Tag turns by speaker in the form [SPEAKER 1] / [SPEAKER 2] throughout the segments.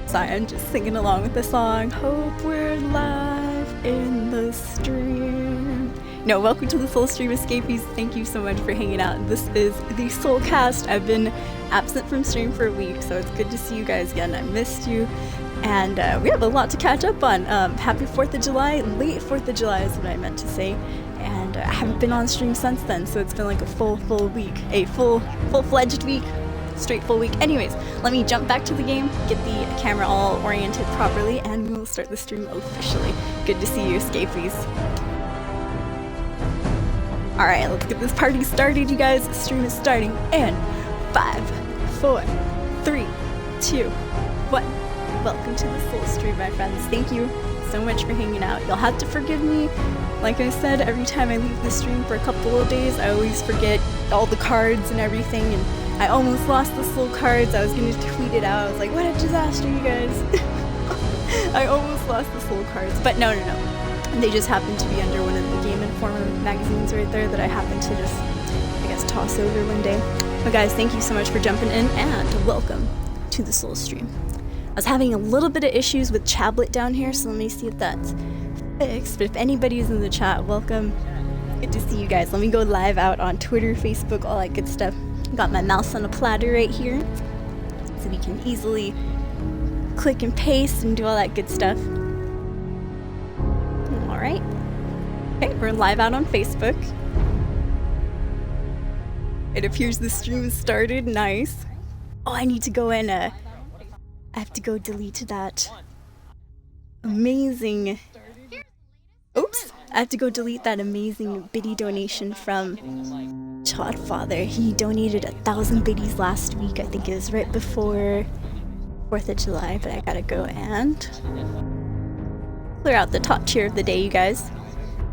[SPEAKER 1] Sorry, I'm just singing along with the song. Hope we're live in the stream. No, welcome to the Soul Stream Escapees. Thank you so much for hanging out. This is the Soulcast. I've been absent from stream for a week, so it's good to see you guys again. I missed you. And we have a lot to catch up on. Happy 4th of July. Late 4th of July is what I meant to say. And I haven't been on stream since then, so it's been like a full week. A full-fledged week. Straight full week. Anyways, let me jump back to the game, get the camera all oriented properly, and we will start the stream officially. Good to see you, escapees. Alright, let's get this party started, you guys. The stream is starting in 5, 4, 3, 2, 1. Welcome to the Soul Stream, my friends. Thank you so much for hanging out. You'll have to forgive me. Like I said, every time I leave the stream for a couple of days, I always forget all the cards and everything, and I almost lost the soul cards. I was gonna tweet it out. I was like, what a disaster, you guys. I almost lost the soul cards. But no. They just happened to be under one of the Game Informer magazines right there that I happened to just, I guess, toss over one day. But guys, thank you so much for jumping in, and welcome to the Soul Stream. I was having a little bit of issues with Chablet down here, so let me see if that's fixed. But if anybody's in the chat, welcome. Good to see you guys. Let me go live out on Twitter, Facebook, all that good stuff. Got my mouse on a platter right here, so we can easily click and paste and do all that good stuff. Alright. Okay, we're live out on Facebook. It appears the stream started. Nice. Oh, I need to go in, I have to go delete that amazing... Oops! I have to go delete that amazing biddy donation from Chodfather. He donated 1,000 biddies last week. I think it was right before 4th of July, but I gotta go and clear out the top tier of the day, you guys,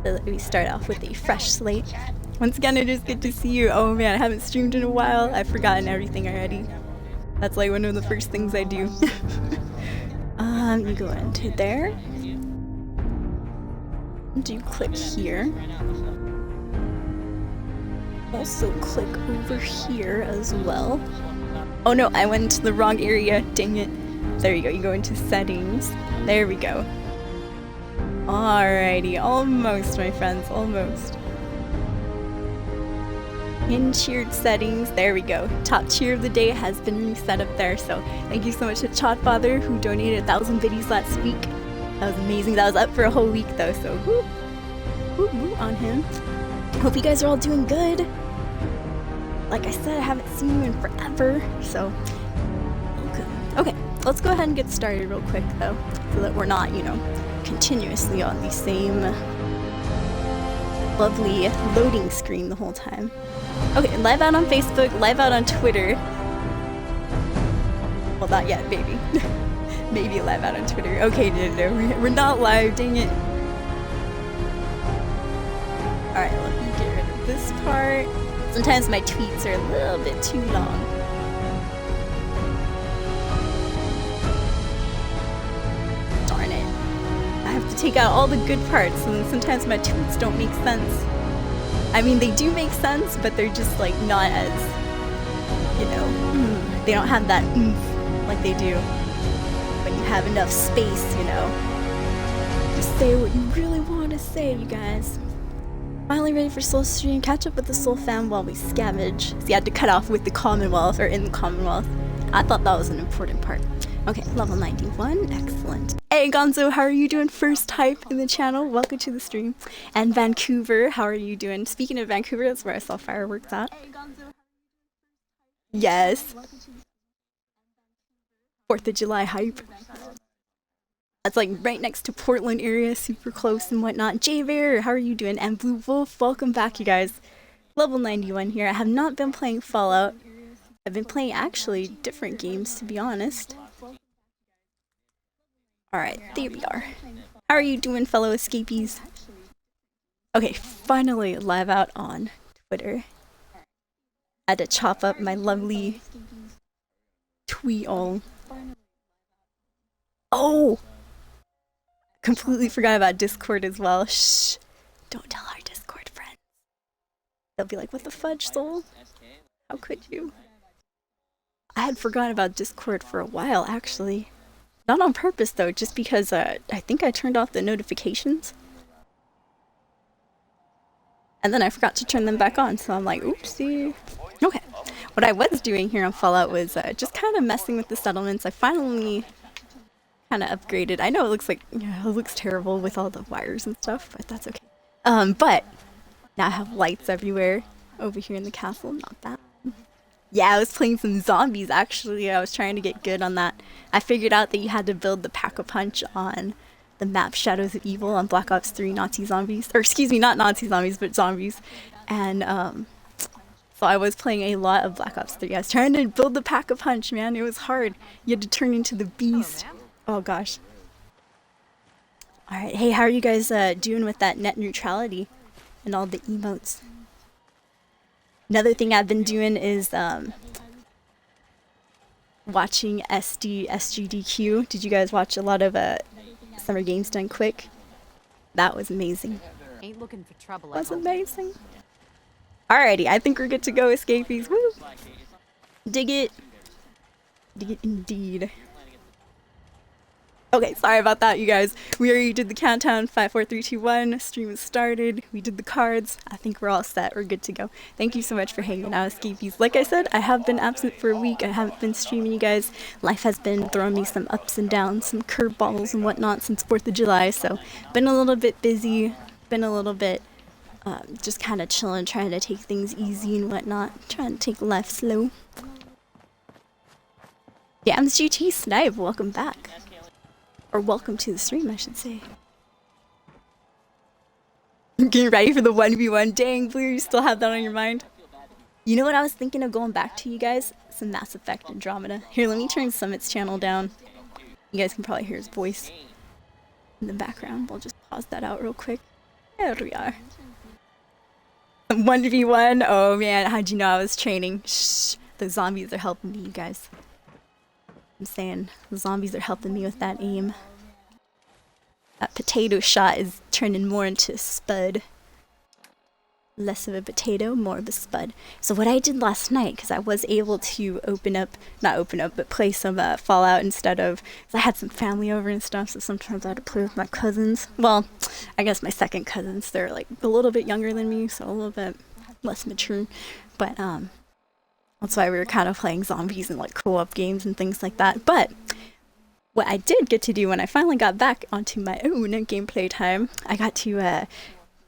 [SPEAKER 1] so that we start off with a fresh slate. Once again, it is good to see you. Oh man, I haven't streamed in a while. I've forgotten everything already. That's like one of the first things I do. You go into there. Do click here. Also click over here as well. Oh no, I went into the wrong area. Dang it. There you go. You go into settings. There we go. Alrighty. Almost, my friends. Almost. In tiered settings. There we go. Top tier of the day has been reset up there. So thank you so much to Chodfather, who donated 1,000 biddies last week. That was amazing. That was up for a whole week though, so woo on him. Hope you guys are all doing good. Like I said, I haven't seen you in forever, so welcome. Okay, let's go ahead and get started real quick though, so that we're not, continuously on the same lovely loading screen the whole time. Okay, live out on Facebook, live out on Twitter. Well, not yet, baby. Maybe live out on Twitter. Okay, no, we're not live, dang it. Alright, let me get rid of this part. Sometimes my tweets are a little bit too long. Darn it. I have to take out all the good parts, and then sometimes my tweets don't make sense. I mean, they do make sense, but they're just like not as, they don't have that oomph like they do when you have enough space, Just say what you really want to say, you guys. Finally ready for Soul Stream. Catch up with the Soul fam while we scavenge. See, I had to cut off with the Commonwealth, or in the Commonwealth. I thought that was an important part. Okay, level 91. Excellent. Hey, Gonzo, how are you doing? First hype in the channel. Welcome to the stream. And Vancouver, how are you doing? Speaking of Vancouver, that's where I saw fireworks at. Yes. 4th of July hype. That's like right next to Portland area, super close and whatnot. J-Bear, how are you doing? And Blue Wolf, welcome back, you guys. Level 91 here. I have not been playing Fallout. I've been playing actually different games, to be honest. Alright, there we are. How are you doing, fellow escapees? Okay, finally live out on Twitter. I had to chop up my lovely tweet all. Oh! Completely forgot about Discord as well. Shh! Don't tell our Discord friends. They'll be like, what the fudge, Soul? How could you? I had forgotten about Discord for a while, actually. Not on purpose though, just because I think I turned off the notifications. And then I forgot to turn them back on, so I'm like, oopsie. Okay. What I was doing here on Fallout was just kind of messing with the settlements. I finally kind of upgraded. I know it looks like, yeah, it looks terrible with all the wires and stuff, but that's okay. But now I have lights everywhere over here in the castle. Not bad. Yeah, I was playing some zombies actually. I was trying to get good on that. I figured out that you had to build the Pack-a-Punch on the map Shadows of Evil on Black Ops 3 Nazi zombies. Or excuse me, not Nazi zombies, but zombies. And so I was playing a lot of Black Ops 3. I was trying to build the Pack-a-Punch, man. It was hard. You had to turn into the beast. Oh gosh. Alright, hey, how are you guys doing with that net neutrality and all the emotes? Another thing I've been doing is watching SGDQ. Did you guys watch a lot of Summer Games Done Quick? That was amazing.
[SPEAKER 2] Ain't looking for trouble.
[SPEAKER 1] That was amazing. Alrighty, I think we're good to go, escapees. Woo! Dig it. Dig it indeed. Okay, sorry about that, you guys. We already did the countdown. 5, 4, 3, 2, 1. Stream has started. We did the cards. I think we're all set. We're good to go. Thank you so much for hanging out, escapees. Like I said, I have been absent for a week. I haven't been streaming, you guys. Life has been throwing me some ups and downs, some curveballs and whatnot since 4th of July. So, been a little bit busy. Been a little bit just kind of chilling, trying to take things easy and whatnot. Trying to take life slow. Damn GT Snipe, welcome back. Or welcome to the stream, I should say. Getting ready for the 1v1. Dang, Blue, you still have that on your mind? You know what I was thinking of going back to, you guys? Some Mass Effect Andromeda. Here, let me turn Summit's channel down. You guys can probably hear his voice in the background. We'll just pause that out real quick. There we are. 1v1? Oh man, how'd you know I was training? Shh, the zombies are helping me, you guys. I'm saying the zombies are helping me with that aim. That potato shot is turning more into a spud. Less of a potato, more of a spud. So what I did last night, because I was able to but play some Fallout instead of, I had some family over and stuff, so sometimes I had to play with my cousins. Well, I guess my second cousins, they're like a little bit younger than me, so a little bit less mature. But that's why we were kind of playing zombies and like co-op games and things like that. But what I did get to do when I finally got back onto my own gameplay time, I got to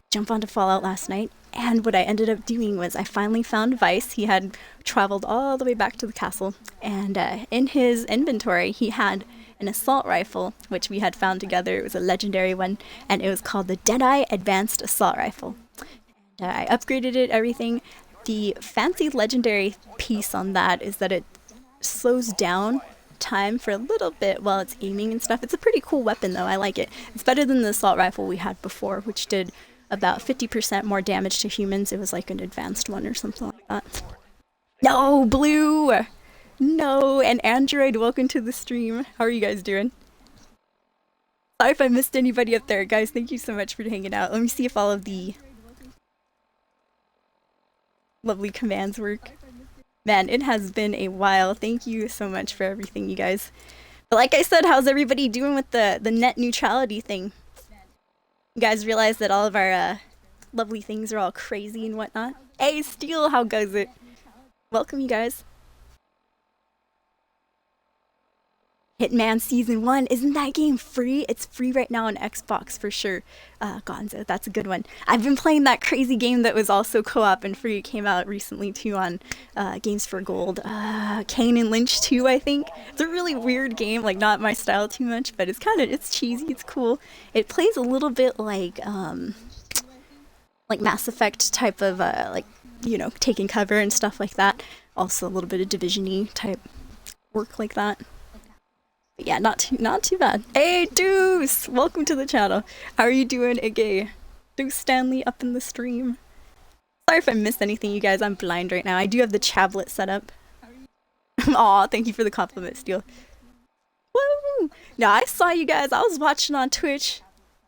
[SPEAKER 1] jump onto Fallout last night. And what I ended up doing was I finally found Vice. He had traveled all the way back to the castle. And in his inventory, he had an assault rifle, which we had found together. It was a legendary one. And it was called the Deadeye Advanced Assault Rifle. And I upgraded it, everything. The fancy legendary piece on that is that it slows down time for a little bit while it's aiming and stuff. It's a pretty cool weapon though, I like it. It's better than the assault rifle we had before, which did about 50% more damage to humans. It was like an advanced one or something like that. No, Blue! No, and Android, welcome to the stream. How are you guys doing? Sorry if I missed anybody up there. Guys, thank you so much for hanging out. Let me see if all of the lovely commands work. Man, it has been a while. Thank you so much for everything, you guys. But like I said, how's everybody doing with the net neutrality thing? You guys realize that all of our lovely things are all crazy and whatnot? Hey, Steel, how goes it? Welcome, you guys. Hitman Season 1, isn't that game free? It's free right now on Xbox for sure. Gonzo, that's a good one. I've been playing that crazy game that was also co-op and free. It came out recently too on Games for Gold. Kane and Lynch 2, I think. It's a really weird game, like not my style too much, but it's cheesy, it's cool. It plays a little bit like Mass Effect type of like, you know, taking cover and stuff like that. Also a little bit of Division-y type work like that. But yeah, not too bad. Hey, Deuce! Welcome to the channel. How are you doing, Iggy? Deuce Stanley up in the stream. Sorry if I missed anything, you guys. I'm blind right now. I do have the chablet set up. Aw, thank you for the compliment, Steel. Woo! No, I saw you guys. I was watching on Twitch.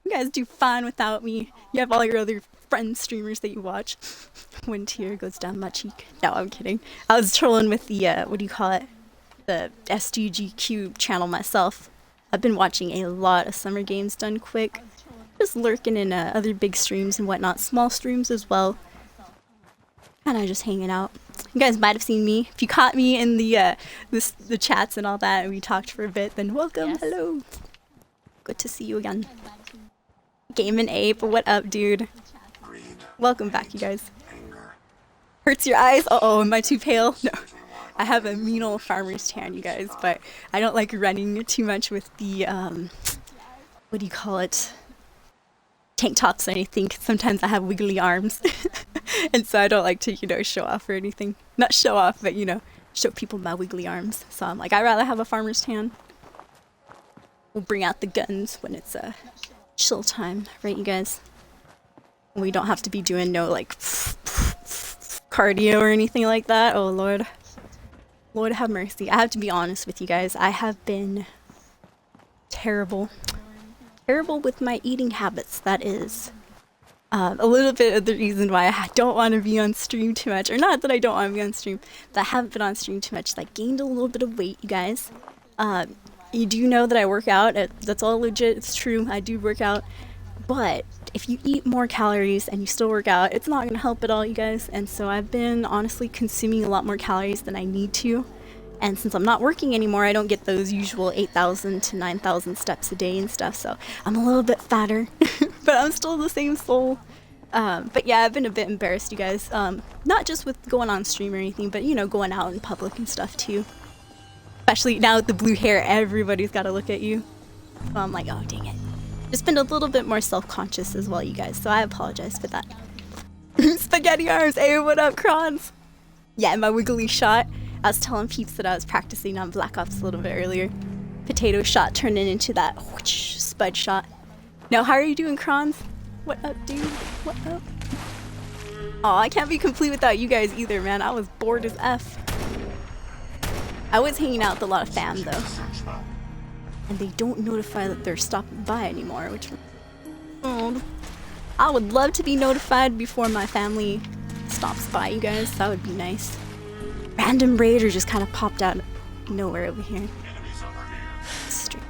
[SPEAKER 1] You guys do fine without me. You have all your other friend streamers that you watch. One tear goes down my cheek. No, I'm kidding. I was trolling with the, what do you call it? The SDGQ channel myself. I've been watching a lot of Summer Games Done Quick. Just lurking in other big streams and whatnot, small streams as well. Kinda just hanging out. You guys might have seen me. If you caught me in the chats and all that and we talked for a bit, then welcome, yes. Hello. Good to see you again. Game and Ape, what up, dude? Welcome back, you guys. Hurts your eyes? Uh-oh, am I too pale? No. I have a mean old farmer's tan, you guys, but I don't like running too much with the, what do you call it? Tank tops or anything, 'cause sometimes I have wiggly arms. And so I don't like to, you know, show off or anything. Not show off, but, you know, show people my wiggly arms. So I'm like, I'd rather have a farmer's tan. We'll bring out the guns when it's chill time, right, you guys? We don't have to be doing no, like, cardio or anything like that. Oh, Lord. Lord have mercy. I have to be honest with you guys. I have been terrible. Terrible with my eating habits, that is. A little bit of the reason why I don't want to be on stream too much. Or not that I don't want to be on stream, but I haven't been on stream too much. I gained a little bit of weight, you guys. You do know that I work out. That's all legit. It's true. I do work out. But if you eat more calories and you still work out, it's not going to help at all, you guys. And so I've been honestly consuming a lot more calories than I need to. And since I'm not working anymore, I don't get those usual 8,000 to 9,000 steps a day and stuff. So I'm a little bit fatter, but I'm still the same soul. But yeah, I've been a bit embarrassed, you guys. Not just with going on stream or anything, but, you know, going out in public and stuff too. Especially now with the blue hair, everybody's got to look at you. So I'm like, oh, dang it. Just been a little bit more self-conscious as well, you guys. So I apologize for that. Spaghetti arms. Hey, what up, Crons? Yeah, my wiggly shot. I was telling peeps that I was practicing on Black Ops a little bit earlier. Potato shot turning into that whoosh, spud shot. Now, how are you doing, Crons? What up, dude? What up? Aw, I can't be complete without you guys either, man. I was bored as F. I was hanging out with a lot of fam, though. And they don't notify that they're stopping by anymore, which... Oh, I would love to be notified before my family stops by, you guys. That would be nice. Random raider just kind of popped out of nowhere over here. Straight.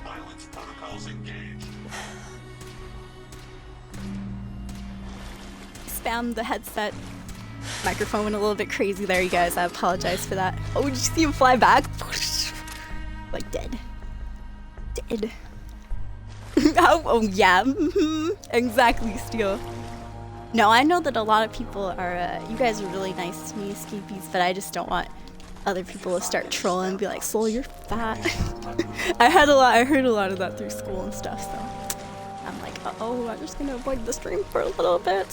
[SPEAKER 1] Spam the headset. Microphone went a little bit crazy there, you guys. I apologize for that. Oh, did you see him fly back? Like dead. Dead. Oh yeah. Exactly, Steel. No, I know that a lot of people are, you guys are really nice to me, Skeepies, but I just don't want other people to start trolling and be like, Soul, you're fat. I heard a lot of that through school and stuff, so I'm like, uh-oh, I'm just gonna avoid the stream for a little bit.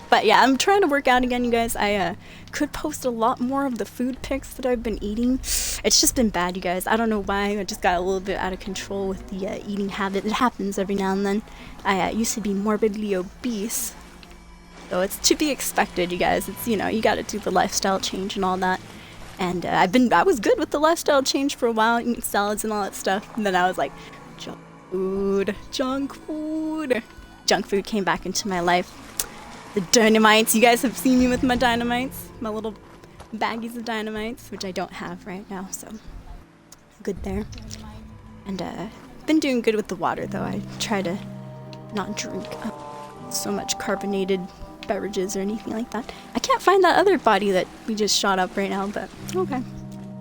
[SPEAKER 1] But yeah, I'm trying to work out again, you guys. I could post a lot more of the food pics that I've been eating. It's just been bad, you guys. I don't know why. I just got a little bit out of control with the eating habit. It happens every now and then. I used to be morbidly obese. So it's to be expected, you guys. It's, you know, you gotta do the lifestyle change and all that. And I was good with the lifestyle change for a while, eating salads and all that stuff. And then I was like, junk food. Junk food came back into my life. The dynamites, you guys have seen me with my dynamites. My little baggies of dynamites, which I don't have right now, so good there. And been doing good with the water, though. I try to not drink so much carbonated beverages or anything like that. I can't find that other body that we just shot up right now, but okay.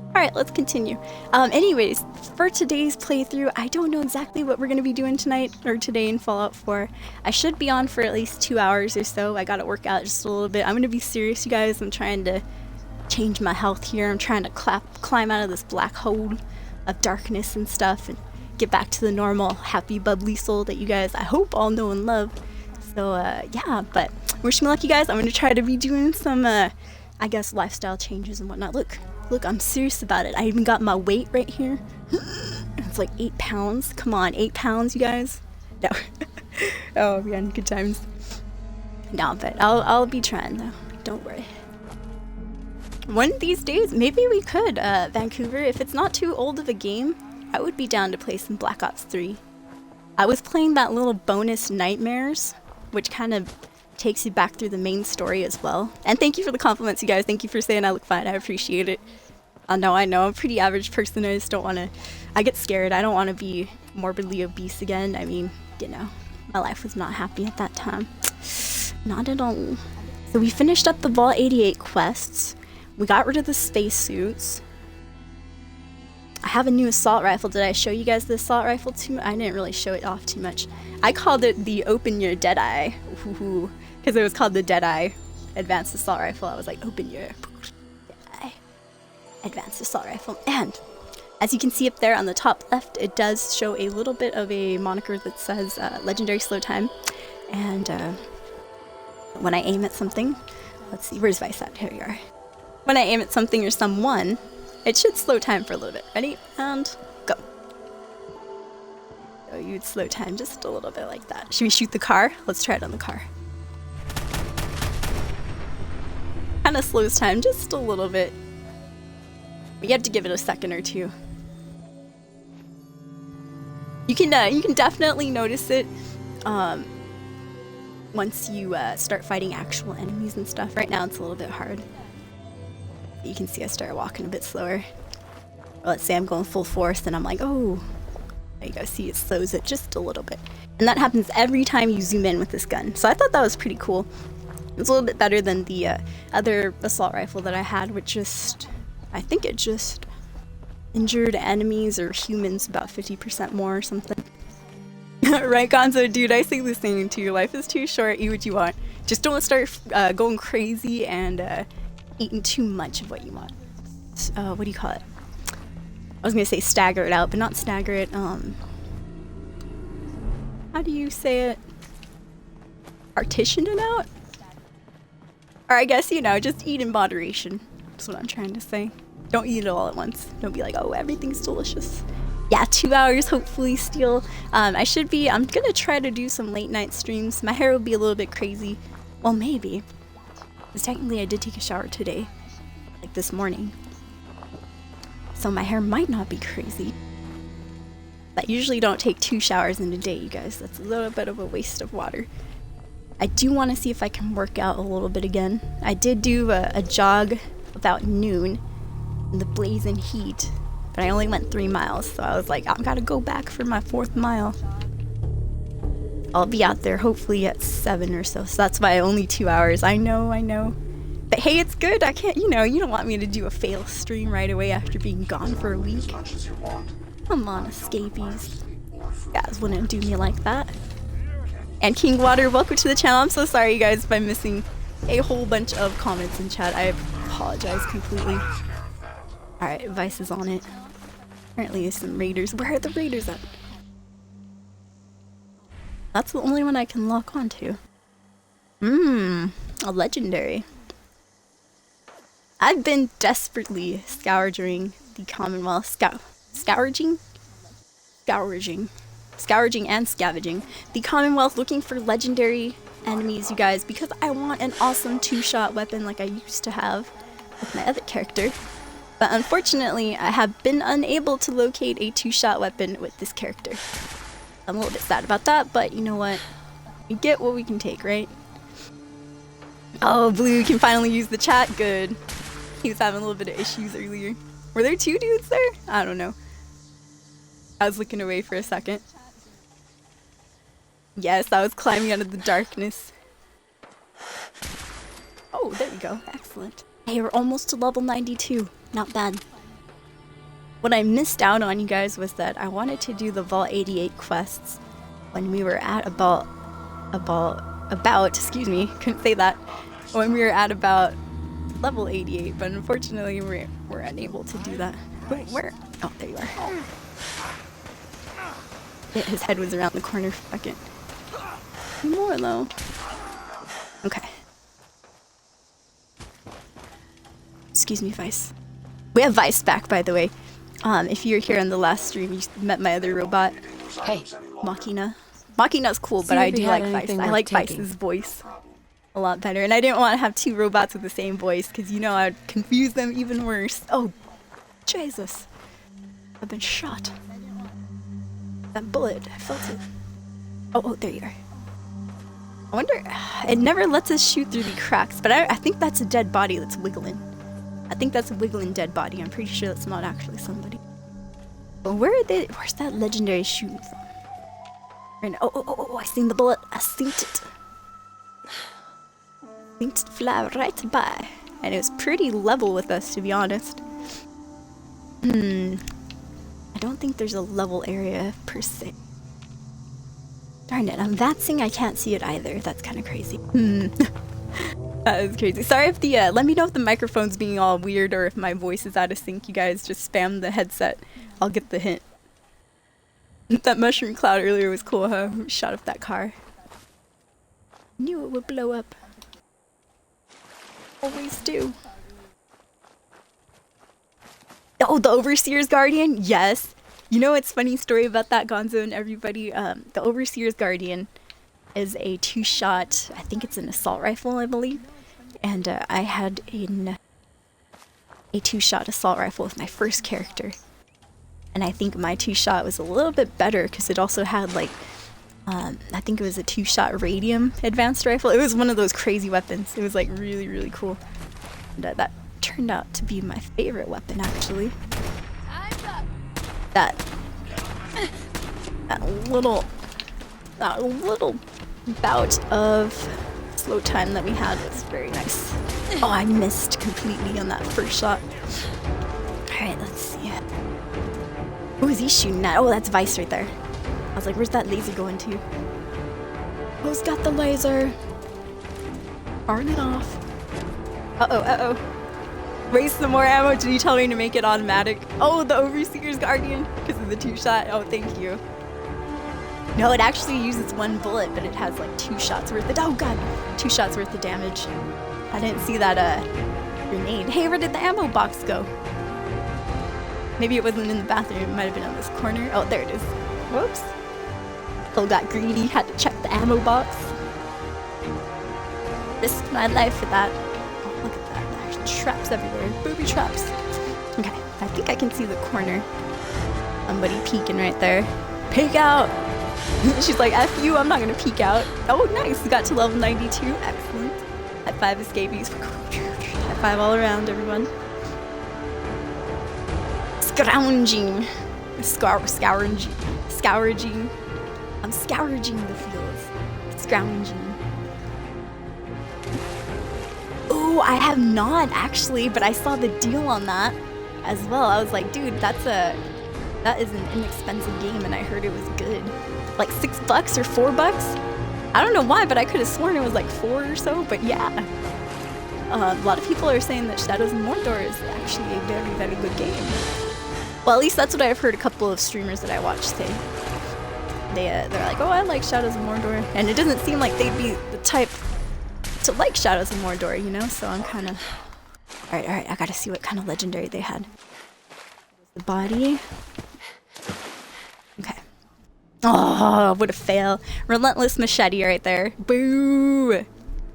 [SPEAKER 1] Alright, let's continue. Anyways, for today's playthrough, I don't know exactly what we're going to be doing tonight or today in Fallout 4. I should be on for at least 2 hours or so. I gotta work out just a little bit. I'm going to be serious, you guys. I'm trying to change my health here. I'm trying to climb out of this black hole of darkness and stuff and get back to the normal, happy, bubbly soul that you guys, I hope, all know and love. So, yeah, but wish me luck, you guys. I'm going to try to be doing some, I guess, lifestyle changes and whatnot. Look, I'm serious about it. I even got my weight right here. It's like 8 pounds. Come on, 8 pounds, you guys. No. Oh, man, good times. No, but I'll be trying, though. Don't worry. One of these days, maybe we could, Vancouver. If it's not too old of a game, I would be down to play some Black Ops 3. I was playing that little bonus Nightmares, which kind of takes you back through the main story as well. And thank you for the compliments, you guys. Thank you for saying I look fine. I appreciate it. I know, I'm a pretty average person. I just don't want to, I get scared. I don't want to be morbidly obese again. I mean, you know, my life was not happy at that time. Not at all. So we finished up the Vault 88 quests. We got rid of the spacesuits. I have a new assault rifle. Did I show you guys the assault rifle too? I didn't really show it off too much. I called it the Open Your Deadeye. Because it was called the Deadeye Advanced Assault Rifle. I was like, open your Deadeye Advanced Assault Rifle. And as you can see up there on the top left, it does show a little bit of a moniker that says Legendary Slow Time. And when I aim at something, let's see, where's Vice at? Here you are. When I aim at something or someone, it should slow time for a little bit. Ready? And go. So you would slow time just a little bit like that. Should we shoot the car? Let's try it on the car. Kind of slows time just a little bit. You have to give it a second or two. You can definitely notice it once you start fighting actual enemies and stuff. Right now it's a little bit hard. You can see I start walking a bit slower. Or let's say I'm going full force and I'm like, oh, there you go, see it slows it just a little bit. And that happens every time you zoom in with this gun. So I thought that was pretty cool. It's a little bit better than the other assault rifle that I had, which just, I think it just injured enemies or humans about 50% more or something. Right, Gonzo? Dude, I say the same to you. Life is too short, eat what you want. Just don't start going crazy and eating too much of what you want. What do you call it? I was gonna say stagger it out, but not stagger it. How do you say it? Partition it out? Or I guess, you know, just eat in moderation. That's what I'm trying to say. Don't eat it all at once. Don't be like, oh, everything's delicious. Yeah, 2 hours hopefully still. I'm gonna try to do some late night streams. My hair will be a little bit crazy. Well, maybe. Because technically I did take a shower today. Like this morning. So my hair might not be crazy. I usually don't take 2 showers in a day, you guys. That's a little bit of a waste of water. I do want to see if I can work out a little bit again. I did do a jog about noon in the blazing heat, but I only went 3 miles, so I was like, I've got to go back for my 4th mile. I'll be out there hopefully at 7 or so that's why only 2 hours. I know. But hey, it's good. I can't, you know, you don't want me to do a fail stream right away after being gone for a week. Come on, escapees. You guys wouldn't do me like that. And King Water, welcome to the channel. I'm so sorry, you guys, if I'm missing a whole bunch of comments in chat. I apologize completely. Alright, Vice is on it. Apparently there's some raiders. Where are the raiders at? That's the only one I can lock onto. A legendary. I've been desperately scourging the Commonwealth. Scourging and scavenging the Commonwealth, looking for legendary enemies, you guys, because I want an awesome 2-shot weapon like I used to have with my other character. But unfortunately, I have been unable to locate a 2-shot weapon with this character. I'm a little bit sad about that, but you know what? We get what we can take, right? Oh, Blue can finally use the chat. Good. He was having a little bit of issues earlier. Were there 2 dudes there? I don't know. I was looking away for a second. Yes, I was climbing out of the darkness. Oh, there we go. Excellent. Hey, we're almost to level 92. Not bad. What I missed out on, you guys, was that I wanted to do the Vault 88 quests when we were at about, excuse me, couldn't say that, when we were at about level 88, but unfortunately we're unable to do that. Where? Oh, there you are. Yeah, his head was around the corner for a second. More though. Okay. Excuse me, Vice. We have Vice back, by the way. If you're here in the last stream, you met my other robot.
[SPEAKER 2] Hey.
[SPEAKER 1] Machina. Machina's cool, but I do like Vice. I like Vice's voice a lot better. And I didn't want to have 2 robots with the same voice, because you know I'd confuse them even worse. Oh, Jesus. I've been shot. That bullet, I felt it. Oh, there you are. I wonder, it never lets us shoot through the cracks, but I think that's a dead body that's wiggling. I think that's a wiggling dead body. I'm pretty sure that's not actually somebody. But where's that legendary shooting from? And oh, I seen the bullet. I seen it. Seen it fly right by. And it was pretty level with us, to be honest. I don't think there's a level area per se. Darn it, I'm advancing, I can't see it either. That's kind of crazy. That is crazy. Sorry if the, let me know if the microphone's being all weird or if my voice is out of sync. You guys just spam the headset. I'll get the hint. That mushroom cloud earlier was cool, huh? We shot up that car. Knew it would blow up. Always do. Oh, the Overseer's Guardian? Yes. You know what's funny story about that, Gonzo and everybody? The Overseer's Guardian is a 2-shot, I think it's an assault rifle, I believe. And I had a 2-shot assault rifle with my first character. And I think my 2-shot was a little bit better because it also had like, I think it was a 2-shot radium advanced rifle. It was one of those crazy weapons. It was like really, really cool. And that turned out to be my favorite weapon, actually. That little bout of slow time that we had was very nice. Oh, I missed completely on that first shot. Alright, let's see. Who is he shooting at? Oh, that's Vice right there. I was like, where's that laser going to? Who's got the laser? Arm it off. Uh-oh. Waste some more ammo. Did you tell me to make it automatic? Oh, the Overseer's Guardian because of the 2-shot. Oh, thank you. No, it actually uses 1 bullet, but it has like 2 shots worth of, oh god, 2 shots worth of damage. I didn't see that grenade. Hey, where did the ammo box go? Maybe it wasn't in the bathroom. It might have been on this corner. Oh, there it is. Whoops. Still got greedy. Had to check the ammo box. Risked my life for that. Oh, look at that. There's traps everywhere. Booby traps. Okay, I think I can see the corner. Somebody peeking right there. Peek out! She's like, F you, I'm not gonna peek out. Oh, nice. We got to level 92. Excellent. High 5 escapees. High 5 all around, everyone. Scrounging. Scourging. I'm scourging the fields. Scrounging. Oh, I have not actually, but I saw the deal on that as well. I was like, dude, that is an inexpensive game, and I heard it was good. Like $6 or $4? I don't know why, but I could have sworn it was like 4 or so, but yeah. A lot of people are saying that Shadows of Mordor is actually a very, very good game. Well, at least that's what I've heard a couple of streamers that I watch say. They're like, oh, I like Shadows of Mordor. And it doesn't seem like they'd be the type to like Shadows of Mordor, you know? So I'm kind of... Alright, I gotta see what kind of legendary they had. The body. Okay. Oh, what a fail. Relentless Machete right there. Boo!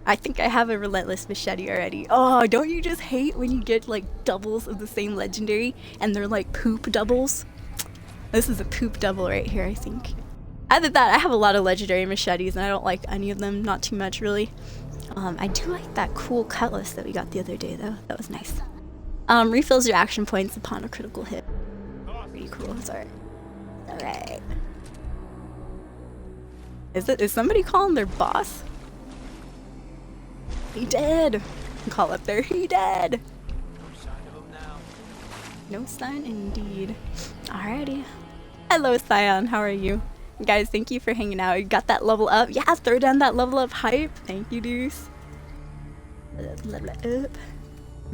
[SPEAKER 1] I think I have a Relentless Machete already. Oh, don't you just hate when you get like doubles of the same legendary and they're like poop doubles? This is a poop double right here, I think. Either that, I have a lot of legendary machetes and I don't like any of them, not too much really. I do like that cool cutlass that we got the other day though. That was nice. Refills your action points upon a critical hit. Pretty cool, sorry. Alright. Is somebody calling their boss? He dead! Call up there, he dead! No sign indeed. Alrighty. Hello Scion, how are you? Guys, thank you for hanging out. You got that level up? Yeah, throw down that level up hype. Thank you, Deuce. Level up.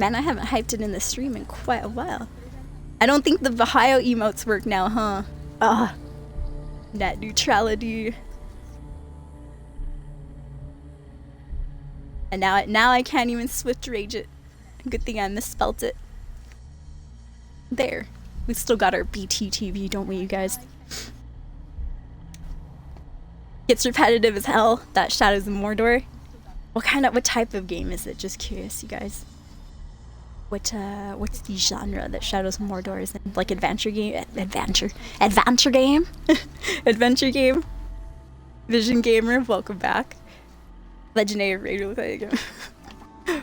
[SPEAKER 1] Man, I haven't hyped it in the stream in quite a while. I don't think the Bahio emotes work now, huh? Ah, net neutrality. And now I can't even swift rage it. Good thing I misspelt it. There. We still got our BTTV, don't we, you guys? Gets repetitive as hell, that Shadows of Mordor. What type of game is it? Just curious, you guys. What's the genre that Shadows of Mordor is in? Like adventure game? Adventure game? Adventure game? Vision Gamer, welcome back. Legendary Radio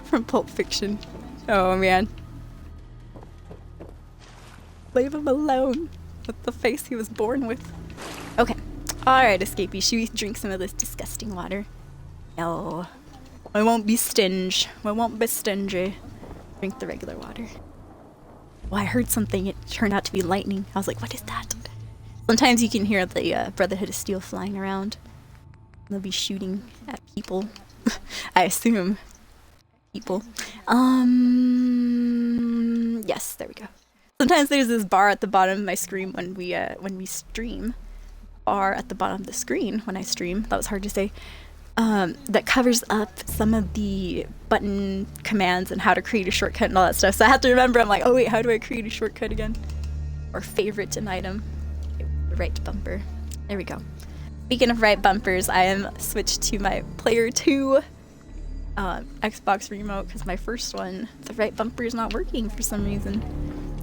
[SPEAKER 1] from Pulp Fiction. Oh man. Leave him alone with the face he was born with. Okay. Alright, Escapee. Should we drink some of this disgusting water? No. We won't be stingy. We won't be stingy. Drink the regular water. Oh, I heard something. It turned out to be lightning. I was like, what is that? Sometimes you can hear the Brotherhood of Steel flying around. They'll be shooting at people. I assume. People. Yes, there we go. Sometimes there's this bar at the bottom of my screen when we stream. Bar at the bottom of the screen when I stream. That was hard to say. That covers up some of the button commands and how to create a shortcut and all that stuff. So I have to remember, I'm like, oh wait, how do I create a shortcut again? Or favorite an item. Okay, the right bumper. There we go. Speaking of right bumpers, I am switched to my Player 2 Xbox remote because my first one, the right bumper is not working for some reason.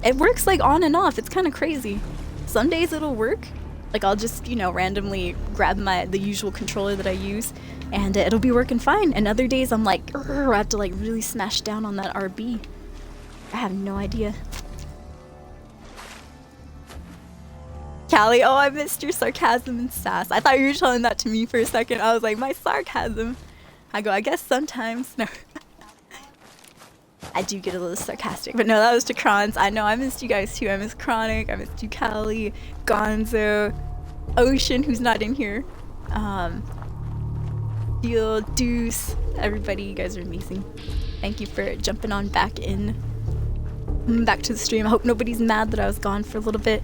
[SPEAKER 1] It works like on and off. It's kind of crazy. Some days it'll work. Like I'll just, you know, randomly grab the usual controller that I use and it'll be working fine. And other days I'm like, I have to like really smash down on that RB. I have no idea. Callie, oh, I missed your sarcasm and sass. I thought you were telling that to me for a second. I was like, my sarcasm. I go, I guess sometimes. No. I do get a little sarcastic, but no, that was to Kronz. I know I missed you guys too. I missed Chronic, I missed you, Callie, Gonzo, Ocean, who's not in here, Steel, Deuce, everybody, you guys are amazing. Thank you for jumping on back to the stream. I hope nobody's mad that I was gone for a little bit.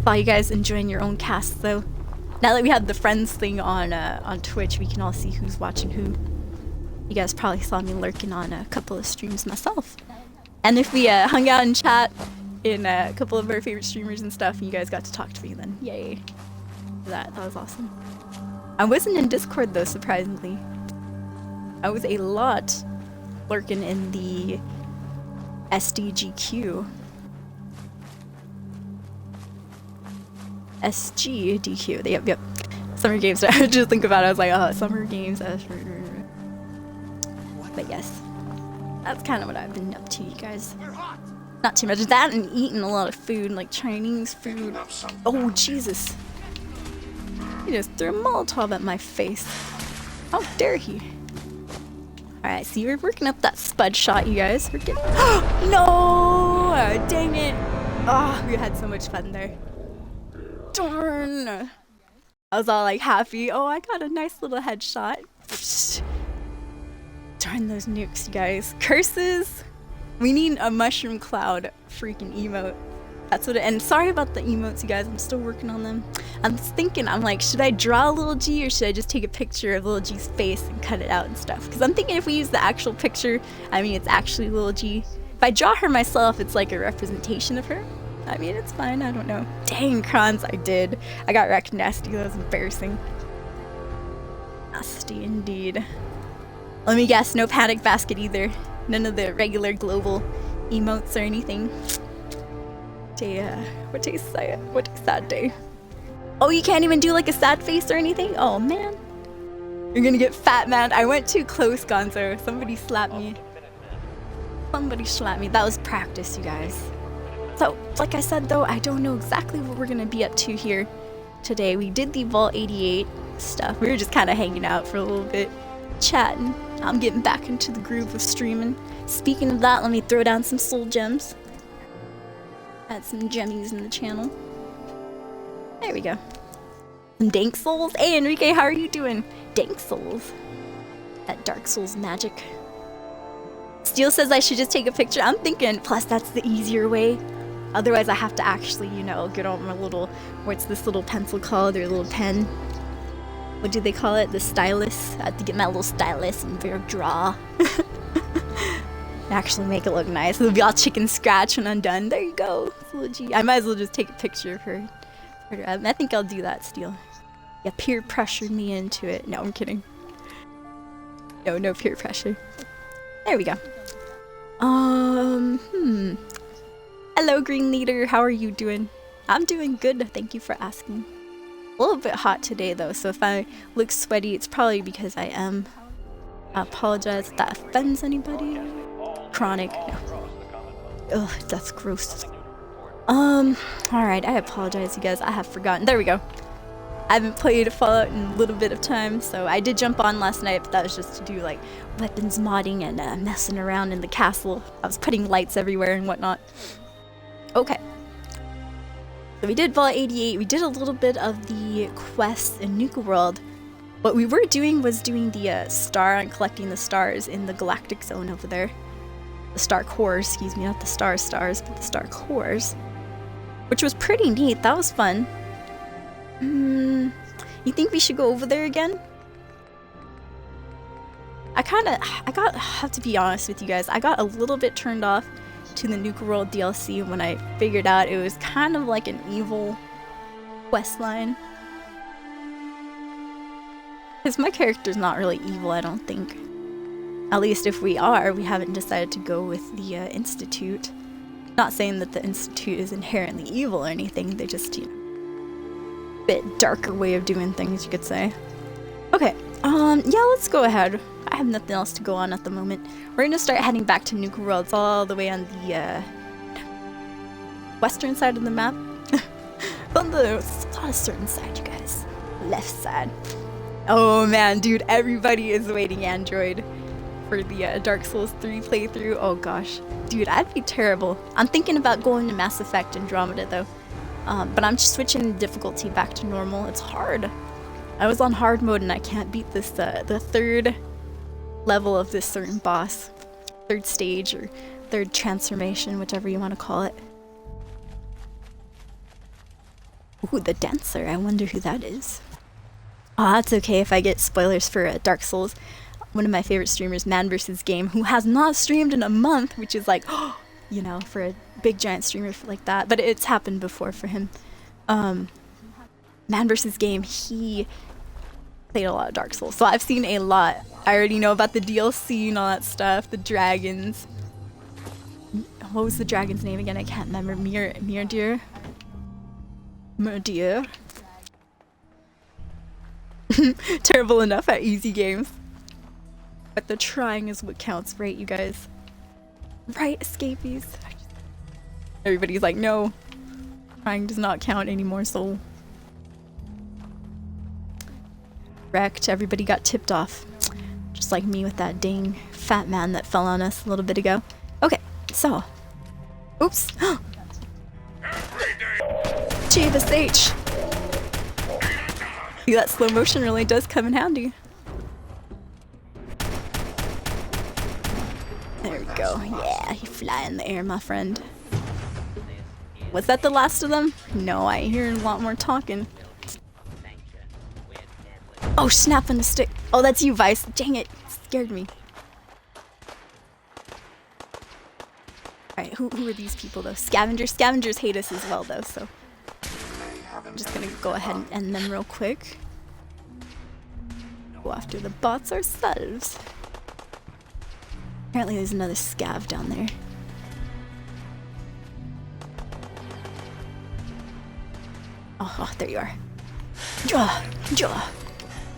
[SPEAKER 1] While you guys enjoying your own cast though. Now that we have the friends thing on Twitch, we can all see who's watching who. You guys probably saw me lurking on a couple of streams myself. And if we hung out and chat in a couple of our favorite streamers and stuff, and you guys got to talk to me, then yay. That was awesome. I wasn't in Discord though, surprisingly. I was a lot lurking in the SDGQ. SGDQ. Yep. Summer games. I just think about it. I was like, oh, summer games. But yes, that's kind of what I've been up to, you guys. Not too much. That and eating a lot of food, like Chinese food. Oh, Jesus. He just threw a Molotov at my face. How dare he? Alright, so you're working up that spud shot, you guys. We're getting... No! Dang it. Oh, we had so much fun there. Darn. I was all like happy. Oh, I got a nice little headshot. Darn those nukes, you guys. Curses. We need a mushroom cloud freaking emote. That's what it, and sorry about the emotes, you guys. I'm still working on them. I'm just thinking, I'm like, should I draw little G or should I just take a picture of little G's face and cut it out and stuff? Because I'm thinking if we use the actual picture, I mean, it's actually little G. If I draw her myself, it's like a representation of her. I mean, it's fine. I don't know. Dang, Kronz, I did. I got wrecked nasty. That was embarrassing. Nasty indeed. Let me guess, no panic basket either. None of the regular global emotes or anything. What a sad day. Oh, you can't even do like a sad face or anything? Oh man. You're gonna get fat, man. I went too close, Gonzo. Somebody slapped me. Somebody slapped me. That was practice, you guys. So, like I said though, I don't know exactly what we're gonna be up to here today. We did the Vault 88 stuff. We were just kind of hanging out for a little bit, chatting. I'm getting back into the groove of streaming. Speaking of that, let me throw down some soul gems. Add some gemmies in the channel. There we go. Some Dank Souls. Hey Enrique, how are you doing? Dank Souls. That Dark Souls magic. Steel says I should just take a picture. I'm thinking, plus that's the easier way. Otherwise I have to actually, you know, get on my little, what's this little pencil called, or little pen? What do they call it? The stylus. I have to get my little stylus and draw. Actually make it look nice. It'll be all chicken scratch when I'm done. There you go. I might as well just take a picture of her. I think I'll do that, Steel. Yeah, peer pressured me into it. No, I'm kidding. No peer pressure. There we go. Hello, Green Leader. How are you doing? I'm doing good. Thank you for asking. A little bit hot today though, so if I look sweaty, it's probably because I am. I apologize if that offends anybody. Chronic. No. Ugh, that's gross. Alright, I apologize, you guys. I have forgotten. There we go. I haven't played Fallout in a little bit of time, so I did jump on last night, but that was just to do, like, weapons modding and messing around in the castle. I was putting lights everywhere and whatnot. Okay. So we did Fallout 88. We did a little bit of the quests in Nuka World. What we were doing was doing the star and collecting the stars in the galactic zone over there. The star cores, excuse me, not the stars, but the star cores. Which was pretty neat. That was fun. You think we should go over there again? I have to be honest with you guys, I got a little bit turned off to the Nuka World DLC when I figured out it was kind of like an evil quest line. Because my character's not really evil, I don't think. At least if we are, we haven't decided to go with the Institute. Not saying that the Institute is inherently evil or anything, they just, you know, bit darker way of doing things, you could say. Okay, yeah, let's go ahead. I have nothing else to go on at the moment. We're gonna start heading back to Nuka World. It's all the way on the western side of the map. On the not a certain side, you guys. Left side. Oh man, dude, everybody is waiting Android for the Dark Souls 3 playthrough. Oh gosh, dude, I'd be terrible. I'm thinking about going to Mass Effect Andromeda though. But I'm just switching the difficulty back to normal. It's hard. I was on hard mode and I can't beat this, the third level of this certain boss. Third stage or third transformation, whichever you want to call it. Ooh, the dancer. I wonder who that is. Oh, that's okay if I get spoilers for Dark Souls. One of my favorite streamers, Man vs. Game, who has not streamed in a month, which is like, you know, for a big giant streamer like that, but it's happened before for him. Man vs. Game, he played a lot of Dark Souls, so I've seen a lot. I already know about the DLC and all that stuff, the dragons. What was the dragon's name again? I can't remember. Mirdir? Mirdir? Terrible enough at easy games. But the trying is what counts, right, you guys? Right, escapees? Everybody's like, no. Trying does not count anymore, Soul. Wrecked. Everybody got tipped off. Just like me with that dang fat man that fell on us a little bit ago. Okay, so. Oops. Jeebus H. See, that slow motion really does come in handy. There we go. Yeah, you fly in the air, my friend. Was that the last of them? No, I hear a lot more talking. Oh, snap on the stick. Oh, that's you, Vice. Dang it. Scared me. Alright, who are these people, though? Scavengers? Scavengers hate us as well, though, so... I'm just gonna go ahead and end them real quick. Go after the bots ourselves. Apparently there's another scav down there. Oh, there you are. Jaw.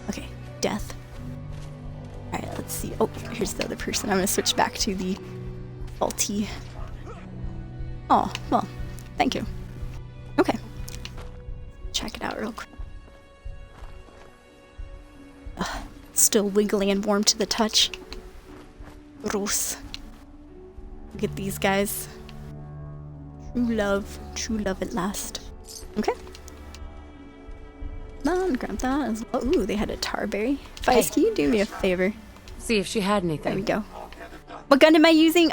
[SPEAKER 1] Okay, death. Alright, let's see. Oh, here's the other person. I'm gonna switch back to the faulty. Oh, well, thank you. Okay. Check it out real quick. Still wiggly and warm to the touch. Gross. Look at these guys. True love at last. Okay. Grab that as well. Ooh, they had a tarberry. Vice, can you do me a favor?
[SPEAKER 2] See if she had anything.
[SPEAKER 1] There we go. What gun am I using?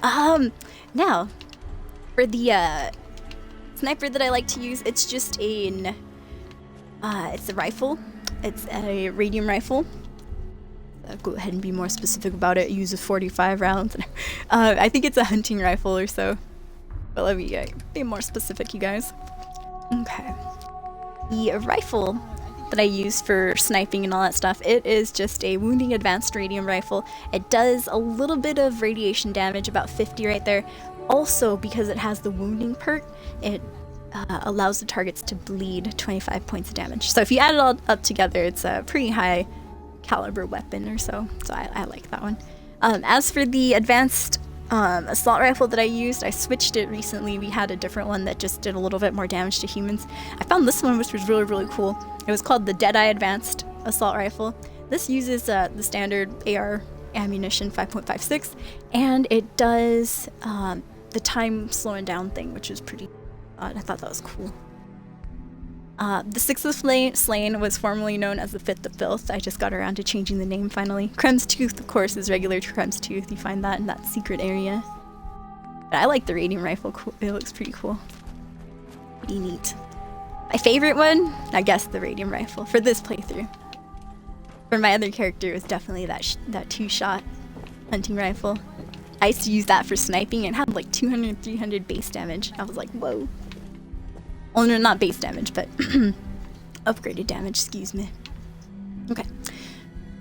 [SPEAKER 1] Now, for the sniper that I like to use, it's just it's a rifle. It's a radium rifle. Go ahead and be more specific about it. It uses 45 rounds. I think it's a hunting rifle or so. But let me be more specific, you guys. Okay. The rifle that I use for sniping and all that stuff, it is just a wounding advanced radium rifle. It does a little bit of radiation damage, about 50 right there. Also, because it has the wounding perk, it allows the targets to bleed 25 points of damage. So if you add it all up together, it's a pretty high caliber weapon or so. So I like that one. As for the advanced assault rifle that I used. I switched it recently. We had a different one that just did a little bit more damage to humans. I found this one, which was really, really cool. It was called the Deadeye Advanced Assault Rifle. This uses the standard AR ammunition 5.56, and it does the time slowing down thing, which is pretty odd. I thought that was cool. The Sixth of Slain was formerly known as the Fifth of Filth. I just got around to changing the name finally. Krem's Tooth, of course, is regular Krem's Tooth. You find that in that secret area. But I like the Radium Rifle. It looks pretty cool. Pretty neat. My favorite one? I guess the Radium Rifle for this playthrough. For my other character, it was definitely that two-shot hunting rifle. I used to use that for sniping and had like 200, 300 base damage. I was like, whoa. Well, no, not base damage, but upgraded damage, excuse me. Okay,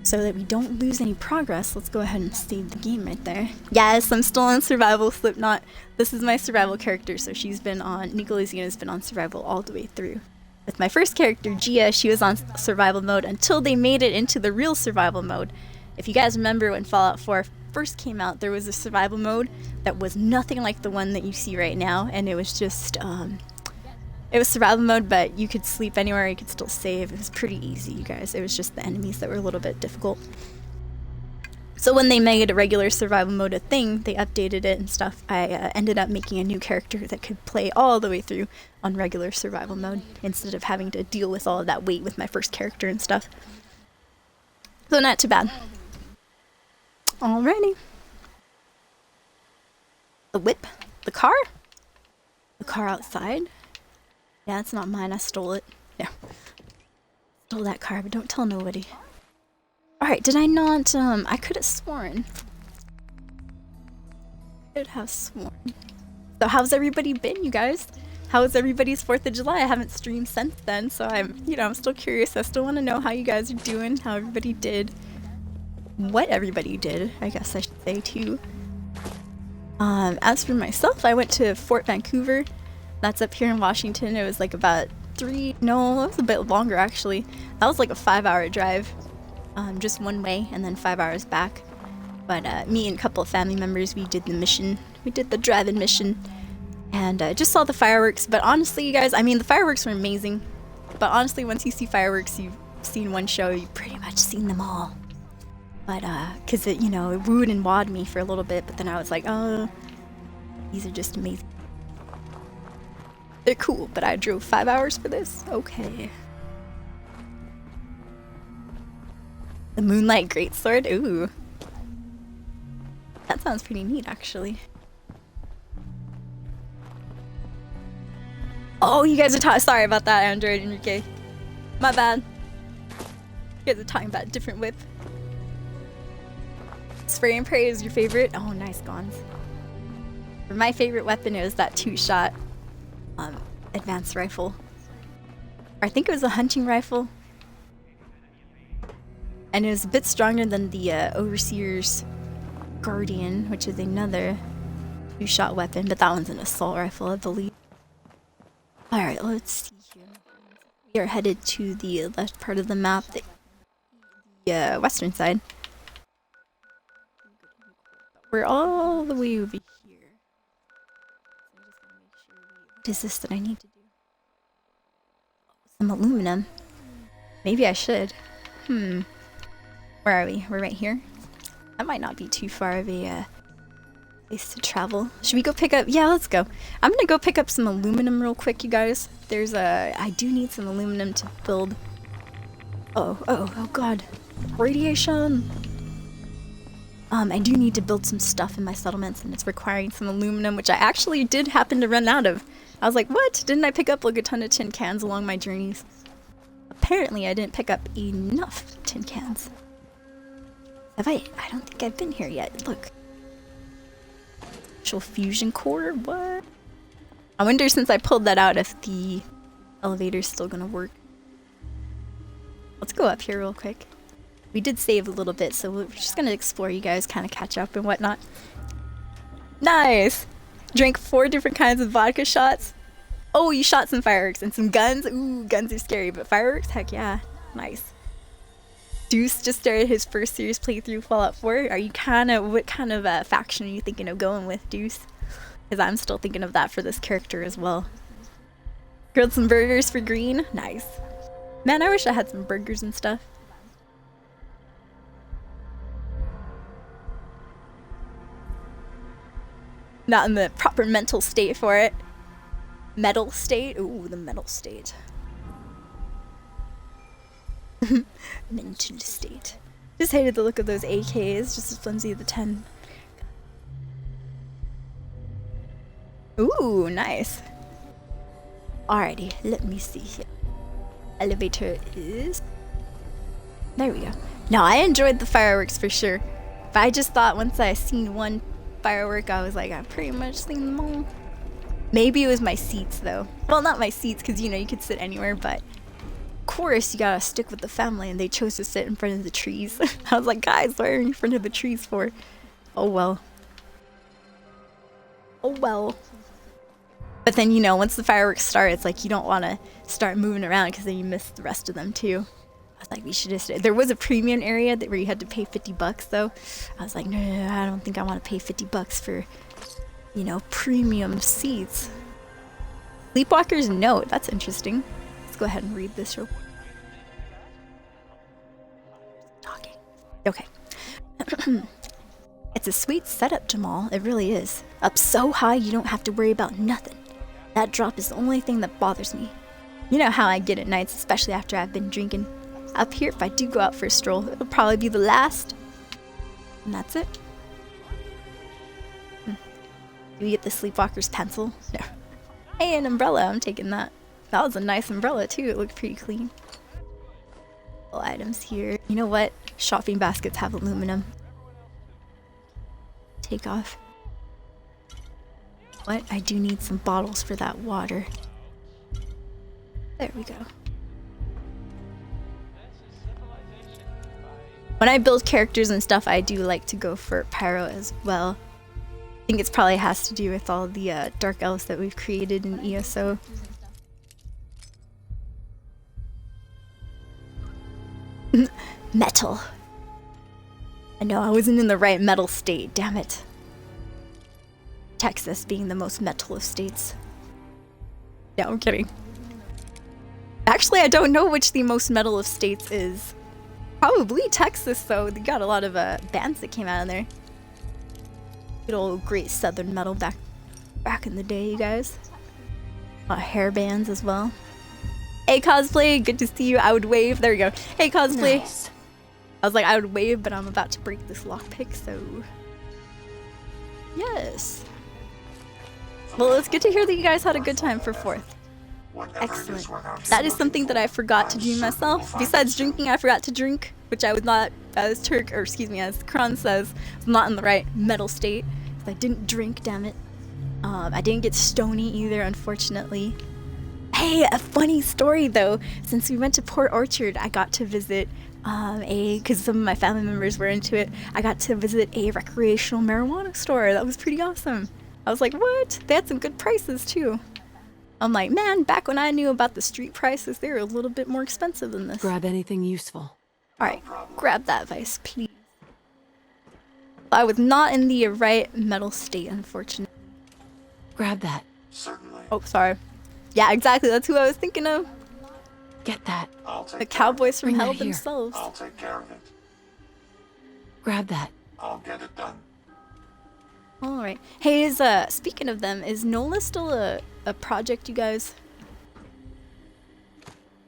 [SPEAKER 1] so that we don't lose any progress, let's go ahead and save the game right there. Yes, I'm still on survival, Slipknot. This is my survival character, so she's been on, Nicolasiana's been on survival all the way through. With my first character, Gia, she was on survival mode until they made it into the real survival mode. If you guys remember when Fallout 4 first came out, there was a survival mode that was nothing like the one that you see right now, and it was just, it was survival mode, but you could sleep anywhere, you could still save. It was pretty easy, you guys. It was just the enemies that were a little bit difficult. So when they made a regular survival mode a thing, they updated it and stuff. I ended up making a new character that could play all the way through on regular survival mode instead of having to deal with all of that weight with my first character and stuff. So not too bad. Alrighty. The whip. The car? The car outside? Yeah, it's not mine. I stole it. Yeah. Stole that car, but don't tell nobody. Alright, did I not, I could have sworn. Could have sworn. So how's everybody been, you guys? How was everybody's 4th of July? I haven't streamed since then, so I'm still curious. I still want to know how you guys are doing, how everybody did. What everybody did, I guess I should say, too. As for myself, I went to Fort Vancouver. That's up here in Washington. It was like about it was a bit longer, actually. That was like a 5-hour drive. Just one way, and then 5 hours back. But me and a couple of family members, we did the mission. We did the drive-in mission. And just saw the fireworks. But honestly, you guys, I mean, the fireworks were amazing. But honestly, once you see fireworks, you've seen one show, you've pretty much seen them all. But, because it, it wooed and wawed me for a little bit. But then I was like, oh, these are just amazing. They're cool, but I drove 5 hours for this? Okay. The Moonlight Greatsword? Ooh. That sounds pretty neat, actually. Oh, you guys are talking. Sorry about that, Android Enrique. My bad. You guys are talking about a different whip. Spray and Pray is your favorite? Oh, nice, Gons. For my favorite weapon is that two-shot advanced rifle. Or I think it was a hunting rifle. And it was a bit stronger than the Overseer's Guardian, which is another two-shot weapon, but that one's an assault rifle, I believe. Alright, let's see here. We are headed to the left part of the map, the western side. We're all the way over here. What is this that I need to do? Some aluminum. Maybe I should. Where are we? We're right here. That might not be too far of a place to travel. Should we go pick up? Yeah, let's go. I'm gonna go pick up some aluminum real quick, you guys. I do need some aluminum to build. Oh god. Radiation! I do need to build some stuff in my settlements, and it's requiring some aluminum, which I actually did happen to run out of. I was like, what? Didn't I pick up like a ton of tin cans along my journeys? Apparently I didn't pick up enough tin cans. Have I don't think I've been here yet. Look. Actual fusion core? What? I wonder, since I pulled that out, if the elevator's still gonna work. Let's go up here real quick. We did save a little bit, so we're just gonna explore, you guys, kind of catch up and whatnot. Nice! Drank 4 different kinds of vodka shots. Oh, you shot some fireworks and some guns. Ooh, guns are scary, but fireworks? Heck yeah. Nice. Deuce just started his first serious playthrough Fallout 4. Are you what kind of faction are you thinking of going with, Deuce? Because I'm still thinking of that for this character as well. Grilled some burgers for Green. Nice. Man, I wish I had some burgers and stuff. Not in the proper mental state for it. Metal state? Ooh, the metal state. Mental state. Just hated the look of those AKs, just as flimsy as the 10. Ooh, nice. Alrighty, let me see here. Elevator is... There we go. No, I enjoyed the fireworks for sure. But I just thought once I seen one firework, I was like, I've pretty much seen them all. Maybe it was my seats though. Well, not my seats, because you know, you could sit anywhere, but of course you gotta stick with the family, and they chose to sit in front of the trees. I was like, guys, why are you in front of the trees for? Oh well. Oh well. But then, you know, once the fireworks start, it's like you don't want to start moving around because then you miss the rest of them too. I was like, we should just... There was a premium area where you had to pay $50 though. I was like, no, I don't think I want to pay $50 for, you know, premium seats. Sleepwalker's Note. That's interesting. Let's go ahead and read this real quick. Talking. Okay. It's a sweet setup, Jamal. It really is. Up so high you don't have to worry about nothing. That drop is the only thing that bothers me. You know how I get at nights, especially after I've been drinking. Up here, if I do go out for a stroll, it'll probably be the last. And that's it. Do we get the Sleepwalker's pencil? No. Hey, an umbrella. I'm taking that. That was a nice umbrella, too. It looked pretty clean. All items here. You know what? Shopping baskets have aluminum. Take off. What? I do need some bottles for that water. There we go. When I build characters and stuff, I do like to go for pyro as well. I think it probably has to do with all the dark elves that we've created in ESO. Metal. I know, I wasn't in the right metal state, damn it. Texas being the most metal of states. No, I'm kidding. Actually, I don't know which the most metal of states is. Probably Texas, though. They got a lot of bands that came out of there. Good old great southern metal back in the day, you guys. A lot of hair bands as well. Hey, Cosplay, good to see you. I would wave. There we go. Hey, Cosplay. Nice. I was like, I would wave, but I'm about to break this lockpick, so... Yes. Well, it's good to hear that you guys had a good time for 4th. Excellent. That is something that I forgot to do myself. Besides drinking, I forgot to drink, which I was not, as Kron says, was not in the right mental state. I didn't drink, damn it. I didn't get stony either, unfortunately. Hey, a funny story though. Since we went to Port Orchard, I got to visit because some of my family members were into it, I got to visit a recreational marijuana store. That was pretty awesome. I was like, what? They had some good prices too. I'm like, man, back when I knew about the street prices, they were a little bit more expensive than this.
[SPEAKER 2] Grab anything useful.
[SPEAKER 1] Alright, grab that vice, please. I was not in the right metal state, unfortunately.
[SPEAKER 2] Grab that.
[SPEAKER 3] Certainly.
[SPEAKER 1] Oh, sorry. Yeah, exactly, that's who I was thinking of.
[SPEAKER 2] Get that.
[SPEAKER 1] The cowboys from hell themselves.
[SPEAKER 3] I'll take care of it.
[SPEAKER 2] Grab that.
[SPEAKER 3] I'll get it done.
[SPEAKER 1] Alright. Hey, speaking of them, is Nola still a project, you guys?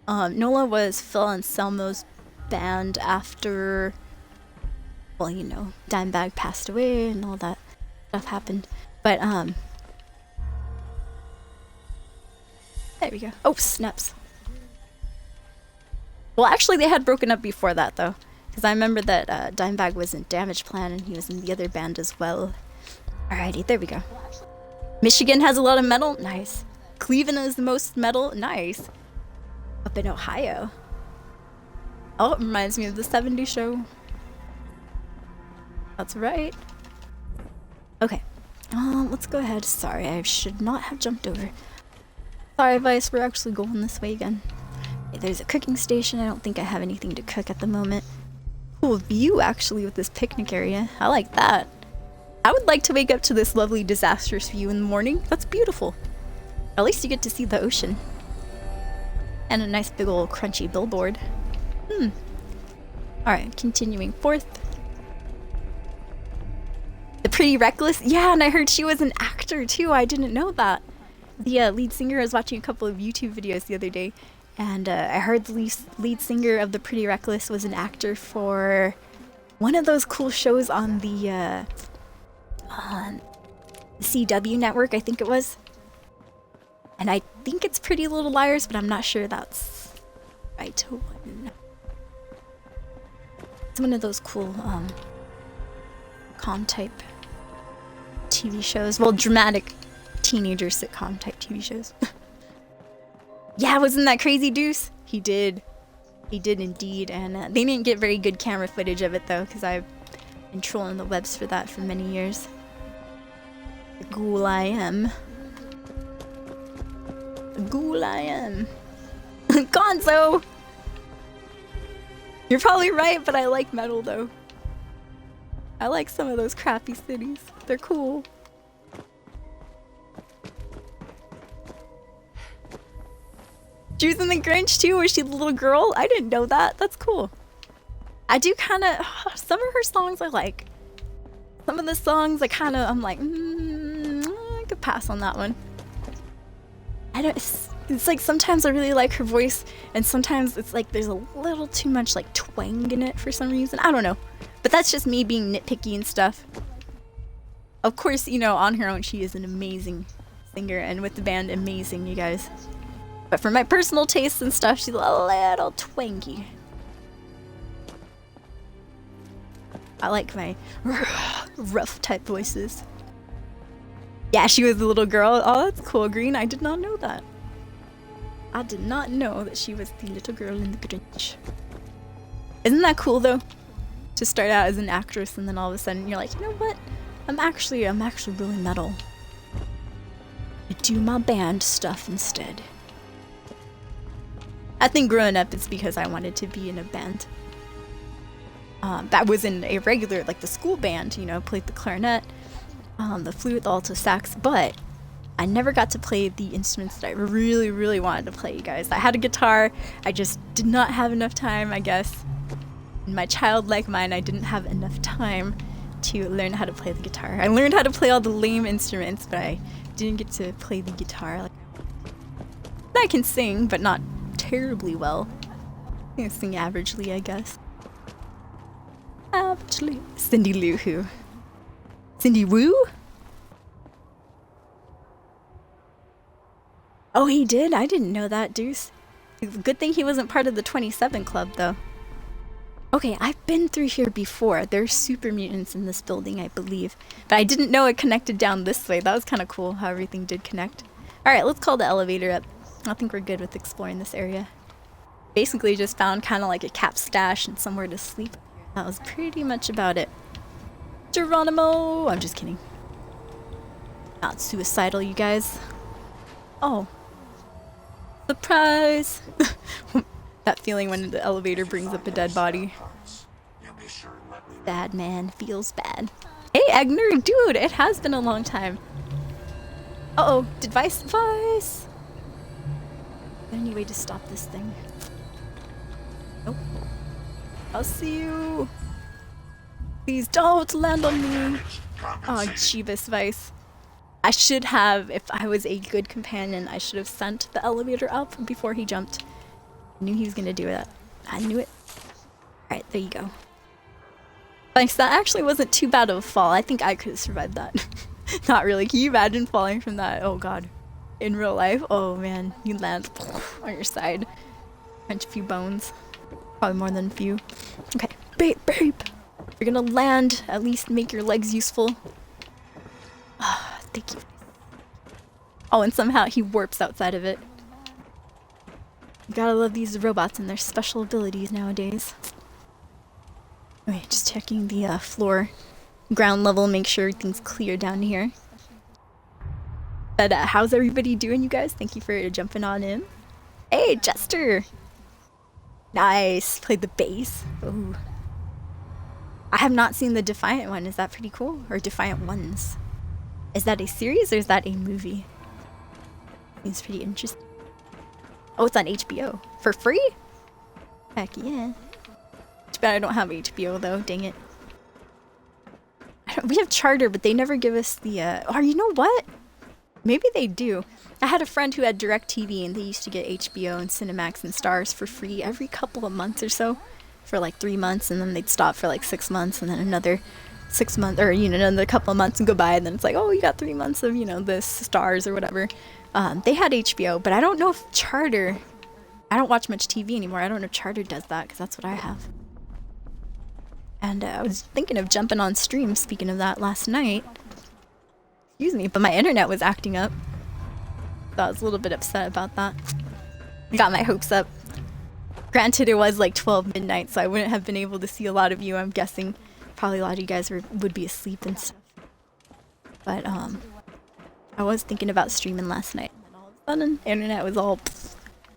[SPEAKER 1] Nola was Phil Anselmo's band after, well, you know, Dimebag passed away and all that stuff happened. But, there we go. Oh, snaps. Well, actually, they had broken up before that, though. Because I remember that Dimebag was in Damage Plan and he was in the other band as well. Alrighty, there we go. Michigan has a lot of metal. Nice. Cleveland is the most metal. Nice. Up in Ohio. Oh, it reminds me of the 70s show. That's right. Okay. Let's go ahead. Sorry, I should not have jumped over. Sorry, Vice, we're actually going this way again. Okay, there's a cooking station. I don't think I have anything to cook at the moment. Cool view actually with this picnic area. I like that. I would like to wake up to this lovely disastrous view in the morning. That's beautiful. At least you get to see the ocean. And a nice big old crunchy billboard. Alright, continuing forth. The Pretty Reckless? Yeah, and I heard she was an actor too. I didn't know that. The lead singer, I was watching a couple of YouTube videos the other day, and I heard the lead singer of the Pretty Reckless was an actor for one of those cool shows on the CW network, I think it was. And I think it's Pretty Little Liars, but I'm not sure that's right one. It's one of those cool com type TV shows. Well, dramatic teenager sitcom type TV shows. Yeah, wasn't that crazy, Deuce? He did. He did indeed. And they didn't get very good camera footage of it, though, because I've been trolling the webs for that for many years. The ghoul I am. The ghoul I am. Gonzo! You're probably right, but I like metal, though. I like some of those crappy cities. They're cool. She was in The Grinch too. Was she the little girl? I didn't know that. That's cool. I do kind of... some of her songs I like. Some of the songs I'm like, I could pass on that one. I don't... It's like sometimes I really like her voice, and sometimes it's like there's a little too much like twang in it for some reason. I don't know. But that's just me being nitpicky and stuff. Of course, you know, on her own, she is an amazing singer, and with the band, amazing, you guys. But for my personal tastes and stuff, she's a little twangy. I like my rough type voices. Yeah, she was the little girl. Oh, that's cool, Green. I did not know that. I did not know that she was the little girl in The Grinch. Isn't that cool, though? To start out as an actress and then all of a sudden you're like, you know what? I'm actually really metal. I do my band stuff instead. I think growing up it's because I wanted to be in a band. That was in a regular, like the school band, you know, played the clarinet, the flute, the alto sax, but I never got to play the instruments that I really, really wanted to play, you guys. I had a guitar, I just did not have enough time, I guess. In my childlike mind, I didn't have enough time to learn how to play the guitar. I learned how to play all the lame instruments, but I didn't get to play the guitar. I can sing, but not terribly well. I can sing averagely, I guess. Averagely. Cindy Lou Who? Cindy Woo? Oh, he did? I didn't know that, Deuce. Good thing he wasn't part of the 27 Club, though. Okay, I've been through here before. There's super mutants in this building, I believe. But I didn't know it connected down this way. That was kind of cool how everything did connect. Alright, let's call the elevator up. I think we're good with exploring this area. Basically just found kind of like a cap stash and somewhere to sleep. That was pretty much about it. Geronimo! I'm just kidding. Not suicidal, you guys. Oh. Surprise! That feeling when the elevator brings up a dead body. Bad man feels bad. Hey, Agner, dude, it has been a long time. Uh-oh, device. Is there any way to stop this thing? Nope. I'll see you. Please don't land on me. Oh, Jeebus Vice. I should have, if I was a good companion, I should have sent the elevator up before he jumped. I knew he was gonna do that. I knew it. Alright, there you go. Thanks, that actually wasn't too bad of a fall. I think I could have survived that. Not really. Can you imagine falling from that? Oh god. In real life? Oh man, you land on your side. Crunch a few bones. Probably more than a few. Okay, babe. You're gonna land, at least make your legs useful. Ah, thank you. Oh, and somehow he warps outside of it. You gotta love these robots and their special abilities nowadays. Okay, just checking the floor, ground level, make sure everything's clear down here. But how's everybody doing, you guys? Thank you for jumping on in. Hey, Jester! Nice! Played the bass. Ooh. I have not seen the Defiant one. Is that pretty cool? Or Defiant Ones? Is that a series or is that a movie? Seems pretty interesting. Oh, it's on HBO. For free? Heck yeah. Too bad I don't have HBO though, dang it. We have Charter, but they never give us the, or you know what? Maybe they do. I had a friend who had DirecTV and they used to get HBO and Cinemax and Stars for free every couple of months or so. For like 3 months, and then they'd stop for like 6 months, and then another 6 months, or another couple of months and go by, and then it's like, oh, you got 3 months of this Stars or whatever. They had HBO, but I don't know if Charter. I don't watch much TV anymore. I don't know if Charter does that because that's what I have. And I was thinking of jumping on stream. Speaking of that, last night. Excuse me, but my internet was acting up. So I was a little bit upset about that. Got my hopes up. Granted, it was like 12 midnight, so I wouldn't have been able to see a lot of you. I'm guessing probably a lot of you guys would be asleep and stuff. But I was thinking about streaming last night, and then all of a sudden, the internet was all.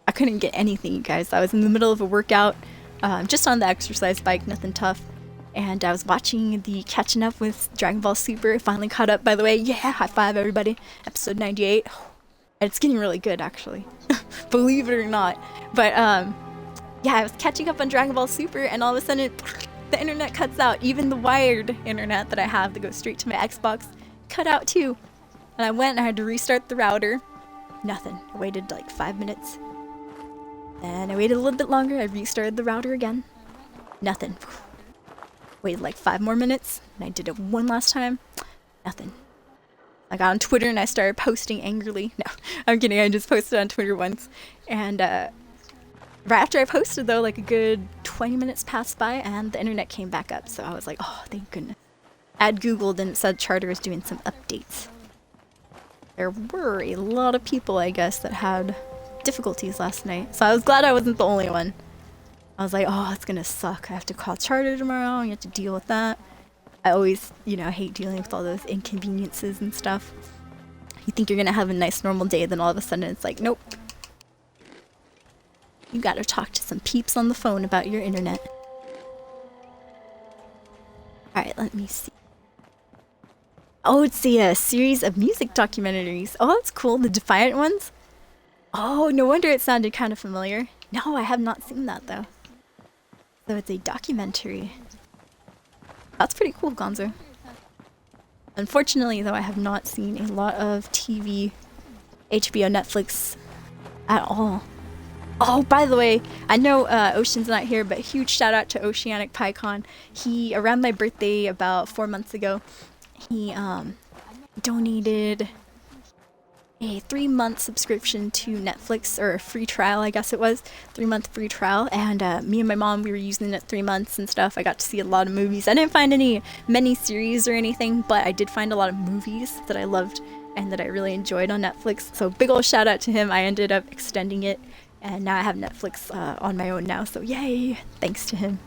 [SPEAKER 1] I couldn't get anything, you guys. I was in the middle of a workout, just on the exercise bike, nothing tough, and I was watching the Catching Up with Dragon Ball Super. Finally caught up, by the way. Yeah, high five, everybody. Episode 98. It's getting really good, actually. Believe it or not. But yeah, I was catching up on Dragon Ball Super, and all of a sudden, the internet cuts out. Even the wired internet that I have that goes straight to my Xbox cut out too. And I went and I had to restart the router. Nothing. I waited like 5 minutes. And I waited a little bit longer. I restarted the router again. Nothing. Waited like 5 more minutes. And I did it one last time. Nothing. I got on Twitter and I started posting angrily. No, I'm kidding. I just posted on Twitter once. And right after I posted, though, like a good 20 minutes passed by and the internet came back up. So I was like, oh, thank goodness. I had Googled and it said Charter was doing some updates. There were a lot of people, I guess, that had difficulties last night. So I was glad I wasn't the only one. I was like, oh, it's gonna suck. I have to call Charter tomorrow and you have to deal with that. I always, hate dealing with all those inconveniences and stuff. You think you're gonna have a nice normal day, then all of a sudden it's like, nope. You gotta talk to some peeps on the phone about your internet. Alright, let me see. Oh, it's a series of music documentaries. Oh, that's cool. The Defiant ones? Oh, no wonder it sounded kind of familiar. No, I have not seen that, though. So it's a documentary. That's pretty cool, Gonzo. Unfortunately, though, I have not seen a lot of TV, HBO, Netflix at all. Oh, by the way, I know Ocean's not here, but huge shout out to Oceanic PyCon. He, around my birthday about 4 months ago, he donated a 3-month subscription to Netflix, or a free trial, I guess it was. 3-month free trial, and me and my mom, we were using it 3 months and stuff. I got to see a lot of movies. I didn't find many series or anything, but I did find a lot of movies that I loved and that I really enjoyed on Netflix. So big ol' shout out to him. I ended up extending it, and now I have Netflix on my own now, so yay, thanks to him.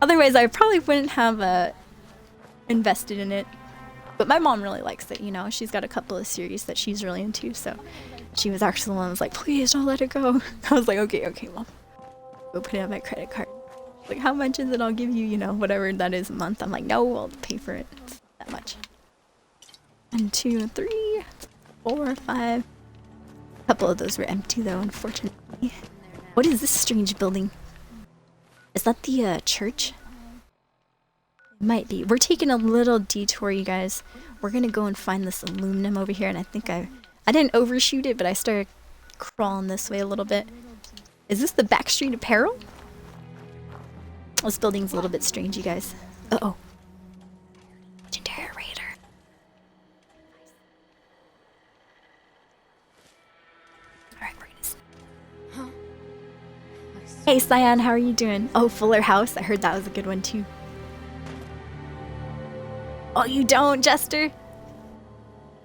[SPEAKER 1] Otherwise, I probably wouldn't have invested in it. But my mom really likes it, She's got a couple of series that she's really into, so she was actually the one that was like, please don't let it go. I was like, okay, Mom. Go put it on my credit card. Like, how much is it? I'll give you, whatever that is a month. I'm like, no, I'll pay for it. It's that much. 1, 2, 3, 4, 5. A couple of those were empty, though, unfortunately. What is this strange building? Is that the church? Might be. We're taking a little detour, you guys. We're gonna go and find this aluminum over here, and I think I didn't overshoot it, but I started crawling this way a little bit. Is this the Backstreet Apparel? This building's a little bit strange, you guys. Uh-oh. Legendary Raider. Alright, we're gonna... Hey, Cyan, how are you doing? Oh, Fuller House. I heard that was a good one, too. Oh, you don't, Jester?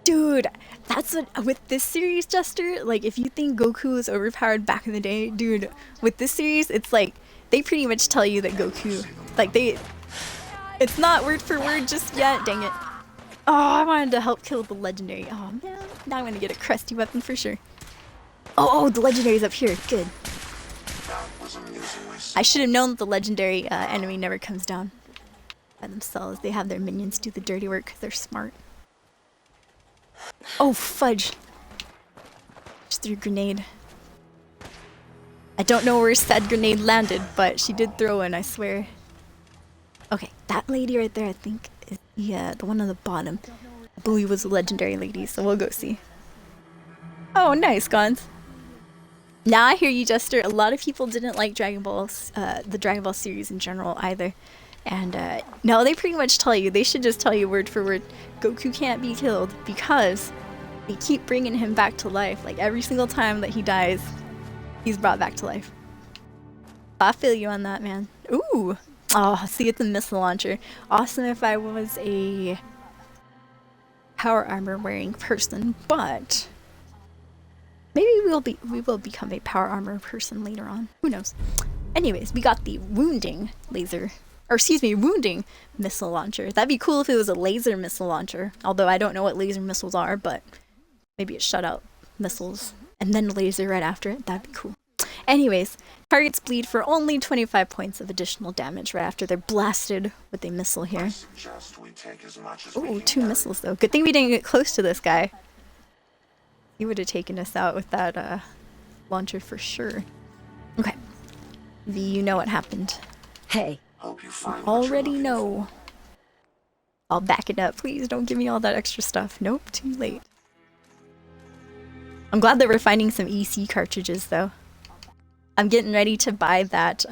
[SPEAKER 1] Dude, that's what, with this series, Jester, like, if you think Goku was overpowered back in the day, dude, with this series, it's like, they pretty much tell you that Goku, like, it's not word for word just yet, dang it. Oh, I wanted to help kill the legendary. Oh, man, now I'm gonna get a crusty weapon for sure. Oh, the legendary's up here, good. I should have known that the legendary enemy never comes down. by themselves. They have their minions do the dirty work 'cause they're smart. Oh, fudge. Just threw a grenade. I don't know where said grenade landed, but she did throw one, I swear. Okay, that lady right there, I think, is the one on the bottom. I believe was a legendary lady, so we'll go see. Oh, nice, Gons. Now I hear you, Jester. A lot of people didn't like Dragon Balls, the Dragon Ball series in general either. And no, they pretty much tell you, they should just tell you word for word, Goku can't be killed because they keep bringing him back to life. Like every single time that he dies, he's brought back to life. I feel you on that, man. Ooh. Oh, see, it's a missile launcher. Awesome if I was a power armor wearing person, but maybe we will become a power armor person later on. Who knows? Anyways, we got the wounding laser. Or excuse me, wounding missile launcher. That'd be cool if it was a laser missile launcher. Although I don't know what laser missiles are, but maybe it shut out missiles and then laser right after it. That'd be cool. Anyways, targets bleed for only 25 points of additional damage right after they're blasted with a missile here. Ooh, 2 missiles though. Good thing we didn't get close to this guy. He would have taken us out with that launcher for sure. Okay. V, you know what happened.
[SPEAKER 2] Hey.
[SPEAKER 1] Already know. I'll back it up. Please don't give me all that extra stuff. Nope, too late. I'm glad that we're finding some EC cartridges though. I'm getting ready to buy that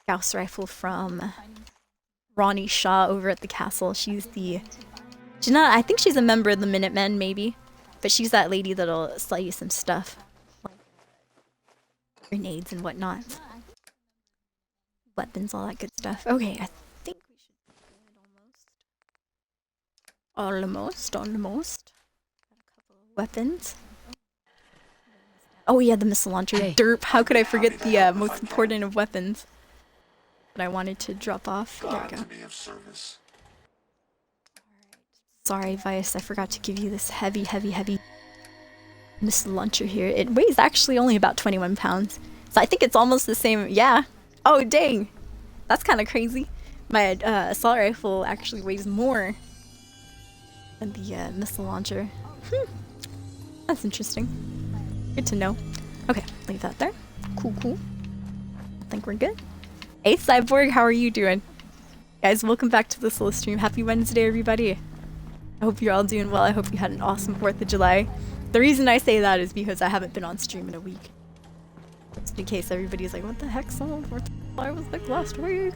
[SPEAKER 1] Gauss rifle from Ronnie Shaw over at the castle. She's not, I think she's a member of the Minutemen maybe, but she's that lady that'll sell you some stuff. Like grenades and whatnot. Weapons, all that good stuff. Okay, I think we should be good almost. Almost. Got a couple of weapons. Oh yeah, the missile launcher.
[SPEAKER 2] Hey.
[SPEAKER 1] Derp, how could I forget the most important of weapons that I wanted to drop off? There we go. Sorry, Vice, I forgot to give you this heavy missile launcher here. It weighs actually only about 21 pounds. So I think it's almost the same. Yeah. Oh, dang. That's kind of crazy. My assault rifle actually weighs more than the missile launcher. That's interesting. Good to know. Okay, leave that there. Cool. I think we're good. Hey, Cyborg, how are you doing? Guys, welcome back to the Soul Stream. Happy Wednesday, everybody. I hope you're all doing well. I hope you had an awesome 4th of July. The reason I say that is because I haven't been on stream in a week. Just in case everybody's like, what the heck, someone 4th of July was like last week?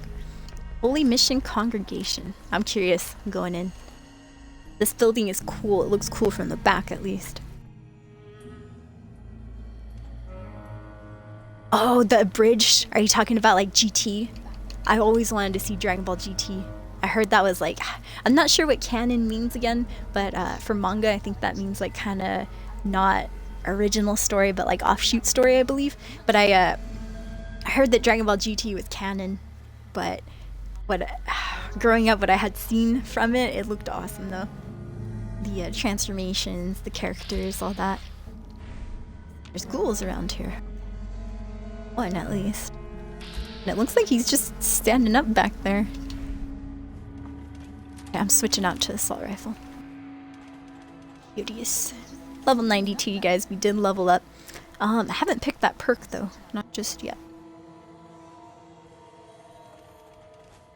[SPEAKER 1] Holy Mission Congregation. I'm curious. I'm going in. This building is cool. It looks cool from the back, at least. Oh, the bridge. Are you talking about like GT? I always wanted to see Dragon Ball GT. I heard that was like, I'm not sure what canon means again, but for manga, I think that means like kind of not original story, but like offshoot story, I believe. But I heard that Dragon Ball GT was canon, but growing up, what I had seen from it, it looked awesome though. The transformations, the characters, all that. There's ghouls around here. One at least. And it looks like he's just standing up back there. Okay, I'm switching out to assault rifle. Curious. Level 92, you guys. We did level up. I haven't picked that perk though. Not just yet.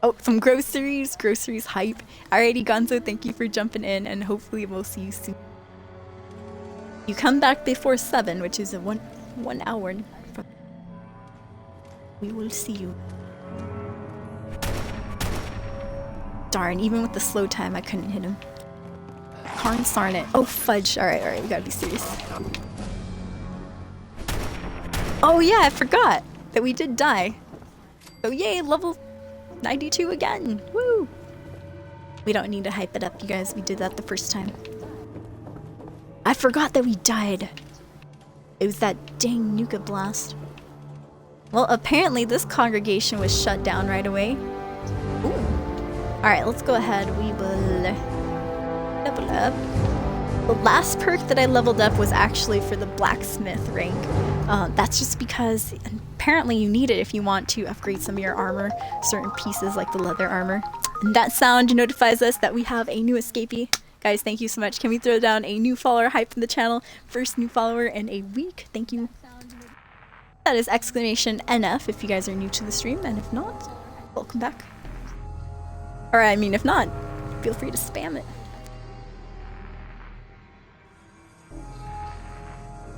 [SPEAKER 1] Oh, some groceries. Groceries hype. Alrighty, Gonzo, thank you for jumping in, and hopefully we'll see you soon. You come back before 7, which is a one hour from. We will see you. Darn, even with the slow time, I couldn't hit him. Darn it. Oh, fudge. Alright, we gotta be serious. Oh yeah, I forgot that we did die. So yay, level 92 again. Woo! We don't need to hype it up, you guys. We did that the first time. I forgot that we died. It was that dang Nuka blast. Well, apparently this congregation was shut down right away. Ooh. Alright, let's go ahead. We will level up. The last perk that I leveled up was actually for the blacksmith rank. That's just because apparently you need it if you want to upgrade some of your armor, certain pieces like the leather armor. And that sound notifies us that we have a new escapee. Guys, thank you so much. Can we throw down a new follower hype in the channel? First new follower in a week. Thank you. That is exclamation NF if you guys are new to the stream, and if not, welcome back. Or I mean, if not, feel free to spam it.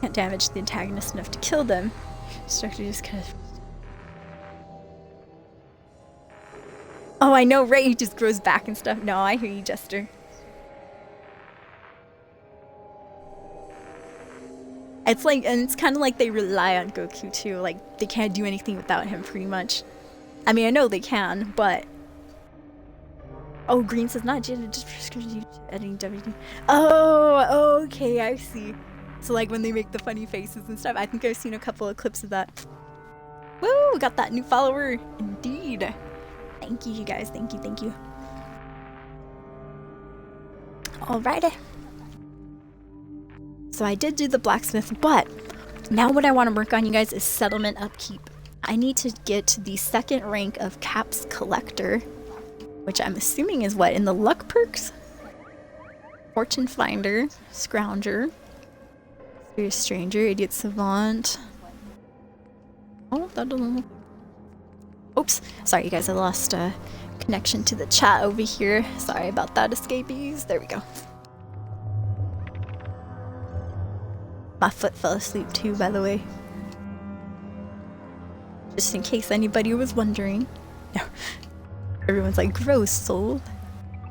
[SPEAKER 1] Can't damage the antagonist enough to kill them. Structure just kind of... Oh, I know, right? He just grows back and stuff. No, I hear you, Jester. It's like, and it's kind of like they rely on Goku too. Like, they can't do anything without him, pretty much. I mean, I know they can, but... Oh, Green says not just editing WD. Oh, okay, I see. So like when they make the funny faces and stuff, I think I've seen a couple of clips of that. Woo, got that new follower. Indeed. Thank you, you guys. Thank you, thank you. Alrighty. So I did do the blacksmith, but now what I want to work on, you guys, is settlement upkeep. I need to get the 2nd rank of Caps Collector, which I'm assuming is what, in the luck perks? Fortune Finder, Scrounger, Serious Stranger, Idiot Savant. Oh, that doesn't... Oops. Sorry, you guys, I lost connection to the chat over here. Sorry about that, escapees. There we go. My foot fell asleep too, by the way. Just in case anybody was wondering. Everyone's like, gross, Soul.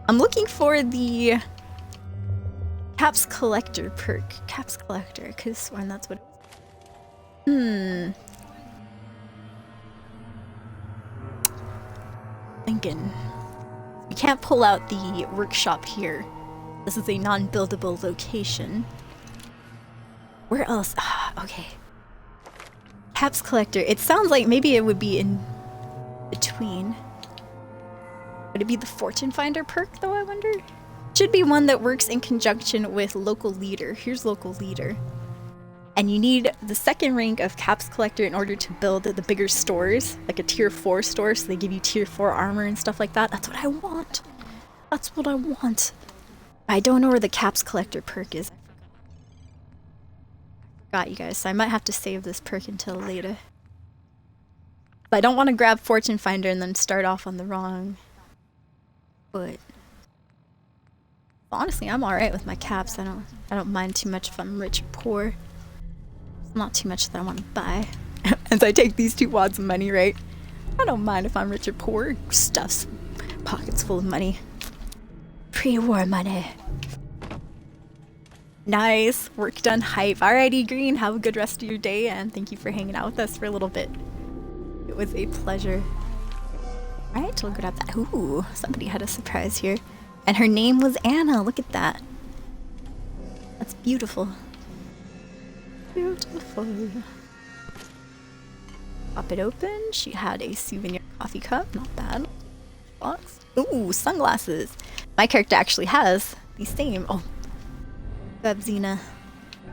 [SPEAKER 1] I'm looking for the Caps Collector perk. Caps Collector, I could have sworn that's what it was. Thinking. You can't pull out the workshop here. This is a non-buildable location. Where else? Ah, okay. Caps Collector. It sounds like maybe it would be in between. Would it be the Fortune Finder perk, though, I wonder? Should be one that works in conjunction with Local Leader. Here's Local Leader. And you need the 2nd rank of Caps Collector in order to build the bigger stores, like a tier 4 store, so they give you tier 4 armor and stuff like that. That's what I want. That's what I want. I don't know where the Caps Collector perk is. Got you guys, so I might have to save this perk until later. But I don't want to grab Fortune Finder and then start off on the wrong foot. Honestly, I'm alright with my caps. I don't mind too much if I'm rich or poor. It's not too much that I want to buy. As I take these 2 wads of money, right? I don't mind if I'm rich or poor. Stuff's pockets full of money. Pre-war money. Nice. Work done hype. Alrighty, Green. Have a good rest of your day, and thank you for hanging out with us for a little bit. It was a pleasure. Alright, we'll grab that. Ooh, somebody had a surprise here. And her name was Anna. Look at that. That's beautiful. Beautiful. Pop it open. She had a souvenir coffee cup. Not bad. Box. Ooh, sunglasses. My character actually has the same. Oh. Grab Xena.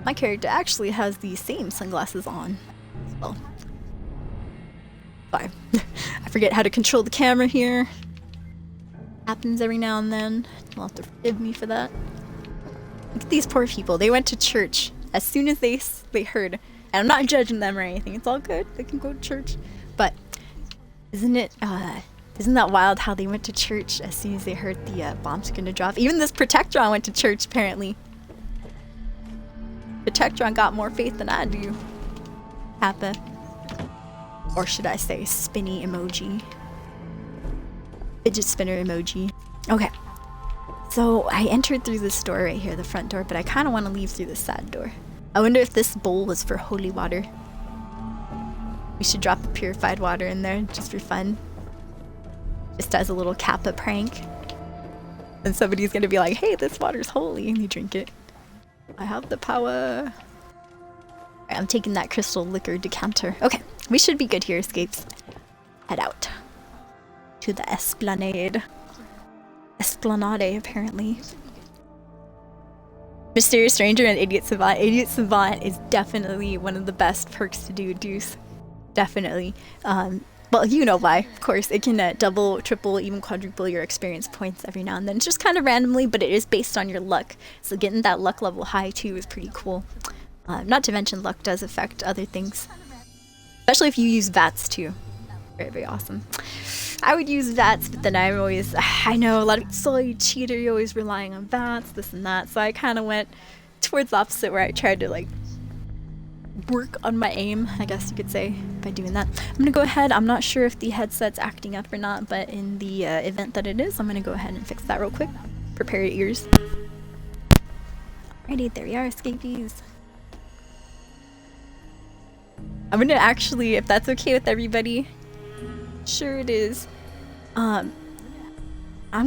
[SPEAKER 1] My character actually has the same sunglasses on as well. Fine. I forget how to control the camera here. Happens every now and then. You'll have to forgive me for that. Look at these poor people. They went to church as soon as they heard. And I'm not judging them or anything. It's all good. They can go to church. But isn't that wild how they went to church as soon as they heard the bombs were gonna drop? Even this Protectron went to church apparently. Protectron got more faith than I do. Kappa. Or should I say spinny emoji. Fidget spinner emoji. Okay. So I entered through this door right here, the front door, but I kind of want to leave through the side door. I wonder if this bowl was for holy water. We should drop the purified water in there just for fun. Just as a little Kappa prank. And somebody's gonna be like, hey, this water's holy, and you drink it. I have the power. Right, I'm taking that crystal liquor decanter. Okay, we should be good here, escapes. Head out. To the Esplanade. Esplanade, apparently. Mysterious Stranger and Idiot Savant. Idiot Savant is definitely one of the best perks to do, Deuce. definitely. Well, you know why, of course. It can double, triple, even quadruple your experience points every now and then. It's just kind of randomly, but it is based on your luck. So getting that luck level high, too, is pretty cool. Not to mention luck does affect other things. Especially if you use VATS, too. Very, very awesome. I would use VATS, but then I'm always... I know a lot of people say, oh, you cheater, you're always relying on VATS, this and that. So I kind of went towards the opposite, where I tried to, like, work on my aim, I guess you could say, by doing that. I'm gonna go ahead, I'm not sure if the headset's acting up or not, but in the event that it is, I'm gonna go ahead and fix that real quick. Prepare your ears. Alrighty, there we are, escapees. I'm gonna actually, if that's okay with everybody, sure it is, I'm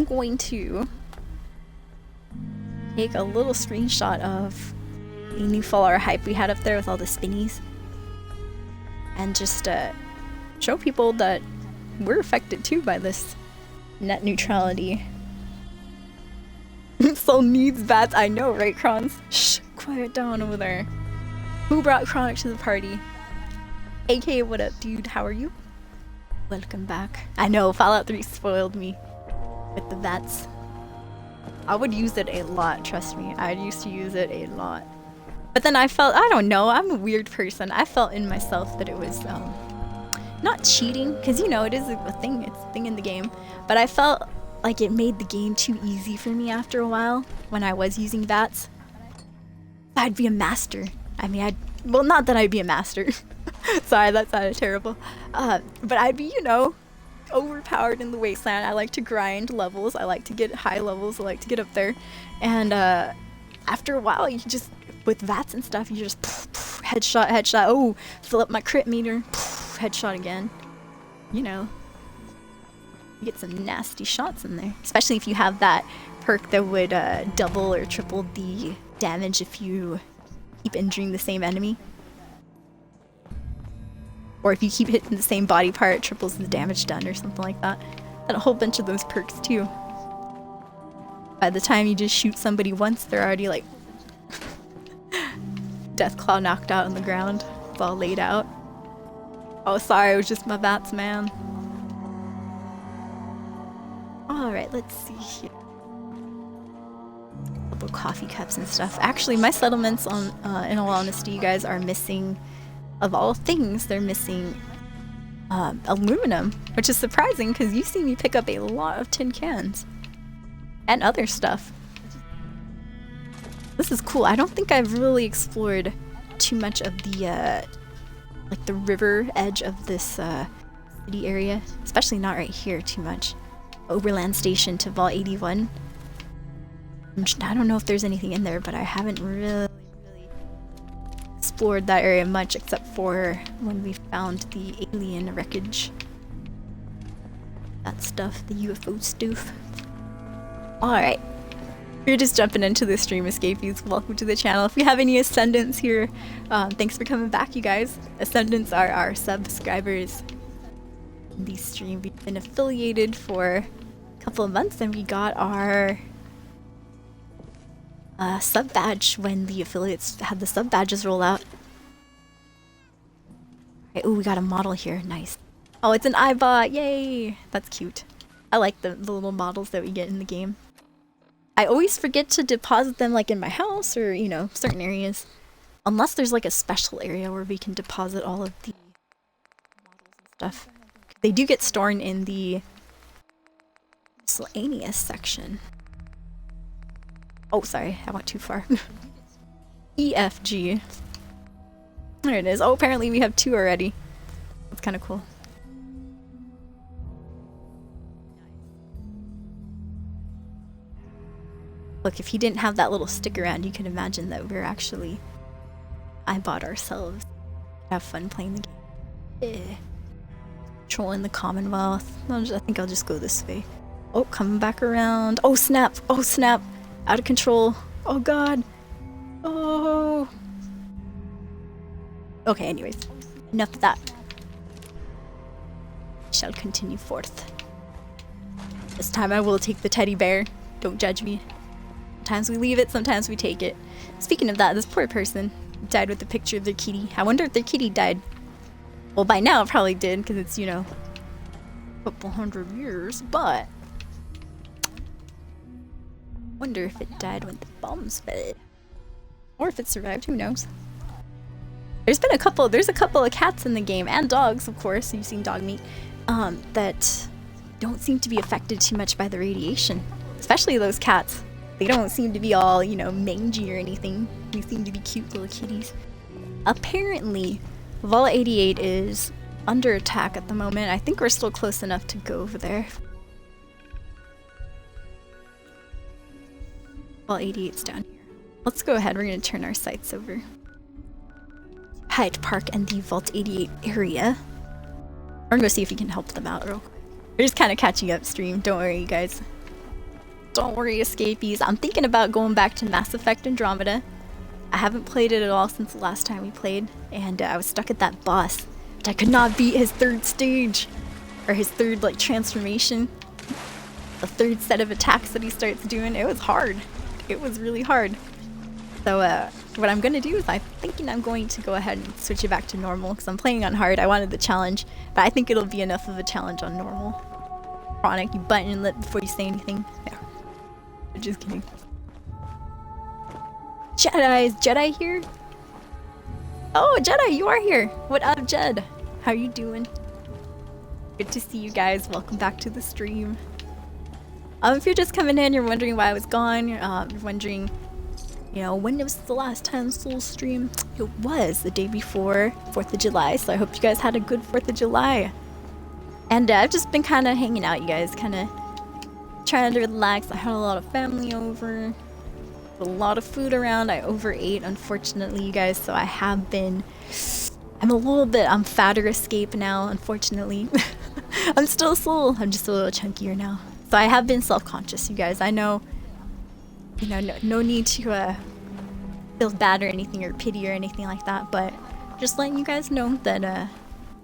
[SPEAKER 1] going to take a little screenshot of the new follower hype we had up there with all the spinnies, and just show people that we're affected too by this net neutrality. Soul needs bats. I know, right, Krons? Shh, quiet down over there. Who brought Chronic to the party? AK, what up, dude? How are you? Welcome back. I know, Fallout 3 spoiled me with the VATS. I would use it a lot, trust me. I used to use it a lot. But then I felt, I don't know, I'm a weird person. I felt in myself that it was not cheating, because you know, it is a thing, it's a thing in the game. But I felt like it made the game too easy for me after a while when I was using VATS. I'd be a master. I mean, well, not that I'd be a master. Sorry, that sounded terrible. But I'd be, you know, overpowered in the wasteland. I like to grind levels. I like to get high levels. I like to get up there. And after a while, you just, with VATS and stuff, you just headshot, headshot. Oh, fill up my crit meter. Headshot again. You know, you get some nasty shots in there. Especially if you have that perk that would double or triple the damage if you keep injuring the same enemy. Or if you keep hitting the same body part, it triples the damage done or something like that. And a whole bunch of those perks too. By the time you just shoot somebody once, they're already like Deathclaw knocked out on the ground. It's all laid out. Oh, sorry, it was just my VATS, man. Alright, let's see here. A couple coffee cups and stuff. Actually, my settlements, on, in all honesty, you guys, are missing, of all things, they're missing aluminum, which is surprising because you see me pick up a lot of tin cans and other stuff. This is cool. I don't think I've really explored too much of the like the river edge of this city area, especially not right here too much. Overland Station to Vault 81. I don't know if there's anything in there, but I haven't really explored that area much, except for when we found the alien wreckage. That stuff, the UFO stuff. Alright. We're just jumping into the stream, escapees. Welcome to the channel. If we have any ascendants here, thanks for coming back, you guys. Ascendants are our subscribers in the stream. We've been affiliated for a couple of months, and we got our sub badge when the affiliates had the sub badges roll out. Right, oh, we got a model here. Nice. Oh, it's an iBot. Yay! That's cute. I like the little models that we get in the game. I always forget to deposit them like in my house or, you know, certain areas. Unless there's like a special area where we can deposit all of the models and stuff. They do get stored in the miscellaneous section. Oh, sorry, I went too far. EFG. There it is. Oh, apparently we have 2 already. That's kind of cool. Look, if he didn't have that little stick around, you can imagine that we're actually iBot ourselves. Have fun playing the game. Trolling the Commonwealth. I think I'll just go this way. Oh, coming back around. Oh, snap. Oh, snap. Out of control. Oh, God. Oh. Okay, anyways. Enough of that. Shall continue forth. This time I will take the teddy bear. Don't judge me. Sometimes we leave it, sometimes we take it. Speaking of that, this poor person died with a picture of their kitty. I wonder if their kitty died. Well, by now it probably did, because it's, you know, a couple hundred years, but... wonder if it died when the bombs fell. Or if it survived, who knows? There's a couple of cats in the game, and dogs, of course, you've seen dog meat, that don't seem to be affected too much by the radiation. Especially those cats. They don't seem to be all, you know, mangy or anything. They seem to be cute little kitties. Apparently, Vault 88 is under attack at the moment. I think we're still close enough to go over there. Vault 88's down here. Let's go ahead, we're gonna turn our sights over. Hyde Park and the Vault 88 area. We're gonna go see if we can help them out real quick. We're just kind of catching up stream, don't worry you guys. Don't worry escapees. I'm thinking about going back to Mass Effect Andromeda. I haven't played it at all since the last time we played, and I was stuck at that boss, but I could not beat his third stage, or his third like transformation. The third set of attacks that he starts doing. It was hard. It was really hard. So what I'm gonna do is I'm thinking I'm going to go ahead and switch it back to normal because I'm playing on hard. I wanted the challenge, but I think it'll be enough of a challenge on normal. Chronic, you button your lip before you say anything. Yeah. Just kidding. Jedi, is Jedi here? Oh, Jedi, you are here. What up, Jed? How you doing? Good to see you guys. Welcome back to the stream. If you're just coming in, you're wondering why I was gone. You're wondering, you know, when was the last time Soul stream? It was the day before 4th of July, so I hope you guys had a good 4th of July. And I've just been kind of hanging out, you guys, kind of trying to relax. I had a lot of family over, a lot of food around. I overate, unfortunately, you guys, so I have been... I'm fatter escape now, unfortunately. I'm still Soul, I'm just a little chunkier now. So I have been self-conscious, you guys. I know, you know, no need to feel bad or anything, or pity or anything like that, but just letting you guys know that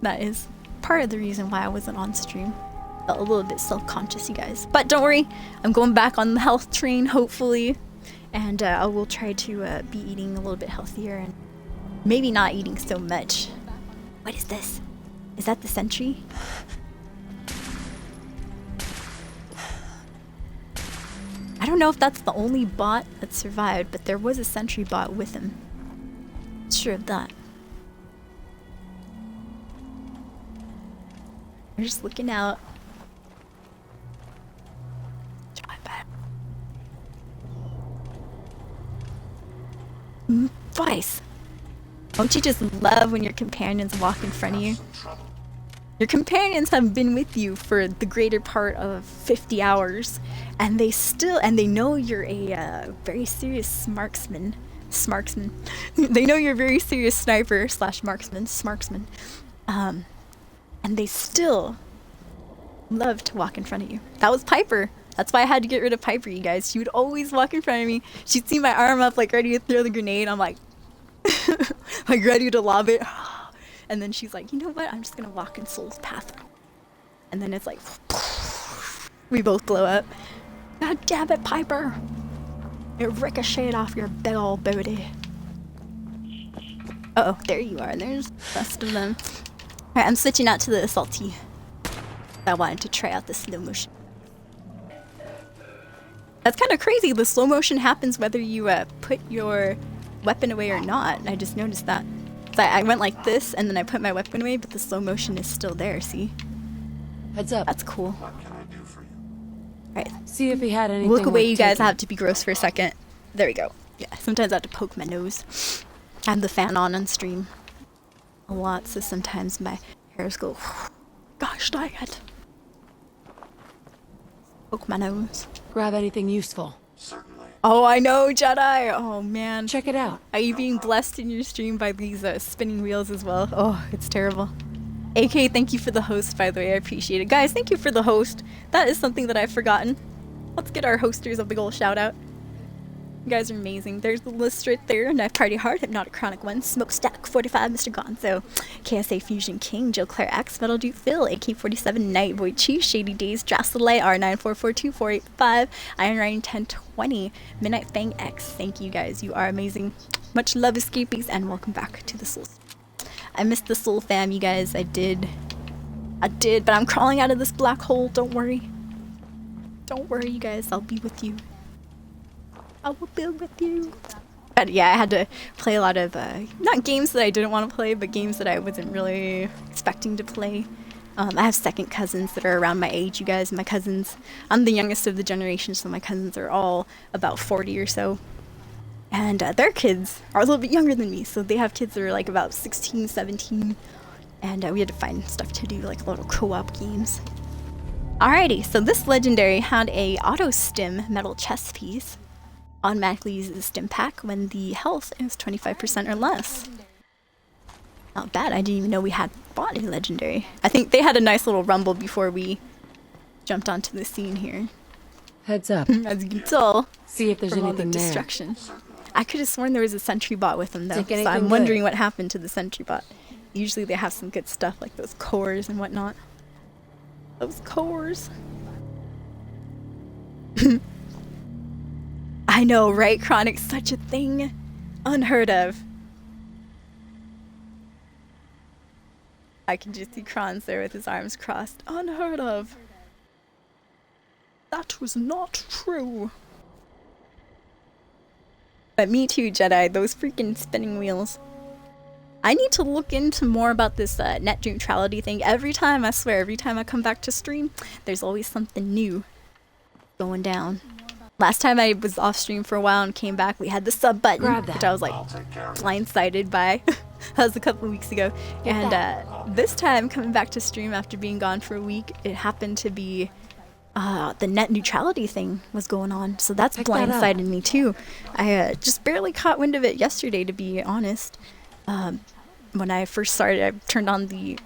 [SPEAKER 1] that is part of the reason why I wasn't on stream. Felt a little bit self-conscious, you guys. But don't worry, I'm going back on the health train, hopefully, and I will try to be eating a little bit healthier and maybe not eating so much. What is this? Is that the sentry? I don't know if that's the only bot that survived, but there was a sentry bot with him. Sure of that. We're just looking out. Vice. Don't you just love when your companions walk in front of you? Your companions have been with you for the greater part of 50 hours, and they know you're a very serious marksman. They know you're a very serious sniper / marksman. And they still love to walk in front of you. That was Piper. That's why I had to get rid of Piper, you guys. She would always walk in front of me. She'd see my arm up, like ready to throw the grenade. I'm like, like ready to lob it. And then she's like, you know what? I'm just gonna walk in Soul's path. And then it's like, we both blow up. God damn it, Piper! It ricocheted off your big old booty. Uh oh, there you are. There's the rest of them. Alright, I'm switching out to the assaultee. I wanted to try out the slow motion. That's kind of crazy. The slow motion happens whether you put your weapon away or not. I just noticed that. So I went like this, and then I put my weapon away, but the slow motion is still there, see?
[SPEAKER 2] Heads up.
[SPEAKER 1] That's cool.
[SPEAKER 3] What can I do for you?
[SPEAKER 1] Alright.
[SPEAKER 2] See if he had anything.
[SPEAKER 1] Look away,
[SPEAKER 2] worth
[SPEAKER 1] you guys.
[SPEAKER 2] taking.
[SPEAKER 1] I have to be gross for a second. There we go. Yeah, sometimes I have to poke my nose. I have the fan on stream a lot, so sometimes my hairs go, gosh dang it. Poke my nose.
[SPEAKER 2] Grab anything useful.
[SPEAKER 3] Certainly.
[SPEAKER 1] Oh, I know, Jedi! Oh, man.
[SPEAKER 2] Check it out.
[SPEAKER 1] Are you being blessed in your stream by these spinning wheels as well? Oh, it's terrible. AK, thank you for the host, by the way. I appreciate it. Guys, thank you for the host. That is something that I've forgotten. Let's get our hosters a big ol' shout out. You guys are amazing. There's the list right there. Knife Party Hard, Hypnotic Chronic 1, Smokestack 45, Mr. Gonzo, KSA Fusion King, Joe Claire X, Metal Dude Phil, AK47, Nightboy Chief, Shady Days, Drasley, R9442485, Iron Ryan 1020, Midnight Fang X. Thank you guys. You are amazing. Much love, escapees, and welcome back to the Souls. I missed the Soul fam, you guys. I did, but I'm crawling out of this black hole. Don't worry. Don't worry, you guys. I'll be with you. I will be with you. But yeah, I had to play a lot of, not games that I didn't want to play, but games that I wasn't really expecting to play. I have second cousins that are around my age, you guys. My cousins, I'm the youngest of the generation, so my cousins are all about 40 or so. And their kids are a little bit younger than me, so they have kids that are like about 16, 17. And we had to find stuff to do, like little co-op games. Alrighty, so this legendary had a auto-stim metal chest piece. Automatically uses the stim pack when the health is 25% or less. Not bad, I didn't even know we had bought a legendary. I think they had a nice little rumble before we jumped onto the scene here.
[SPEAKER 2] Heads up.
[SPEAKER 1] As you can tell,
[SPEAKER 2] See if there's
[SPEAKER 1] from all the
[SPEAKER 2] anything there.
[SPEAKER 1] destruction. I could have sworn there was a sentry bot with them though,
[SPEAKER 2] Take
[SPEAKER 1] so
[SPEAKER 2] anything
[SPEAKER 1] I'm
[SPEAKER 2] good.
[SPEAKER 1] wondering what happened to the sentry bot. Usually they have some good stuff like those cores and whatnot. Those cores. I know, right? Chronic's such a thing. Unheard of. I can just see Kron's there with his arms crossed. Unheard of. That was not true. But me too, Jedi. Those freaking spinning wheels. I need to look into more about this net neutrality thing. Every time, I swear, every time I come back to stream, there's always something new going down. Last time I was off stream for a while and came back, we had the sub button,
[SPEAKER 2] Grab that.
[SPEAKER 1] which I was like
[SPEAKER 3] I'll take care of it.
[SPEAKER 1] blindsided by. That was a couple of weeks ago. And this time, coming back to stream after being gone for a week, it happened to be the net neutrality thing was going on. So that's
[SPEAKER 2] Pick that up.
[SPEAKER 1] blindsided me too. I just barely caught wind of it yesterday, to be honest. When I first started, I turned on the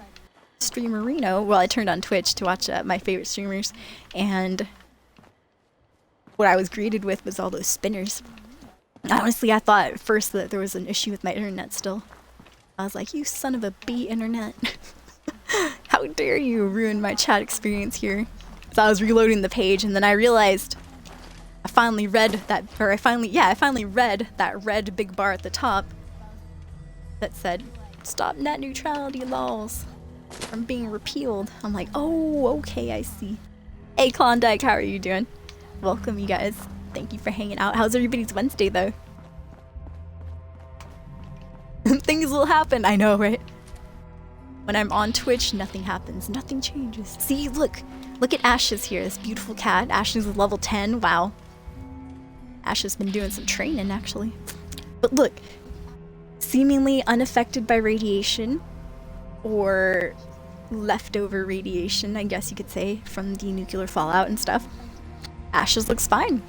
[SPEAKER 1] Streamerino. Well, I turned on Twitch to watch my favorite streamers, and what I was greeted with was all those spinners. Honestly, I thought at first that there was an issue with my internet still. I was like, you son of a B internet. How dare you ruin my chat experience here. So I was reloading the page, and then I realized I finally read that red big bar at the top that said, stop net neutrality laws from being repealed. I'm like, oh, okay, I see. Hey, Klondike, how are you doing? Welcome, you guys. Thank you for hanging out. How's everybody's Wednesday, though? Things will happen, I know, right? When I'm on Twitch, nothing happens. Nothing changes. See, look at Ashes here, this beautiful cat. Ashes is level 10, wow. Ash has been doing some training, actually. But look, seemingly unaffected by radiation, or leftover radiation, I guess you could say, from the nuclear fallout and stuff. Ashes looks fine.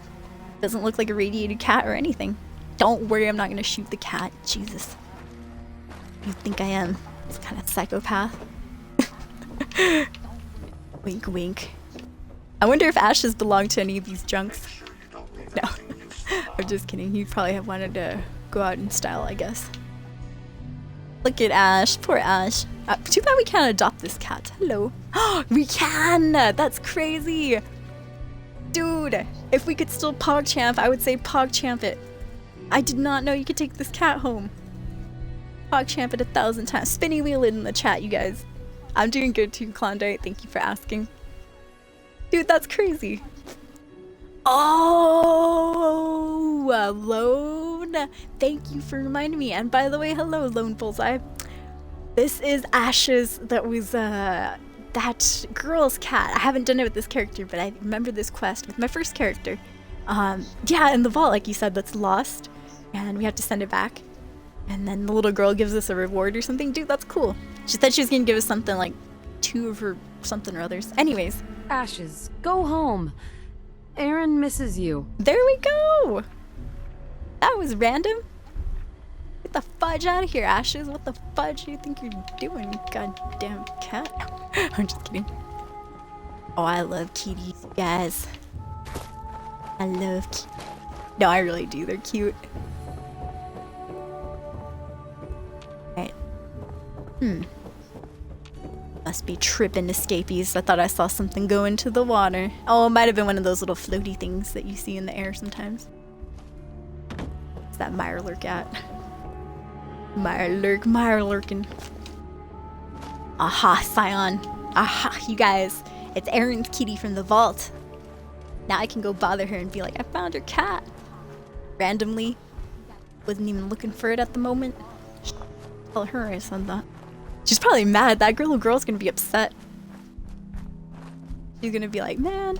[SPEAKER 1] Doesn't look like a radiated cat or anything. Don't worry, I'm not gonna shoot the cat. Jesus. You think I am? This kind of psychopath. Wink, wink. I wonder if Ashes belong to any of these junks.
[SPEAKER 3] Sure you don't leave
[SPEAKER 1] No.
[SPEAKER 3] anything useful
[SPEAKER 1] I'm just kidding. He probably have wanted to go out in style, I guess. Look at Ash. Poor Ash. Too bad we can't adopt this cat. Hello. We can! That's crazy! Dude, if we could still PogChamp, I would say PogChamp it. I did not know you could take this cat home. PogChamp it 1,000 times. Spinny wheel it in the chat, you guys. I'm doing good too, Klondike. Thank you for asking. Dude, that's crazy. Oh, Lone. Thank you for reminding me. And by the way, hello, Lone Bullseye. This is Ashes that was, that girl's cat. I haven't done it with this character, but I remember this quest with my first character. Yeah, in the vault, like you said, that's lost. And we have to send it back. And then the little girl gives us a reward or something. Dude, that's cool. She said she was gonna give us something like 2 of her something or others. Anyways,
[SPEAKER 2] Ashes, go home. Aaron misses you.
[SPEAKER 1] there we go. That was random. Get the fudge out of here, Ashes. What the fudge do you think you're doing, you goddamn cat? I'm just kidding. Oh, I love kitties, guys. I love kitties. No, I really do. They're cute. Right. Must be tripping escapees. I thought I saw something go into the water. Oh, it might have been one of those little floaty things that you see in the air sometimes. It's that Mirelurk at. Mirelurking. Aha, Scion. Aha, you guys. It's Erin's kitty from the vault. Now I can go bother her and be like, I found her cat. Randomly. Wasn't even looking for it at the moment. Tell her I said that. She's probably mad. That little girl's gonna be upset. She's gonna be like, man,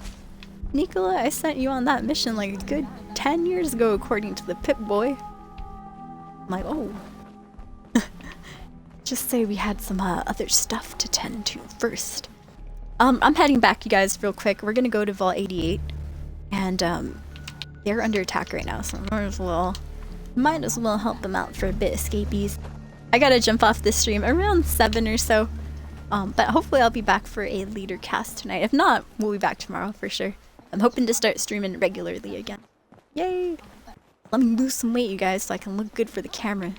[SPEAKER 1] Nicola, I sent you on that mission like a good 10 years ago according to the Pip-Boy. I'm like, oh. Just say we had some other stuff to tend to first. I'm heading back, you guys, real quick. We're gonna go to Vault 88. And they're under attack right now, so might as well help them out for a bit, escapees. I gotta jump off this stream around 7 or so. But hopefully I'll be back for a later cast tonight. If not, we'll be back tomorrow for sure. I'm hoping to start streaming regularly again. Yay! Let me lose some weight, you guys, so I can look good for the camera.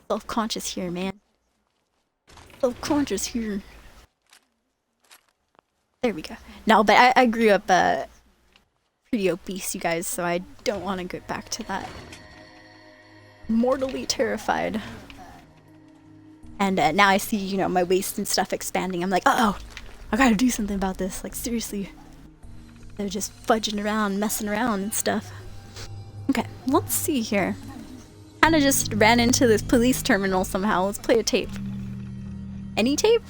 [SPEAKER 1] Self-conscious here, man. Self-conscious here. There we go. No, but I grew up pretty obese, you guys, so I don't want to go back to that. Mortally terrified. And now I see, you know, my waist and stuff expanding. I'm like, uh-oh, I gotta do something about this. Like, seriously. They're just fudging around, messing around and stuff. Okay, let's see here. Kinda just ran into this police terminal somehow. Let's play a tape. Any tape?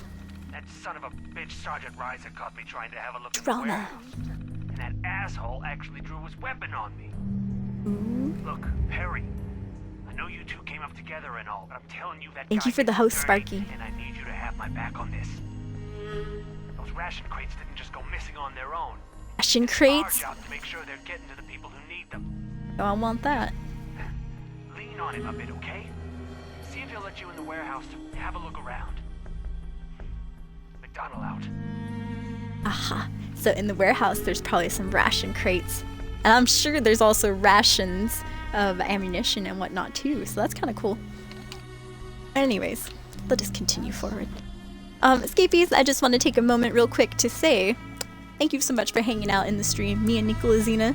[SPEAKER 4] That son of a bitch Sergeant Reiser caught me trying to have a look at the
[SPEAKER 1] Drama.
[SPEAKER 4] warehouse. And that asshole actually drew his weapon on me.
[SPEAKER 1] Ooh.
[SPEAKER 4] Look, Perry, I know you two came up together and all, but I'm telling you that
[SPEAKER 1] Thank
[SPEAKER 4] guy
[SPEAKER 1] you for the
[SPEAKER 4] is
[SPEAKER 1] host,
[SPEAKER 4] dirty,
[SPEAKER 1] Sparky.
[SPEAKER 4] And I need you to have my back on this. Those ration crates didn't just go missing on their own.
[SPEAKER 1] Ration
[SPEAKER 4] It's
[SPEAKER 1] crates?
[SPEAKER 4] our job to make sure they're getting to the people who need them.
[SPEAKER 1] Oh, I want that.
[SPEAKER 4] Lean on him a bit, okay? See if he'll let you in the warehouse to have a look around. McDonald out.
[SPEAKER 1] Aha. So in the warehouse, there's probably some ration crates. And I'm sure there's also rations of ammunition and whatnot too, so that's kind of cool. Anyways, let us continue forward. Escapees, I just want to take a moment real quick to say thank you so much for hanging out in the stream, me and Nicola Zena.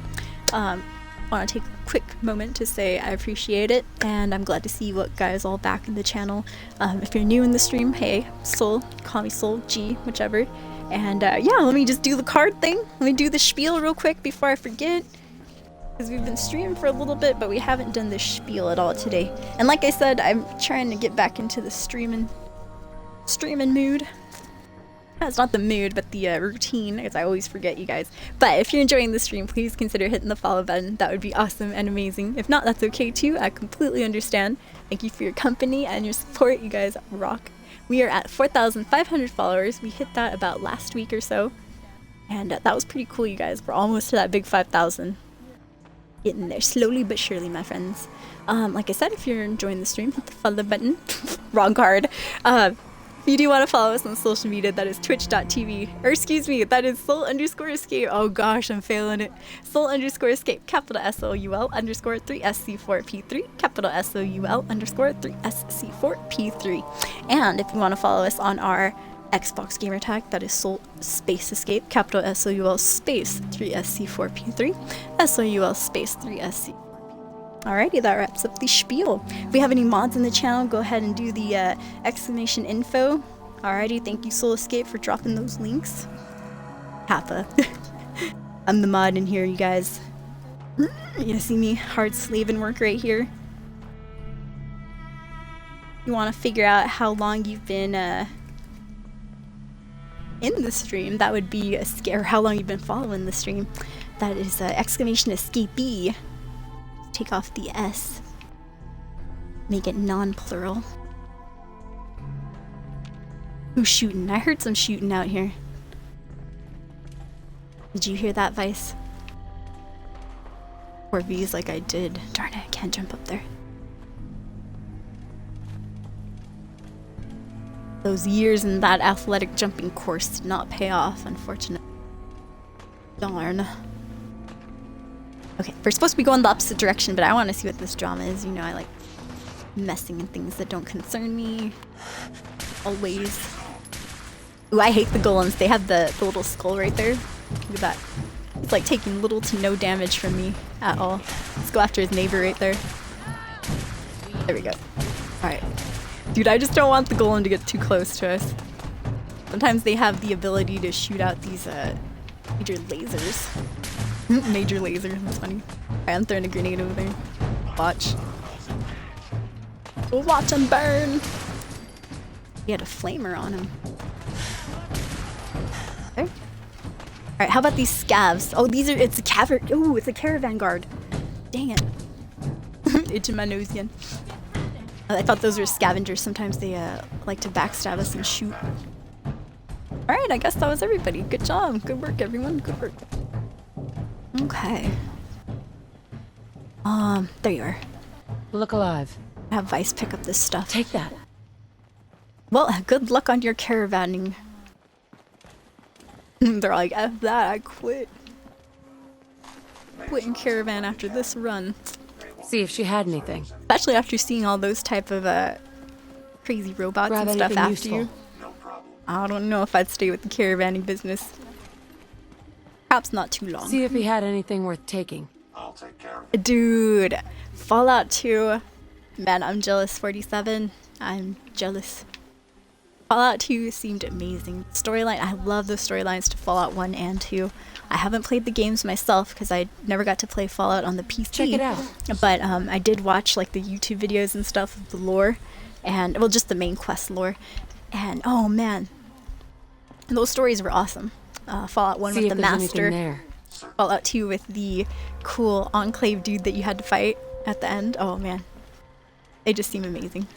[SPEAKER 1] Want to take a quick moment to say I appreciate it, and I'm glad to see you guys all back in the channel. If you're new in the stream, hey, Soul, call me Soul, G, whichever. And yeah, let me just do the card thing. Let me do the spiel real quick before I forget. Because we've been streaming for a little bit, but we haven't done the spiel at all today. And like I said, I'm trying to get back into the streaming mood. It's not the mood, but the routine, because I always forget, you guys. But if you're enjoying the stream, please consider hitting the follow button. That would be awesome and amazing. If not, that's okay too. I completely understand. Thank you for your company and your support. You guys rock. We are at 4,500 followers. We hit that about last week or so. And that was pretty cool, you guys. We're almost to that big 5,000. Getting there slowly but surely, my friends. Like I said, if you're enjoying the stream, hit the follow button. Wrong card. If you do want to follow us on social media, that is twitch.tv, or excuse me, that is soul_escape. Oh gosh, I'm failing it. Soul_escape, capital SOUL_3SC4P3, capital SOUL_3SC4P3. And if you want to follow us on our Xbox gamer tag, that is soul_escape, capital SOUL_3SC4P3, SOUL_3SC. Alrighty, that wraps up the spiel. If we have any mods in the channel, go ahead and do the exclamation info. Alrighty, thank you Soul Escape for dropping those links. Kappa. I'm the mod in here, you guys. You gonna see me hard slaving work right here. You want to figure out how long you've been in the stream, that would be a scare. How long you've been following the stream. That is exclamation escapee. Take off the S. Make it non-plural. Who's shooting? I heard some shooting out here. Did you hear that, Vice? Or V's like I did. Darn it, I can't jump up there. Those years in that athletic jumping course did not pay off, unfortunately. Darn. Okay, we're supposed to be going the opposite direction, but I want to see what this drama is. You know, I like messing in things that don't concern me. Always. Ooh, I hate the golems. They have the little skull right there. Look at that. It's like taking little to no damage from me at all. Let's go after his neighbor right there. There we go. Alright. Dude, I just don't want the golem to get too close to us. Sometimes they have the ability to shoot out these major lasers. Major lasers, that's funny. Alright, I'm throwing a grenade over there. Watch. Watch him burn! He had a flamer on him. Okay. Alright, how about these scavs? Oh, it's a caravan guard. Dang it. Itching my nose again. I thought those were scavengers. Sometimes they like to backstab us and shoot. Alright, I guess that was everybody. Good job. Good work, everyone. Good work. Okay. There you are.
[SPEAKER 2] Look alive.
[SPEAKER 1] Have Vice pick up this stuff.
[SPEAKER 2] Take that.
[SPEAKER 1] Well, good luck on your caravanning. They're like, F that, I quit. Quitting caravan after this run.
[SPEAKER 2] See if she had anything.
[SPEAKER 1] Especially after seeing all those type of crazy robots
[SPEAKER 2] Grab
[SPEAKER 1] and stuff
[SPEAKER 2] anything
[SPEAKER 1] after
[SPEAKER 2] useful.
[SPEAKER 1] you. I don't know if I'd stay with the caravanning business. Perhaps not too long.
[SPEAKER 2] See if he had anything worth taking.
[SPEAKER 3] I'll take care of it.
[SPEAKER 1] Dude, Fallout 2. Man, I'm jealous, 47. I'm jealous. Fallout 2 seemed amazing. Storyline, I love the storylines to Fallout 1 and 2. I haven't played the games myself because I never got to play Fallout on the PC.
[SPEAKER 2] Check it out.
[SPEAKER 1] But I did watch like the YouTube videos and stuff of the lore. And, well, just the main quest lore. And, oh man. Those stories were awesome. Fallout 1
[SPEAKER 2] See
[SPEAKER 1] with
[SPEAKER 2] if
[SPEAKER 1] the
[SPEAKER 2] there's anything
[SPEAKER 1] Master.
[SPEAKER 2] there.
[SPEAKER 1] Fallout 2 with the cool Enclave dude that you had to fight at the end. Oh man. They just seem amazing.